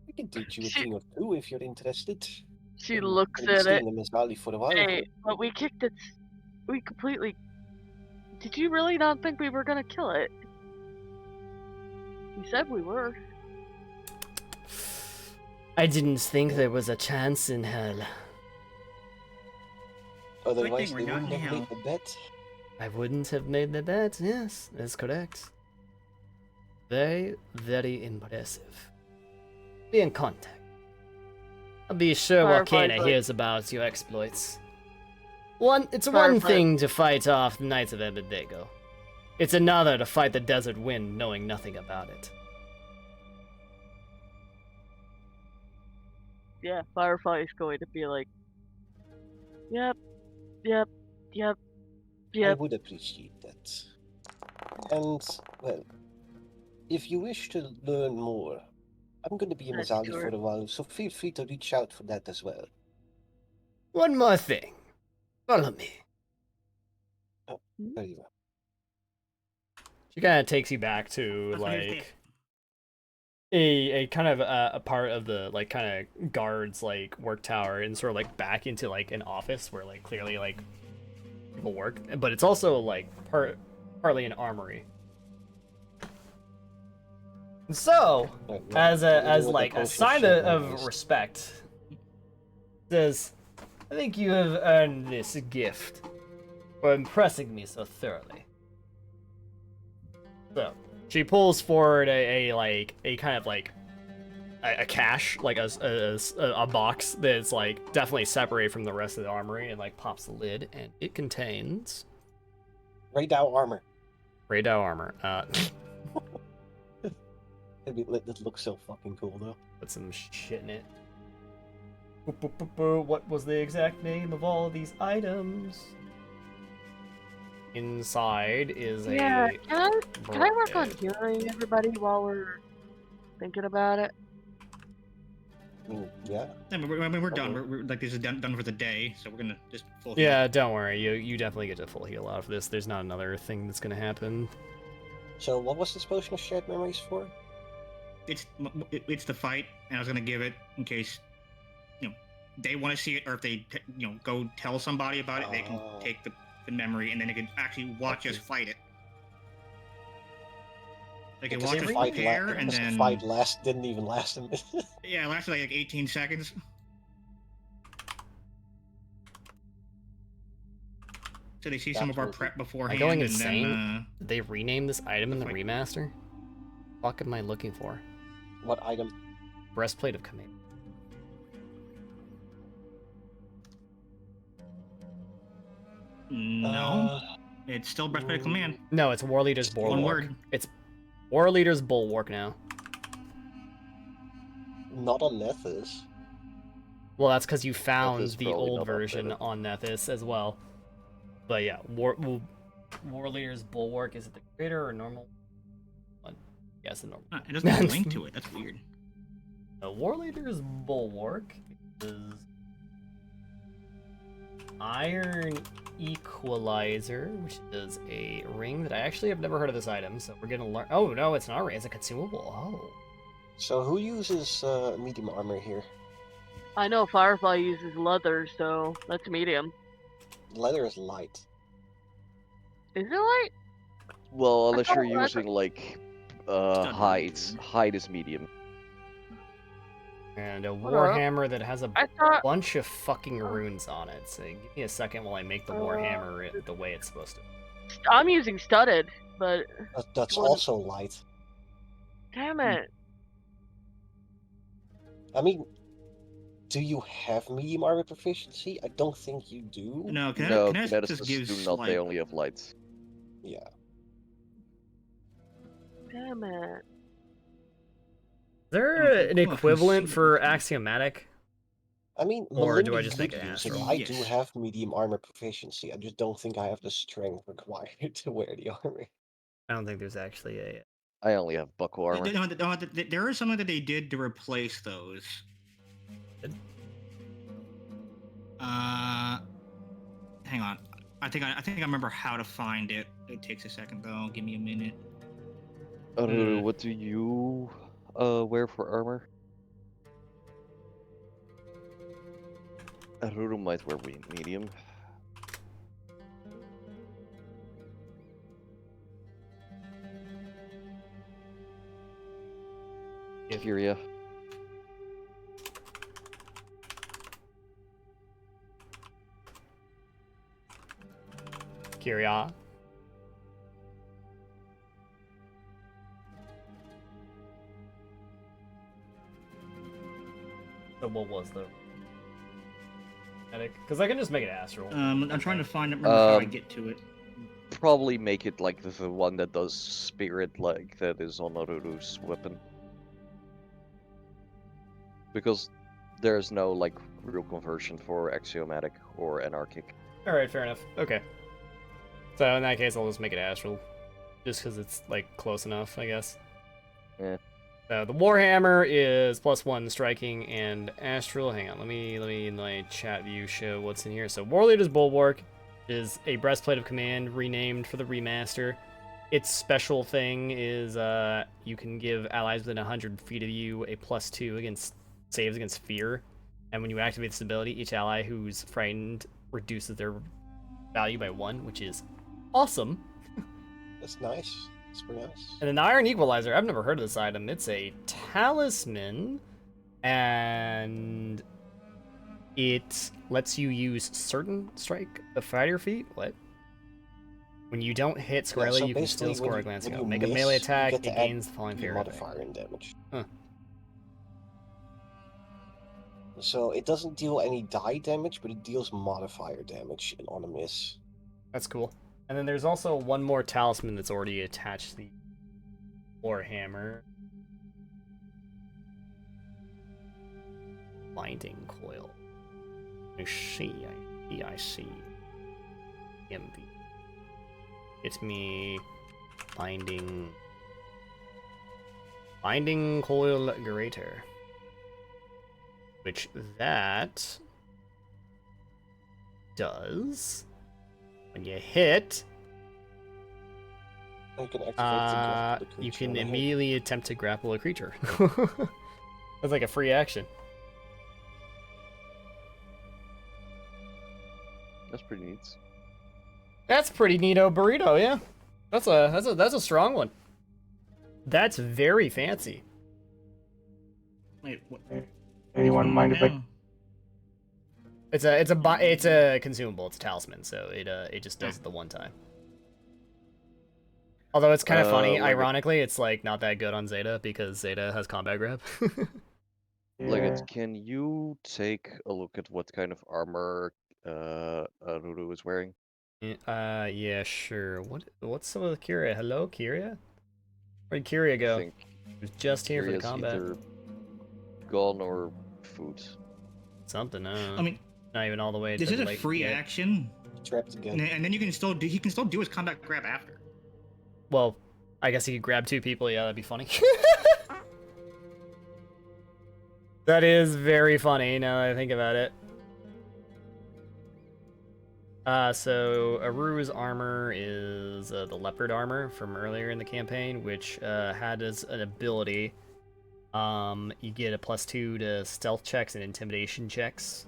we can teach you a She- thing or two if you're interested. She Been- looks been at it. staying in Miss Valley for a while. Hey, but we kicked it. We completely. Did you really not think we were gonna kill it? You said we were. I didn't think there was a chance in hell. Otherwise, we're they not wouldn't have now. made the bet. I wouldn't have made the bet. Yes, that's correct. Very, very impressive. Be in contact. I'll be sure Firefly Volcana Blade. hears about your exploits. It's one Firefly- thing to fight off the Knights of Abednego. It's another to fight the desert wind knowing nothing about it. Yeah, Firefly is going to be like, yep, yep, yep, I yep. would appreciate that. And, well, if you wish to learn more, I'm going to be in That's Mazali for sure. a while, so feel free to reach out for that as well. One more thing. Follow me. Very well. She kind of takes you back to That's what he was like a kind of a part of the like kind of guards like work tower and sort of like back into like an office where like clearly like people work, but it's also like partly an armory. So Right, as yeah, as with the like a potion sign shit of nowadays. respect, says, "I think you have earned this gift for impressing me so thoroughly." So she pulls forward a kind of like a cache, like a box that's like definitely separated from the rest of the armory, and like pops the lid, and it contains Radau armor. Radau armor. It looks so fucking cool, though. Put some shit in it. Boop, boop, boop, boop. What was the exact name of all of these items? Inside is Yeah, a. can I work on bracket. healing everybody while we're thinking about it? I mean, yeah. I mean, we're done. Okay. We're like this is done for the day, so we're gonna just full. Yeah, don't worry. You definitely get to full heal out of this. There's not another thing that's gonna happen. So, what was this potion of shared memories for? It's the fight, and I was gonna give it in case they want to see it, or if they go tell somebody about it, they can Oh. take the memory, and then they can actually watch us Okay. fight it. They can Because watch the us fight prepare, and because the then fight didn't even last a minute. yeah, it lasted like 18 seconds. So they see some That's of our worth it. prep beforehand, going and insane? then Did they rename this item in the Wait. remaster? What am I looking for? What item? Breastplate of Command. no, Uh, it's still Breastplate of Command. No, it's War Leader's Just one Bulwark. word. It's War Leader's Bulwark now. not on Nethys. Well, that's because you found is the probably old not version updated. on Nethys as well. But yeah, War Leader's Bulwark, is it the greater or normal one? Yes, the normal. It doesn't have a link to it. That's weird. The War Leader's Bulwark is Iron Equalizer, which is a ring that I actually have never heard of this item, so we're gonna learn. Oh no, it's not a ring; it's a consumable. Oh, So, who uses medium armor here? I know Firefly uses leather, so that's medium. Leather is light. Is it light? Well, I unless thought you're it was- using like not hide. medium. Hide is medium. and a Hold up. Warhammer that has a I thought. bunch of fucking runes on it. So give me a second while I make the Warhammer the way it's supposed to. I'm using studded, but That's What- also light. damn it. I mean, do you have medium armor proficiency? I don't think you do. No, No, Kinetic just kineticists gives do not. like They only have lights. Yeah. Damn it. Is there Oh, an well, equivalent for consumable. axiomatic? I mean, Or do I Melinda just make could an use it. astral? I do Yes. have medium armor proficiency. I just don't think I have the strength required to wear the armor. I don't think there's actually a. I only have buckle armor. There is something that they did to replace those. Good. Hang on. I think I remember how to find it. It takes a second though. Give me a minute. What do you wear for armor? Ruru might wear medium. Kyria. Kyria. So what was the because I can just make it astral. I'm trying to remember how I Um, get to it. Probably make it like the one that does spirit, like that is on Ruru's weapon. Because there's no like real conversion for axiomatic or anarchic. All right, fair enough. Okay. So in that case, I'll just make it astral, just because it's like close enough, I guess. Yeah. So the Warhammer is +1 striking and astral. Hang on, let me in my chat view show what's in here. So Warleader's Bulwark is a breastplate of command renamed for the remaster. Its special thing is you can give allies within 100 feet of you a +2 against saves against fear, and when you activate this ability, each ally who's frightened reduces their value by 1, which is awesome. That's nice. That's pretty nice. And then the Iron Equalizer, I've never heard of this item. It's a talisman, and it lets you use certain strike the fighter feet. What? When you don't hit squarely, so you can still basically when score a you- glancing when out. you Make a miss, melee you attack, get to it add gains the following your favor effect. modifier in damage. Huh. So it doesn't deal any die damage, but it deals modifier damage on a miss. That's cool. And then there's also one more talisman that's already attached to the Warhammer. Binding coil. I see. Envy. It's me. Binding coil greater. Which that does when you hit. You can activate the grapple the You creature can on a hit. immediately attempt to grapple a creature. That's like a free action. That's pretty neat. That's pretty neato burrito, yeah. That's a strong one. That's very fancy. Wait, what? Anyone mind if I? No. It's a consumable. It's a talisman, so it just does it the one time. Although it's kind of funny, like ironically, it's like not that good on Zeta because Zeta has combat grab. Like, can you take a look at what kind of armor Ruru is wearing? Yeah, sure. What's some of the Kyria? Hello, Kyria? Where'd Kyria I go? think He was just here for the Kyria's combat. either gone or food. Something. I mean, Not even all the way. this to is a late free yet. action, Trapped again. and then you can still do. He can still do his combat grab after. Well, I guess he could grab 2 people. Yeah, that'd be funny. That is very funny now that I think about it. So Aru's armor is the leopard armor from earlier in the campaign, which had as an ability, you get a +2 to stealth checks and intimidation checks.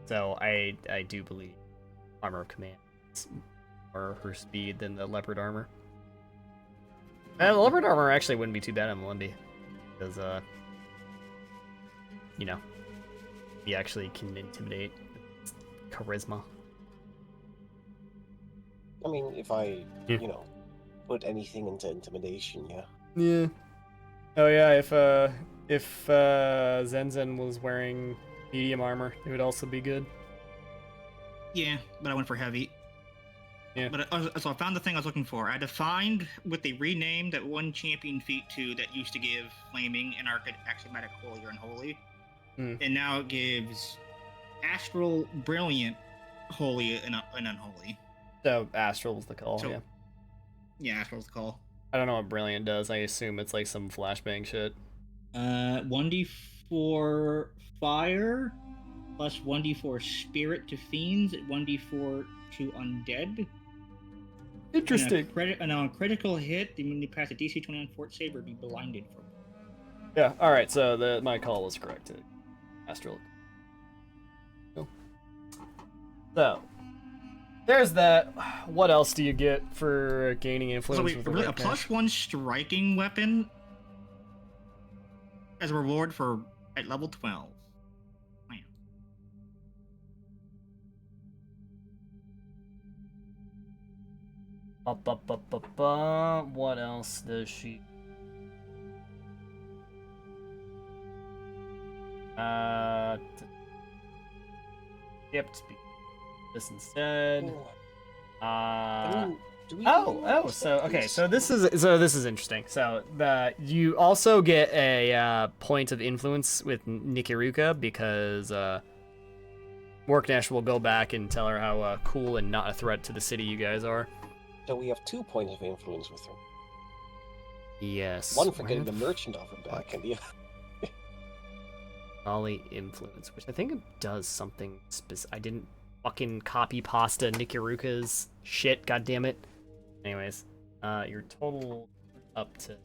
So I do believe armor of command is more her speed than the leopard armor. The leopard armor actually wouldn't be too bad on Melimby, because you know, he actually can intimidate. Charisma. I mean, if I, Yeah. put anything into intimidation, yeah. Yeah. Oh yeah, if Zenzen was wearing medium armor, it would also be good. Yeah, but I went for heavy. Yeah. But so I found the thing I was looking for. I defined what they renamed that one champion feat to that used to give flaming, anarchic, axiomatic, holy, or unholy, and now it gives astral, brilliant, holy, and unholy. So Astral's the call, So- yeah. Yeah, astral's the call. I don't know what Brilliant does. I assume it's like some flashbang shit. 1d4 fire plus 1d4 spirit to fiends, 1d4 to undead. Interesting. And on a critical hit, when you pass a DC 20 on fort save or be blinded for. Yeah, alright, so my call was correct. Astral. So, there's that. What else do you get for gaining influence So wait, with the really, a Work Nash? +1 striking weapon as a reward for at level 12. Man. What else does she? Skipped this instead. Do we So okay, so this is interesting. So you also get a point of influence with Nikiruka because Worknash will go back and tell her how cool and not a threat to the city you guys are. So we have 2 points of influence with her. Yes. One for where getting the the merchant offer back, and the Ollie influence, which I think it does something I didn't fucking copy pasta Nikiruka's shit, god damn it. Anyways, your total up to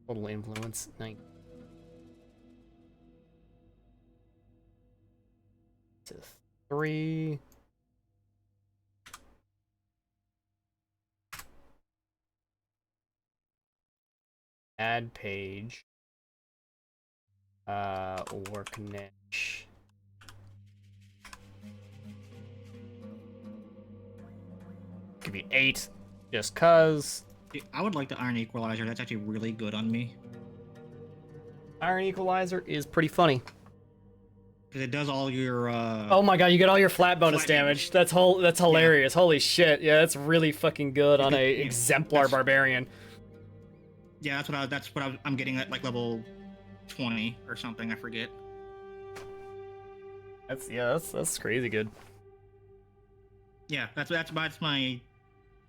total influence 9 to 3. Add page. Worknish. Give me 8, just cause. Dude, I would like the Iron Equalizer. That's actually really good on me. Iron Equalizer is pretty funny. Because it does all your, Oh my god, you get all your flat bonus Flat damage. damage. That's hilarious. Holy shit. Yeah, that's really fucking good on a Yeah, exemplar that's- barbarian. Yeah, I'm getting at like level 20 or something. I forget. That's crazy good. Yeah, that's my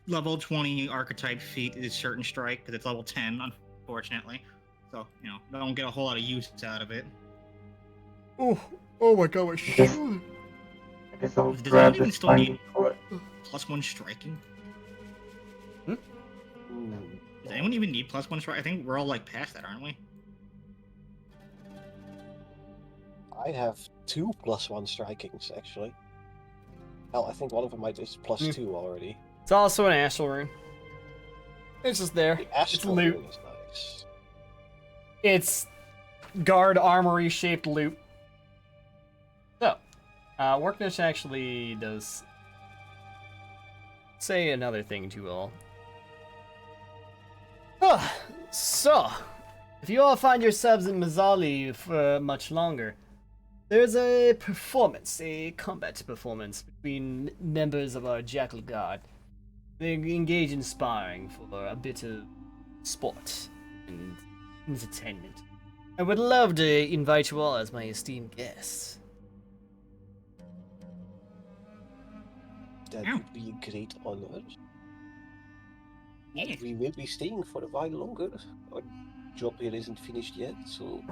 level 20 archetype feat is Certain Strike because it's level 10, unfortunately. So I don't get a whole lot of use out of it. Oh my god, my shoe. Does anyone even still need +1 striking? Does anyone even need +1 strike? I think we're all like past that, aren't we? I have 2 +1 strikings actually. Hell, I think one of them might is +2 already. It's also an astral rune. It's just there. The Astral loot. Rune is nice. It's guard armory shaped loot. So, Worknish actually does say another thing to you all. So, if you all find yourselves in Mazzali for much longer, there's a combat performance between members of our Jackal Guard. They engage in sparring for a bit of sport and entertainment. I would love to invite you all as my esteemed guests. That Ow. would be a great honor. Yeah. We will be staying for a while longer. Our job here isn't finished yet, so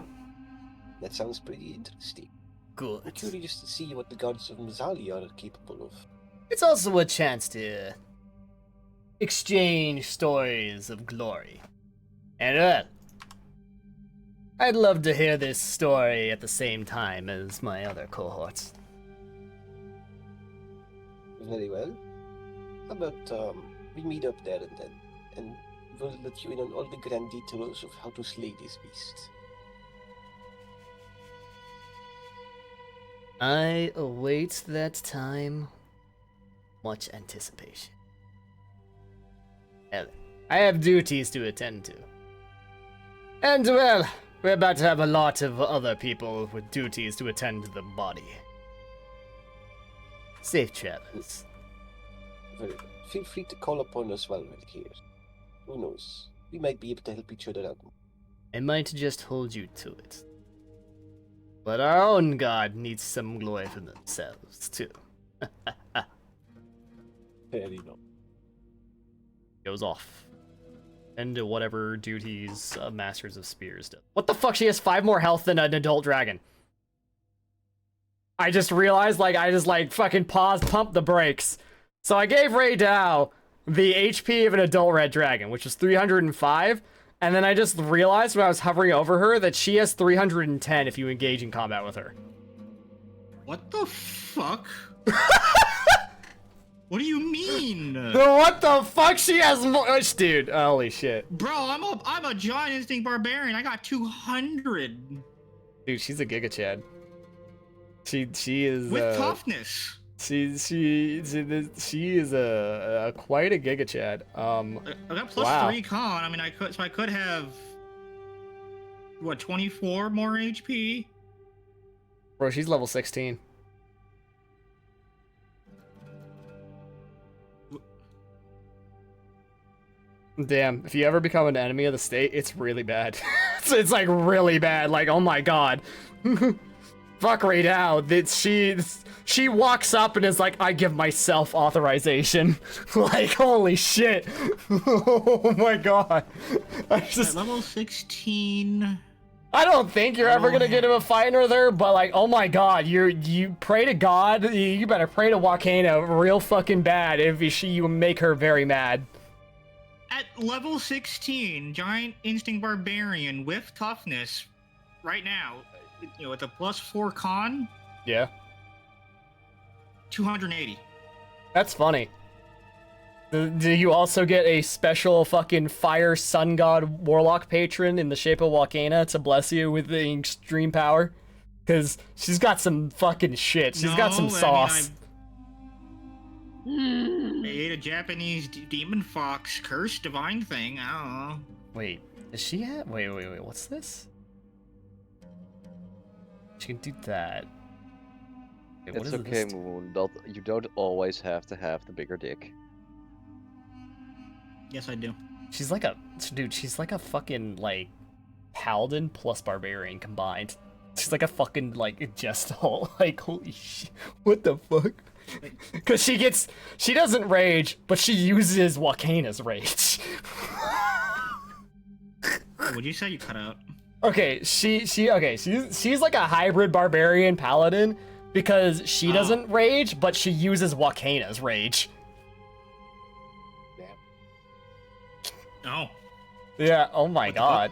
that sounds pretty interesting. I'm Good. curious to see what the gods of Mazzali are capable of. It's also a chance to exchange stories of glory. And I'd love to hear this story at the same time as my other cohorts. Very well. How about we meet up there and then, and we'll let you in on all the grand details of how to slay this beast. I await that time. Much anticipation. Ellen, I have duties to attend to. And well, we're about to have a lot of other people with duties to attend to the body. Safe travels. Very well. Feel free to call upon us while we're here. Who knows? We might be able to help each other out. I might just hold you to it. But our own god needs some glory for themselves, too. Fair enough. Goes off. And to whatever duties Masters of Spears does. What the fuck? She has 5 more health than an adult dragon. I just realized, I just, fucking paused, pumped the brakes. So I gave Ray Dow the HP of an adult red dragon, which was 305, And then I just realized when I was hovering over her that she has 310 if you engage in combat with her. What the fuck? What do you mean? What the fuck? She has more. Dude, holy shit. Bro, I'm a giant instinct barbarian. I got 200 Dude, she's a Giga Chad. She is with toughness. She is a quite a Giga Chad. I got plus wow. 3 con. I mean, I could have what 24 more HP. Bro, she's level 16. Damn, if you ever become an enemy of the state, it's really bad. it's like really bad. Like, oh my god. Fuck right now. She walks up and is like, I give myself authorization. Like, holy shit. Oh my god. I just... Level 16. I don't think you're ever gonna get into a fight with her, but like, oh my god, you pray to God, you better pray to Wakena real fucking bad if you make her very mad. At level 16, giant instinct barbarian with toughness, right now, you know, with a plus 4 con, Yeah. 280. That's funny. Do you also get a special fucking fire sun god warlock patron in the shape of Wakena to bless you with the extreme power? Because she's got some fucking shit. She's got some sauce. I ate a Japanese demon fox curse divine thing. I don't know. Wait, is she at? Wait, what's this? She can do that. Wait, what It's is okay, this? Moon. You don't always have to have the bigger dick. Yes, I do. She's like a dude. She's like a fucking like paladin plus barbarian combined. She's like a fucking like Gestal. Like holy shit, what the fuck? Because she doesn't rage, but she uses Wakena's rage. What'd you say? You cut out. Okay, she's like a hybrid barbarian paladin because she doesn't rage, but she uses Wakena's rage. Oh. Yeah. Oh my What the god.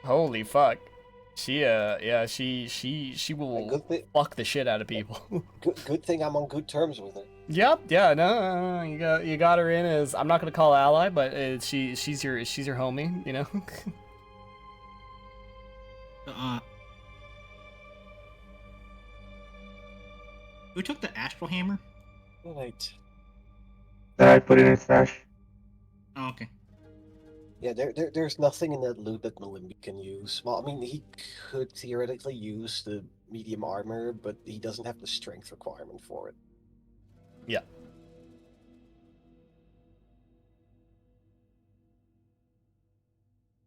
Holy fuck. She she will fuck the shit out of people. Good thing I'm on good terms with her. Yep. Yeah. No. You got her in as I'm not gonna call ally, but she's your homie. You know. Who took the astral hammer? Right. I put it in stash. Oh, okay. Yeah, there's nothing in that loot that Malimbi can use. Well, I mean, he could theoretically use the medium armor, but he doesn't have the strength requirement for it. Yeah.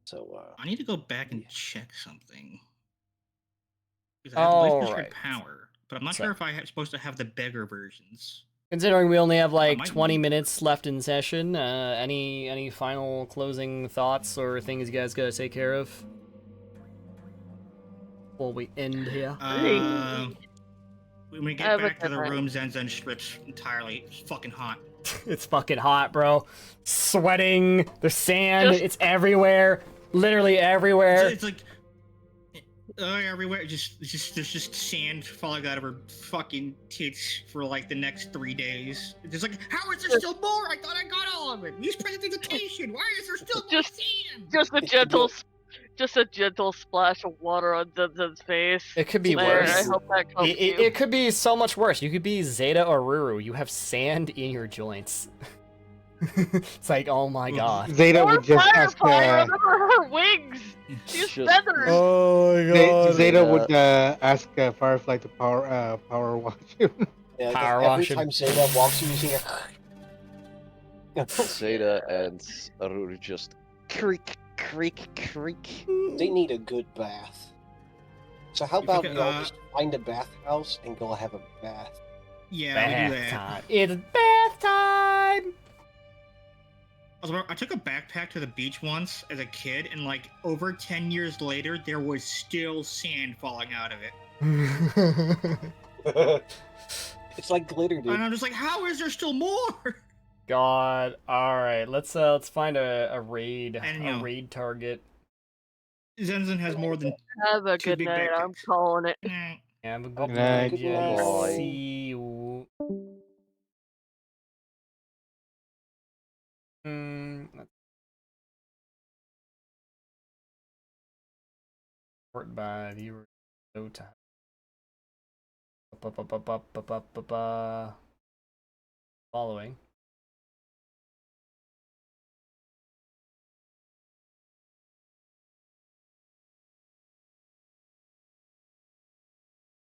So, I need to go back and check something. Because I have the legendary Alright. power, but I'm not So- sure if I'm supposed to have the beggar versions. Considering we only have like might 20 need- minutes left in session, any final closing thoughts or things you guys gotta take care of before we end here? When we I get have a back to the different- room, Zen strips entirely. It's fucking hot. It's fucking hot, bro. Sweating. There's sand. Just- It's everywhere. Literally everywhere. It's like everywhere. There's just sand falling out of her fucking tits for like the next 3 days. It's just like, how is there still more? I thought I got all of it. Use prestidigitation. Why is there still more sand? Just a gentle splash of water on Zenzen's face. It could be There, I worse. hope that helps you. It could be so much worse. You could be Zeta or Ruru. You have sand in your joints. It's like, oh my god. Zeta Or would just ask. Firefly, remember her wings? She's Just- feathers. Oh my Zeta would ask Firefly to power wash him. yeah, Power every washing. time Zeta walks, you hear. Zeta and Aruru just creak. They need a good bath. So how You about think, we all just find a bathhouse and go have a bath? Yeah, we do Bath that. time. It's bath time. I took a backpack to the beach once as a kid, and like over 10 years later, there was still sand falling out of it. It's like glitter, dude. And I'm just like, how is there still more? god. Alright, let's find a raid And, you know- raid target. Zenzen has more than Have a Two good big night. I'm backpacks. calling it. eh, Have a Okay, good Good night, night. good Jenny. night. See you. Let's sort by viewer. No time. Following.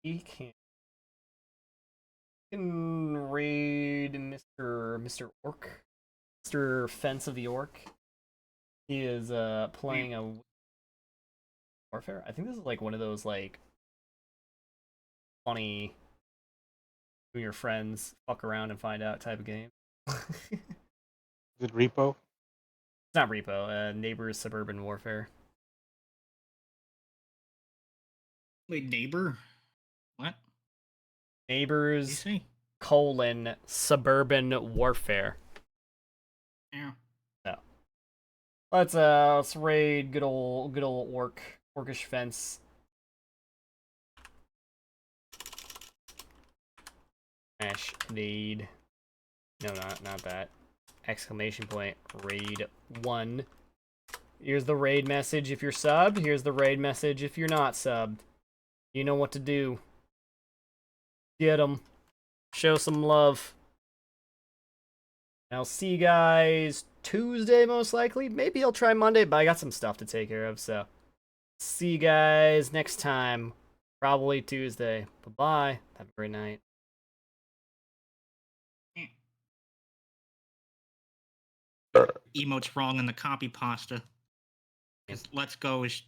He can raid Mr. Orc. Mr. Fence of the Orc. He is playing a Warfare. I think this is like one of those like funny who your friends fuck around and find out type of game. It's Is it Repo? not Repo, Neighbors Suburban Warfare. wait, neighbor? What? You Neighbors see? Suburban Warfare. Yeah. Let's raid good old orcish fence. Raid. No, not that. Exclamation point. Raid 1. Here's the raid message if you're subbed. Here's the raid message if you're not subbed. You know what to do. Get 'em. Show some love. And I'll see you guys Tuesday most likely. Maybe I'll try Monday, but I got some stuff to take care of, so. See you guys next time. Probably Tuesday. Bye-bye. Have a great night. Emote's wrong in the copy pasta. 'Cause Let's Go is